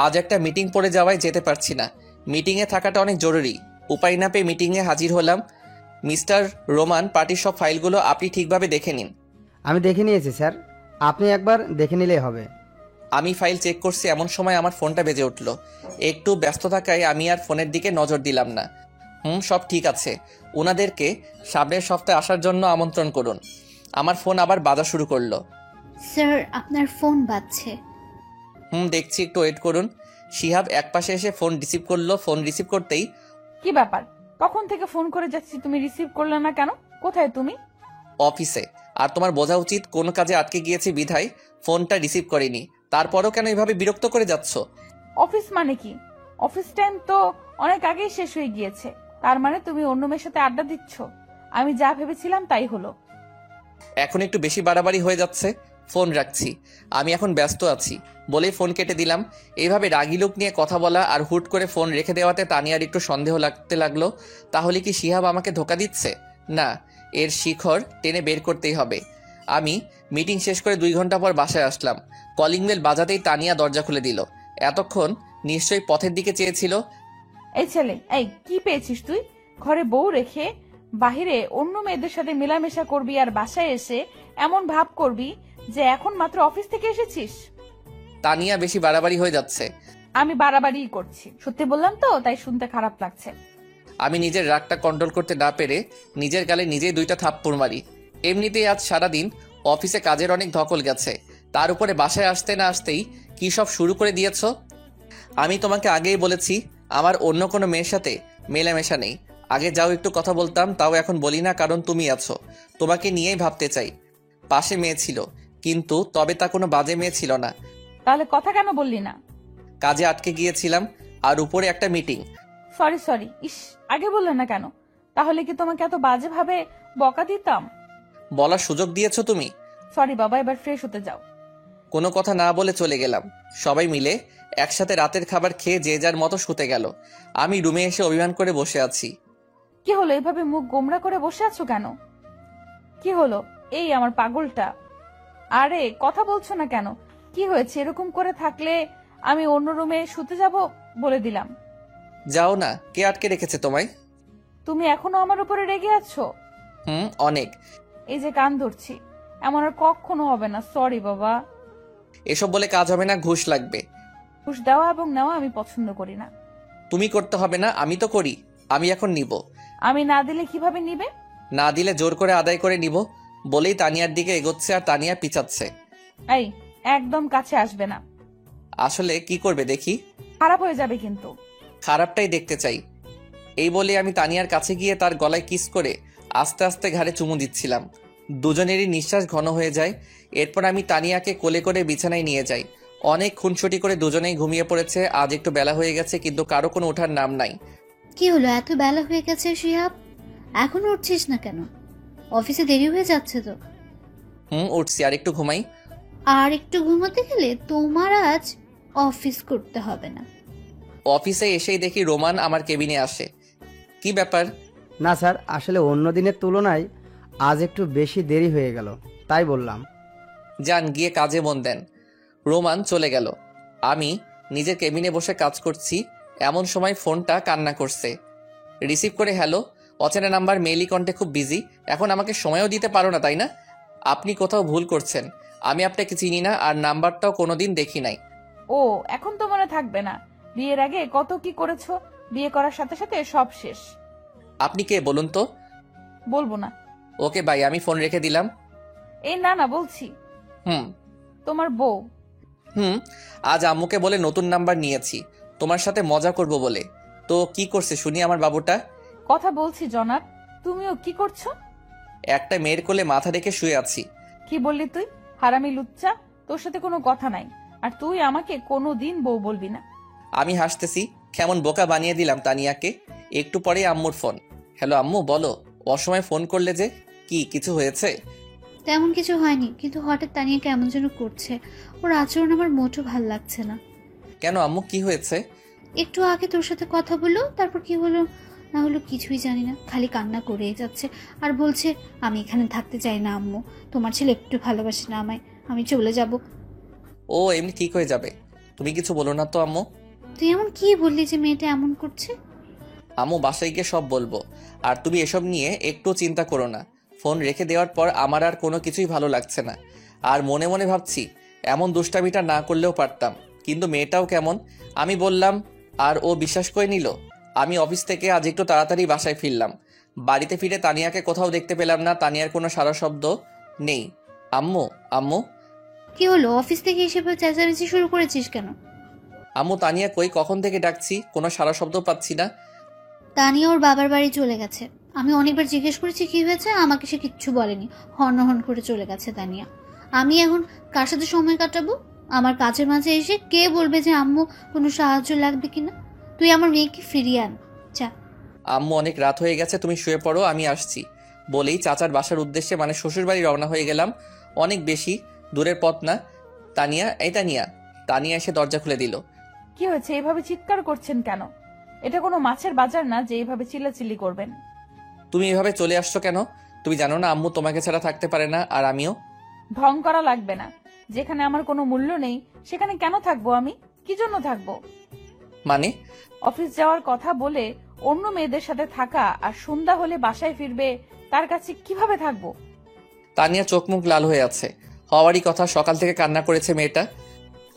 আজ একটা মিটিং পড়ে যাওয়ায় যেতে পারছি না। মিটিংয়ে থাকাটা অনেক জরুরি। উপায় না পেয়ে মিটিংয়ে হাজির হলাম। মিস্টার রোমান, পার্টির সব ফাইলগুলো আপনি ঠিকভাবে দেখে নিন। আমি দেখে নিয়েছি স্যার, আপনি একবার দেখে নিলেই হবে। আমি ফাইল চেক করছি, এমন সময় আমার ফোনটা বেজে উঠল। একটু ব্যস্ত থাকায় আমি আর ফোনের দিকে নজর দিলাম না। সব ঠিক আছে। ওনাদেরকে সামনের সপ্তাহে আসার জন্য আমন্ত্রণ করুন। আমার ফোন আবার বাজা শুরু করলো। স্যার আপনার ফোন বাজছে। দেখছি, একটু ওয়েট করুন। শিহাব একপাশে এসে ফোন রিসিভ করলো। ফোন রিসিভ করতেই, কি ব্যাপার? কখন থেকে ফোন করে যাচ্ছি, তুমি রিসিভ করলে না কেন? কোথায় তুমি? অফিসে। আর তোমার বোঝা উচিত কোনো কাজে আটকে গিয়েছি বিধায় ফোনটা রিসিভ করিনি। তারপরও কেন এভাবে বিরক্ত করে যাচ্ছ? অফিস মানে কি? অফিস টাইম তো অনেক আগেই শেষ হয়ে গিয়েছে। তার মানে তুমি অন্য মেয়ের সাথে আড্ডা দিচ্ছ? আমি যা ভেবেছিলাম তাই হলো। এখন একটু বেশি বাড়াবাড়ি হয়ে যাচ্ছে। ফোন রাখছি, আমি এখন ব্যস্ত আছি বলেই ফোন কেটে দিলাম। এইভাবে রাগি লোক নিয়ে কথা বলা আর হুট করে ফোন রেখে দেওয়াতে তানিয়ার একটু সন্দেহ লাগতে লাগলো। তাহলে কি শিহাব আমাকে ধোকা দিচ্ছে? না, এর শিখর টেনে বের করতেই হবে। আমি মিটিং শেষ করে 2 ঘন্টা পর বাসায় আসলাম। কলিং বেল বাজাতেই তানিয়া দরজা খুলে দিল। এতক্ষণ নিশ্চয়ই পথের দিকে চেয়েছিল। এই ছেলে, এই কি পেয়েছিস তুই? ঘরে বউ রেখে বাহিরে অন্য মেয়েদের সাথে মেলামেশা করবি, আর বাসায় এসে এমন ভাব করবি যে এখন মাত্র অফিস থেকে এসেছিস। তানিয়া বেশি বাড়াবাড়ি হয়ে যাচ্ছে। আমি বাড়াবাড়ি করছি, সত্যি বললাম তো, তাই শুনতে খারাপ লাগছে। আমি নিজের রাগটা কন্ট্রোল করতে না পেরে নিজের গালে নিজেই 2টা থাপ্পড় মারি। এমনিতেই আজ সারাদিন অফিসে কাজের অনেক ধকল গেছে, তার উপরে বাসায় আসতে না আসতেই কি সব শুরু করে দিয়েছ। আমি তোমাকে আগেই বলেছি আমার অন্য কোনো মেয়ের সাথে মেলামেশা নেই। আগে যাও একটু কথা বলতাম, তাও এখন বলি না, কারণ তুমি আছো। তোমাকে নিয়েই ভাবতে চাই। পাশে মেয়ে ছিল, কিন্তু তবে তা কোনো বাজে মেয়ে ছিল না। তাহলে কথা কেন বললি না? কাজে আটকে গিয়েছিলাম, আর উপরে একটা মিটিং। সরি, ইস, আগে বললে না কেন? তাহলে কি তোমাকে এত বাজে ভাবে বকা দিতাম? বলার সুযোগ দিয়েছো তুমি। সরি বাবা, এবার ফ্রেশ হতে যাও। কোনো কথা না বলে চলে গেলাম। সবাই মিলে একসাথে রাতের খাবার খেয়ে যে যার মতো শুতে গেল। আমি রুমে এসে অভিমান করে বসে আছি। কি হলো, এভাবে মুখ গোমরা করে বসে আছো কেন? কি হলো? এই আমার পাগলটা, আরে কথা বলছো না কেন? কি হয়েছে? এরকম করে থাকলে আমি অন্য রুমে শুতে যাব বলে দিলাম। যাও না, কে আটকে রেখেছে তোমায়? তুমি এখনো আমার উপরে রেগে আছো? অনেক। এই যে কান ধরছি, এমন আর কখনো হবে না। সরি বাবা। এসব বলে কাজ হবে না, ঘুষ লাগবে। ঘুষ দেওয়া এবং নেওয়া আমি পছন্দ করি না। তুমি করতে হবে না, আমি তো করি। আমি এখন নিব। আমি না দিলে কিভাবে নিবে? না দিলে জোর করে আদায় করে নিব বলেই তানিয়ার দিকে এগোচ্ছে, আর তানিয়া পিছাচ্ছে। এই, একদম কাছে আসবে না। আসলে কি করবে দেখি? খারাপ হয়ে যাবে কিন্তু। খারাপটাই দেখতে চাই। এই বলে আমি তানিয়ার কাছে গিয়ে তার গলায় কিস করে আস্তে আস্তে ঘাড়ে চুমু দিচ্ছিলাম। দুজনেরই নিঃশ্বাস ঘন হয়ে যায়। এরপর আমি তানিয়াকে কোলে করে বিছানায় নিয়ে যাই। অনেক খুনসুটি করে দুজনেই ঘুমিয়ে পড়েছে। আজ একটু বেলা হয়ে গেছে, কিন্তু কারো কোনো ওঠার নাম নাই। কি হলো, এত বেলা হয়ে গেছে শিহাব, এখন উঠছিস না কেন? অফিসে দেরি হয়ে যাচ্ছে তো। উঠছি, আর একটু ঘুমাই। আর একটু ঘুমাতে গেলে তোমার আজ অফিস করতে হবে না। অফিসে এসেই দেখি রোমান আমার কেবিনে আসে। কি ব্যাপার? না স্যার, আসলে অন্য দিনের তুলনায় আজ একটু বেশি দেরি হয়ে গেল, তাই বললাম। যান, গিয়ে কাজে মন দেন। রোমান চলে গেল। আমি নিজের কেবিনে বসে কাজ করছি, এমন সময় ফোনটা কান্না করছে। রিসিভ করে, হ্যালো। অচেনা নাম্বার, মেইলি কন্টে খুব বিজি। এখন আমাকে সময়ও দিতে পারো না, তাই না? আপনি কোথাও ভুল করছেন। আমি আপনাকে চিনি না, আর নাম্বারটাও কোনোদিন দেখি নাই। ও, এখন তো মনে থাকবে না? বিয়ের আগে কত কি করেছো, বিয়ে করার সাথে সাথে সব শেষ। আপনি কে বলুন তো? বলবো না। ওকে বাই, আমি ফোন রেখে দিলাম। এই না না বলছি, হুম তোমার বউ। আজ আম্মুকে বলে নতুন নাম্বার নিয়েছি, তোমার সাথে মজা করব বলে। তো কি করছে শুনি আমার বাবুটা? কথা বলছি জনাব, তুমিও কি করছো? একটা মেয়ের কোলে মাথা রেখে শুয়ে আছি। কি বললি তুই? হারামি লুচ্চা, তোর সাথে কোনো কথা নাই। আর তুই আমাকে কোনোদিন বউ বলবি না। আমি হাসতেছি, কেমন বোকা বানিয়ে দিলাম তানিয়াকে। একটু পরে আম্মুর ফোন। হ্যালো আম্মু, বলো। অসময়ে ফোন করলে যে? কি কিছু হয়েছে? তেমন কিছু হয়নি, কিন্তু হঠাৎ তানিয়া কেমন যেন করছে। ওর আচরণ আমার মোটেও ভাল লাগছে না। কেন আম্মু, কি হয়েছে? একটু আগে তোর সাথে কথা বললো, তারপর কি হলো না হলো কিছুই জানি না, খালি কান্না করেই যাচ্ছে। আর বলছে আমি এখানে থাকতে চাই না আম্মু, তোমার ছেলে একটু ভালোবাসে না আমায়, আমি চলে যাব। ও এমনি ঠিক হয়ে যাবে, তুমি কিছু বলো না তো আম্মু। তুই এমন কি বললি যে মেয়েটা এমন করছে? আম্মু বাসায় গিয়ে সব বলবো। আর তুমি এসব নিয়ে একটু চিন্তা করো না। ফোন রেখে দেওয়ার পর আমার আর কোনো কিছুই ভালো লাগছে না। আর মনে মনে ভাবছি এমন দুষ্টামিটা না করলেও পারতাম, কিন্তু মেয়েটাও কেমন। আমি বললাম আর ও বিশ্বাস করে নিল। আমি অফিস থেকে আজ একটু তাড়াতাড়ি বাসায় ফিরলাম। বাড়িতে ফিরে তানিয়াকে কোথাও দেখতে পেলাম না, তানিয়ার কোনো সারা শব্দ নেই। আম্মু আম্মু কি হলো, অফিস থেকে এসে চেঁচামেচি শুরু করেছিস কেন? আম্মু তানিয়া কই, কখন থেকে ডাকছি, কোনো সারা শব্দ পাচ্ছি না। তানিয়া ওর বাবার বাড়ি চলে গেছে। আমি অনেকবার জিজ্ঞেস করেছি কি হয়েছে, আমাকে সে কিচ্ছু বলেনি। হর্ন করে চলে গেছে তানিয়া। আমি এখন কার সাথে সময় কাটাবো? আমার কাজের মাঝে এসে কে বলবে যে আম্মু কোনো সাহায্য লাগবে কিনা? তুই আমার মেয়েকে ফিরিয়ে আন, যা। আম্মু অনেক রাত হয়ে গেছে, তুমি শুয়ে পড়ো, আমি আসছি। বলেই চাচার বাসার উদ্দেশ্যে মানে শ্বশুর বাড়ি রওনা হয়ে গেলাম। অনেক বেশি দূরের পথ না। তানিয়া, এই তানিয়া। তানিয়া এসে দরজা খুলে দিল। কি হয়েছে, এইভাবে চিৎকার করছেন কেন? এটা কোনো মাছের বাজার না যে এইভাবে চিল্লাচিল্লি করবেন। তুমি এভাবে চলে আসছো কেন? তুমি জানো না আম্মু তোমাকে ছাড়া থাকতে পারে না, আর আমিও। ঢং করা লাগবে না। যেখানে আমার কোনো মূল্য নেই সেখানে কেন থাকবো আমি? কি জন্য থাকবো? মানে? অফিস যাওয়ার কথা বলে অন্য মেয়েদের সাথে থাকা, আর সন্ধ্যা হলে বাসায় ফিরবে, তার কাছে কিভাবে থাকবো? তানিয়া চোখ মুখ লাল হয়ে আছে। হওয়ারই কথা, সকাল থেকে কান্না করেছে মেয়েটা।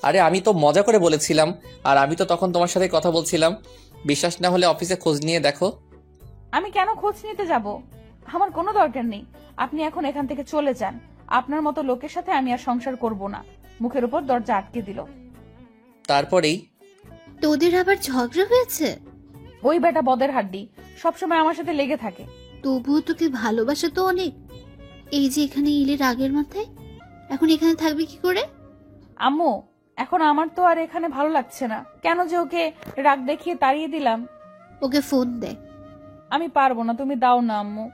আরে আমি তো মজা করে বলেছিলাম, আর আমি তো তখন তোমার সাথে কথা বলছিলাম। বিশ্বাস না হলে অফিসে খোঁজ নিয়ে দেখো। আমি কেন খোঁজ নিতে যাব? আমার কোনো দরকার নেই। আপনি এখন এখান থেকে চলে যান। আপনার মতো লোকের সাথে আমি আর সংসার করব না। মুখের উপর দরজা আটকে দিল। তারপরেই তোদের আবার ঝগড়া হয়েছে? ওই বেটা বদের হাড্ডি সবসময় আমার সাথে লেগে থাকে। তবুও তোকে ভালোবাসা তো অনেক। এই যে এখানে ইলে রাগের মাথায়, এখন এখানে থাকবি কি করে? আম্মু, এখন আমার তো আর এখানে ভালো লাগছে না। কেন যে ওকে রাগ দেখিয়ে তাড়িয়ে দিলাম। ওকে ফোন দে। আমি পারবো না, তুমি দাও না আম্মু।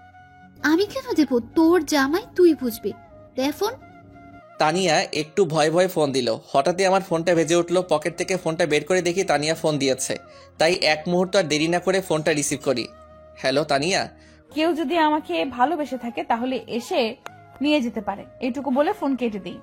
আমি কেন দেব? তোর জামাই, তুই বুঝবি। দে ফোন। তানিয়া একটু ভয়ে ভয়ে ফোন দিল। হঠাৎই আমার ফোনটা বেজে উঠলো। পকেট থেকে ফোনটা বের করে দেখি তানিয়া ফোন দিয়েছে। তাই এক মুহূর্ত আর দেরি না করে ফোনটা রিসিভ করি। হ্যালো তানিয়া। কেউ যদি আমাকে ভালোবেসে থাকে তাহলে এসে নিয়ে যেতে পারে, এইটুকু বলে ফোন কেটে দিই।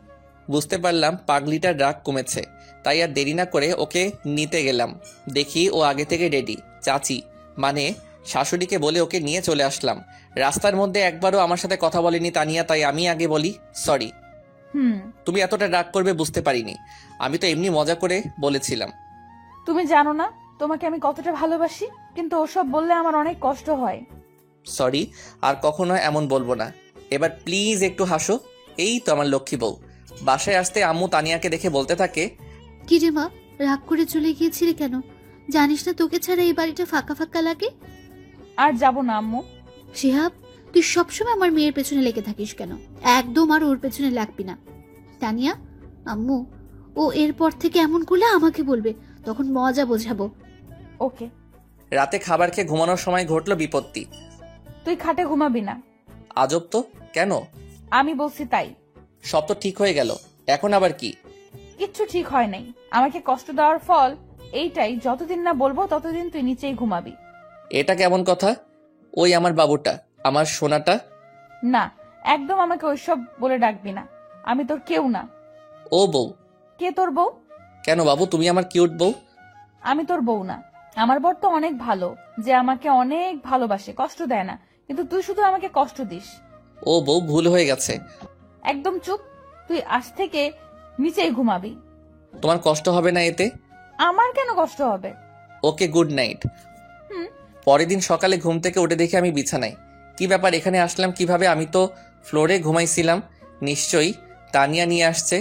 বুঝতে পারলাম পাগলিটার রাগ কমেছে, তাই আর দেরি না করে ওকে নিতে গেলাম। দেখি ও আগে থেকে রেডি। চাচি মানে শাশুড়িকে বলে ওকে নিয়ে চলে আসলাম। রাস্তার মধ্যে একবারও আমার সাথে কথা বলেনি তানিয়া, তাই আমি আগে বলি সরি। তুমি এতটা রাগ করবে বুঝতে পারিনি। আমি তো এমনি মজা করে বলেছিলাম। তুমি জানো না তোমাকে আমি কতটা ভালোবাসি, কিন্তু ওসব বললে আমার অনেক কষ্ট হয়। সরি, আর কখনো এমন বলবো না। এবার প্লিজ একটু হাসো। এই তো আমার লক্ষ্মী বউ। বাসায় আসতে আম্মু তানিয়াকে দেখে বলতে থাকে, কি রে মা, রাগ করে চলে গিয়েছিলি কেন? জানিস না তোকে ছাড়া এই বাড়িটা ফাঁকা ফাঁকা লাগে? আর যাব না আম্মু। শিহাব, তুই সবসময় আমার মেয়ের পেছনে লেগে থাকিস কেন? একদম আর ওর পেছনে লাগবি না। তানিয়া, আম্মু ও এরপর থেকে এমন করলে আমাকে বলবে, তখন মজা বোঝাবো। ওকে। রাতে খাবার খেয়ে ঘুমানোর সময় ঘটলো বিপত্তি। তুই খাটে ঘুমাবি না। আজব তো, কেন? আমি বলছি তাই। সব তো ঠিক হয়ে গেল, এখন আবার কি? কিচ্ছু ঠিক হয় নাই। আমাকে কষ্ট দেওয়ার ফল এইটাই, যতদিন না বলবো ততদিন তুই নিচেই ঘুমাবি। এটা কেমন কথা? ওই আমার বাবুটা, আমার সোনাটা। না, একদম আমাকে ওইসব বলে ডাকবি না। আমি তোর কেউ না। ও বউ? কে তোর বউ? কেন বাবু, তুমি আমার কিউট বউ। আমি তোর বউ না। আমার বর তো অনেক ভালো, যে আমাকে অনেক ভালোবাসে, কষ্ট দেয় না, কিন্তু তুই শুধু আমাকে কষ্ট দিস। ও বউ, ভুল হয়ে গেছে। একদম চুপ। তুই আজ থেকে নিচেই ঘুমাবি। তোমার কষ্ট হবে না এতে? আমার কেন কষ্ট হবে? ওকে, গুড নাইট। হুম। পরের দিন সকালে ঘুম থেকে উঠে দেখি আমি বিছানায়। কি ব্যাপার, এখানে আসলাম কিভাবে? আমি তো ফ্লোরে ঘুমাইছিলাম। নিশ্চয়ই তানিয়া নিয়ে আসছে।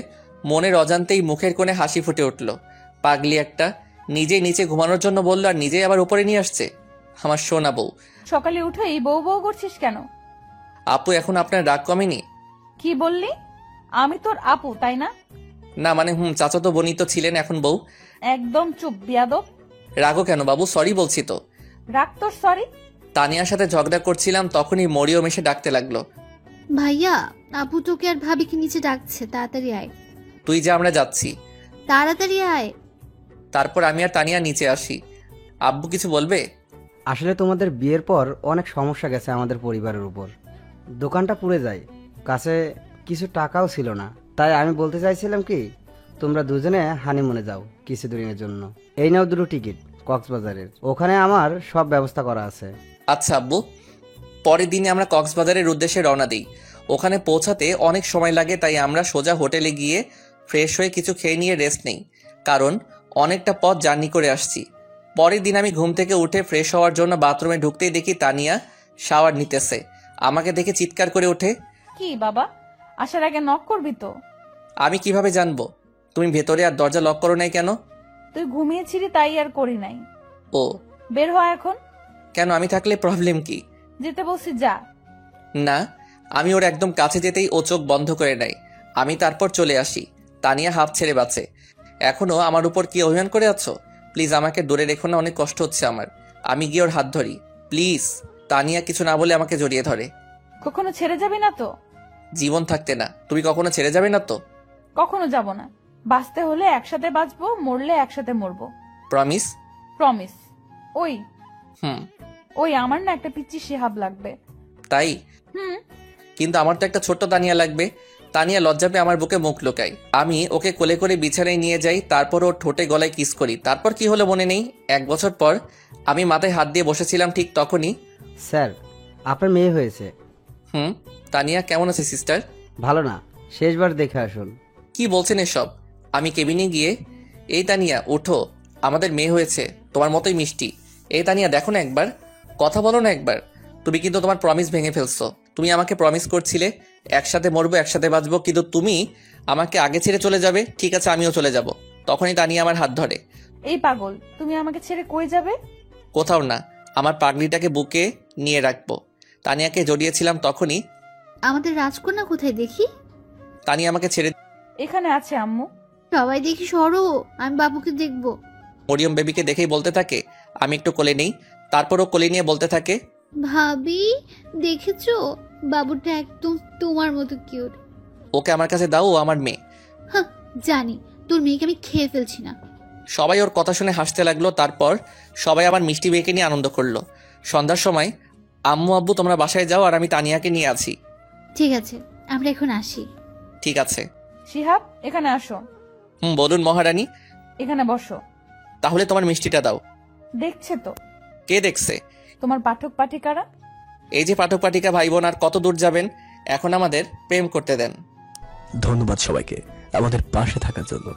মনের অজান্তেই মুখের কোণে হাসি ফুটে উঠল। পাগলি একটা, নিজেই নিচে ঘুমানোর জন্য বললো আর নিজেই আবার উপরে নিয়ে আসছে। আমার সোনা বউ। সকালে উঠেই বউ বউ করছিস কেন? আপু, এখন আপনার রাগ কমেনি? কি বললি? আমি তোর আপু, তাই না? না মানে চাচাতো বোনই তো ছিলেন, এখন বউ। একদম চুপ, বিয়াদব। রাগো কেন বাবু? সরি বলছি তো। রাগ তোর সরি? তানিয়ার সাথে ঝগড়া করছিলাম, তখনই মরিয়ম এসে ডাকতে লাগলো। ভাইয়া, আপু তোকে আর ভাবিকে নিচে ডাকছে, তাড়াতাড়ি আয়। তুই যে, আমরা যাচ্ছি। তাড়াতাড়ি আয়। তারপর আমি আর তানিয়া নিচে আসি। আব্বু কিছু বলবে? আসলে তোমাদের বিয়ের পর অনেক সমস্যা গেছে আমাদের পরিবারের উপর। দোকানটা পুড়ে যায়, কাছে কিছু টাকাও ছিল না। তাই আমি বলতে চাইছিলাম কি, তোমরা দুজনে হানিমুনে যাও কিছুদিনের জন্য। এই নাও 2টো টিকিট কক্সবাজারের, ওখানে আমার সব ব্যবস্থা করা আছে। আচ্ছা আব্বু। পরের দিনে আমরা কক্সবাজারের উদ্দেশ্যে রওনা দিই। ওখানে পৌঁছাতে অনেক সময় লাগে, তাই আমরা সোজা হোটেলে গিয়ে ফ্রেশ হয়ে কিছু খেয়ে নিয়ে রেস্ট নেই, কারণ অনেকটা পথ জার্নি করে আসছি। পরের দিন আমি ঘুম থেকে উঠে ফ্রেশ হওয়ার জন্য বাথরুমে ঢুকতেই দেখি তানিয়া শাওয়ার নিতেছে। আমাকে দেখে চিৎকার করে ওঠে। কি বাবা, আসার আগে নক করবি তো? আমি কিভাবে জানবো? তুমি ভেতরে আর দরজা লক করো নাই কেন? তুই ঘুমিয়েছিলি তাই আর করি নাই। ও বের হ এখন। কেন, আমি থাকলে প্রবলেম কি? যেতে বলছি যা। না, আমি ওর একদম কাছে যেতেই ও চোখ বন্ধ করে নেয়। আমি তারপর চলে আসি। তানিয়া হাফ ছেড়ে বাঁচে। এখনো আমার উপর কি অভিমান করে আছো? প্লিজ আমাকে দূরে রেখো না, অনেক কষ্ট হচ্ছে আমার। আমি গিয়ে ওর হাত ধরি, প্লিজ। তানিয়া কিছু না বলে আমাকে জড়িয়ে ধরে। কখনো ছেড়ে যাবি না তো? জীবন থাকতে না। তুমি কখনো ছেড়ে যাবে না তো? কখনো যাব না। বাঁচতে হলে একসাথে বাঁচবো, মরলে একসাথে মরবো। প্রমিস? প্রমিস। ওই হুম। ওই আমার না একটা পিচ্চি শিহাব লাগবে। তাই? হুম। কিন্তু আমার তো একটা ছোট্ট তানিয়া লাগবে। তানিয়া লজ্জা পেয়ে আমার বুকে মুখ লুকাই। আমি ওকে কোলে করে বিছানায় নিয়ে যাই, তারপর ওর ঠোঁটে গলায় কিস করি। তারপর কি হলো মনে নেই। 1 বছর পর আমি মাথায় হাত দিয়ে বসেছিলাম, ঠিক তখনই। স্যার, আপনার মেয়ে হয়েছে। তানিয়া কেমন আছে সিস্টার? ভালো না, শেষবার দেখে আসুন। কি বলছেন এসব? আমি কেবিনে গিয়ে, এই তানিয়া ওঠো, আমাদের মেয়ে হয়েছে, তোমার মতোই মিষ্টি। এই তানিয়া দেখো না একবার, কথা বলো না একবার। তুমি কিন্তু তোমার প্রমিস ভেঙে ফেলছো। তুমি আমাকে প্রমিস করছিলে একসাথে মরবো একসাথে বাঁচবো, কিন্তু তুমি আমাকে আগে ছেড়ে চলে যাবে। ঠিক আছে, আমিও চলে যাব। তখনই তানিয়া আমার হাত ধরে। এই পাগল, তুমি আমাকে ছেড়ে কই যাবে? কোথাও না, আমার পাগলিটাকে বুকে নিয়ে রাখবো। তানিয়াকে জড়িয়েছিলাম তখনই। আমাদের রাজকন্যা কোথায় দেখি? তানিয়া আমাকে ছেড়ে এখানে আছে আম্মু। সবাই দেখি সরো, আমি বাবুকে দেখবো। মরিয়ম বেবিকে দেখেই বলতে থাকে, আমি একটু কোলে নেই। তারপরও কোলে নিয়ে বলতে থাকে, ভাবি দেখেছো, বাবুটা একদম তোমার মতো কিউট। ওকে আমার কাছে দাও, ও আমার মেয়ে। হ্যাঁ, জানি তোর মেয়েকে আমি খেয়ে ফেলছি না। সবাই ওর কথা শুনে হাসতে লাগলো। তারপর সবাই আমার মিষ্টি মেয়েকে নিয়ে আনন্দ করলো। সন্ধ্যার সময় আম্মু আব্বু তোমরা বাসায় যাও, আর আমি তানিয়াকে নিয়ে আছি। ঠিক আছে, আমরা এখন আসি। ঠিক আছে। শিহাব, এখানে আসো। বলুন মহারানী। এখানে বসো। তাহলে তোমার মিষ্টিটা দাও। দেখছে তো। কে দেখছে? তোমার পাঠক পাঠিকারা। এই যে পাঠক পাঠিকা ভাই বোন, আর কত দূর যাবেন? এখন আমাদের প্রেম করতে দেন। ধন্যবাদ সবাইকে আমাদের পাশে থাকার জন্য।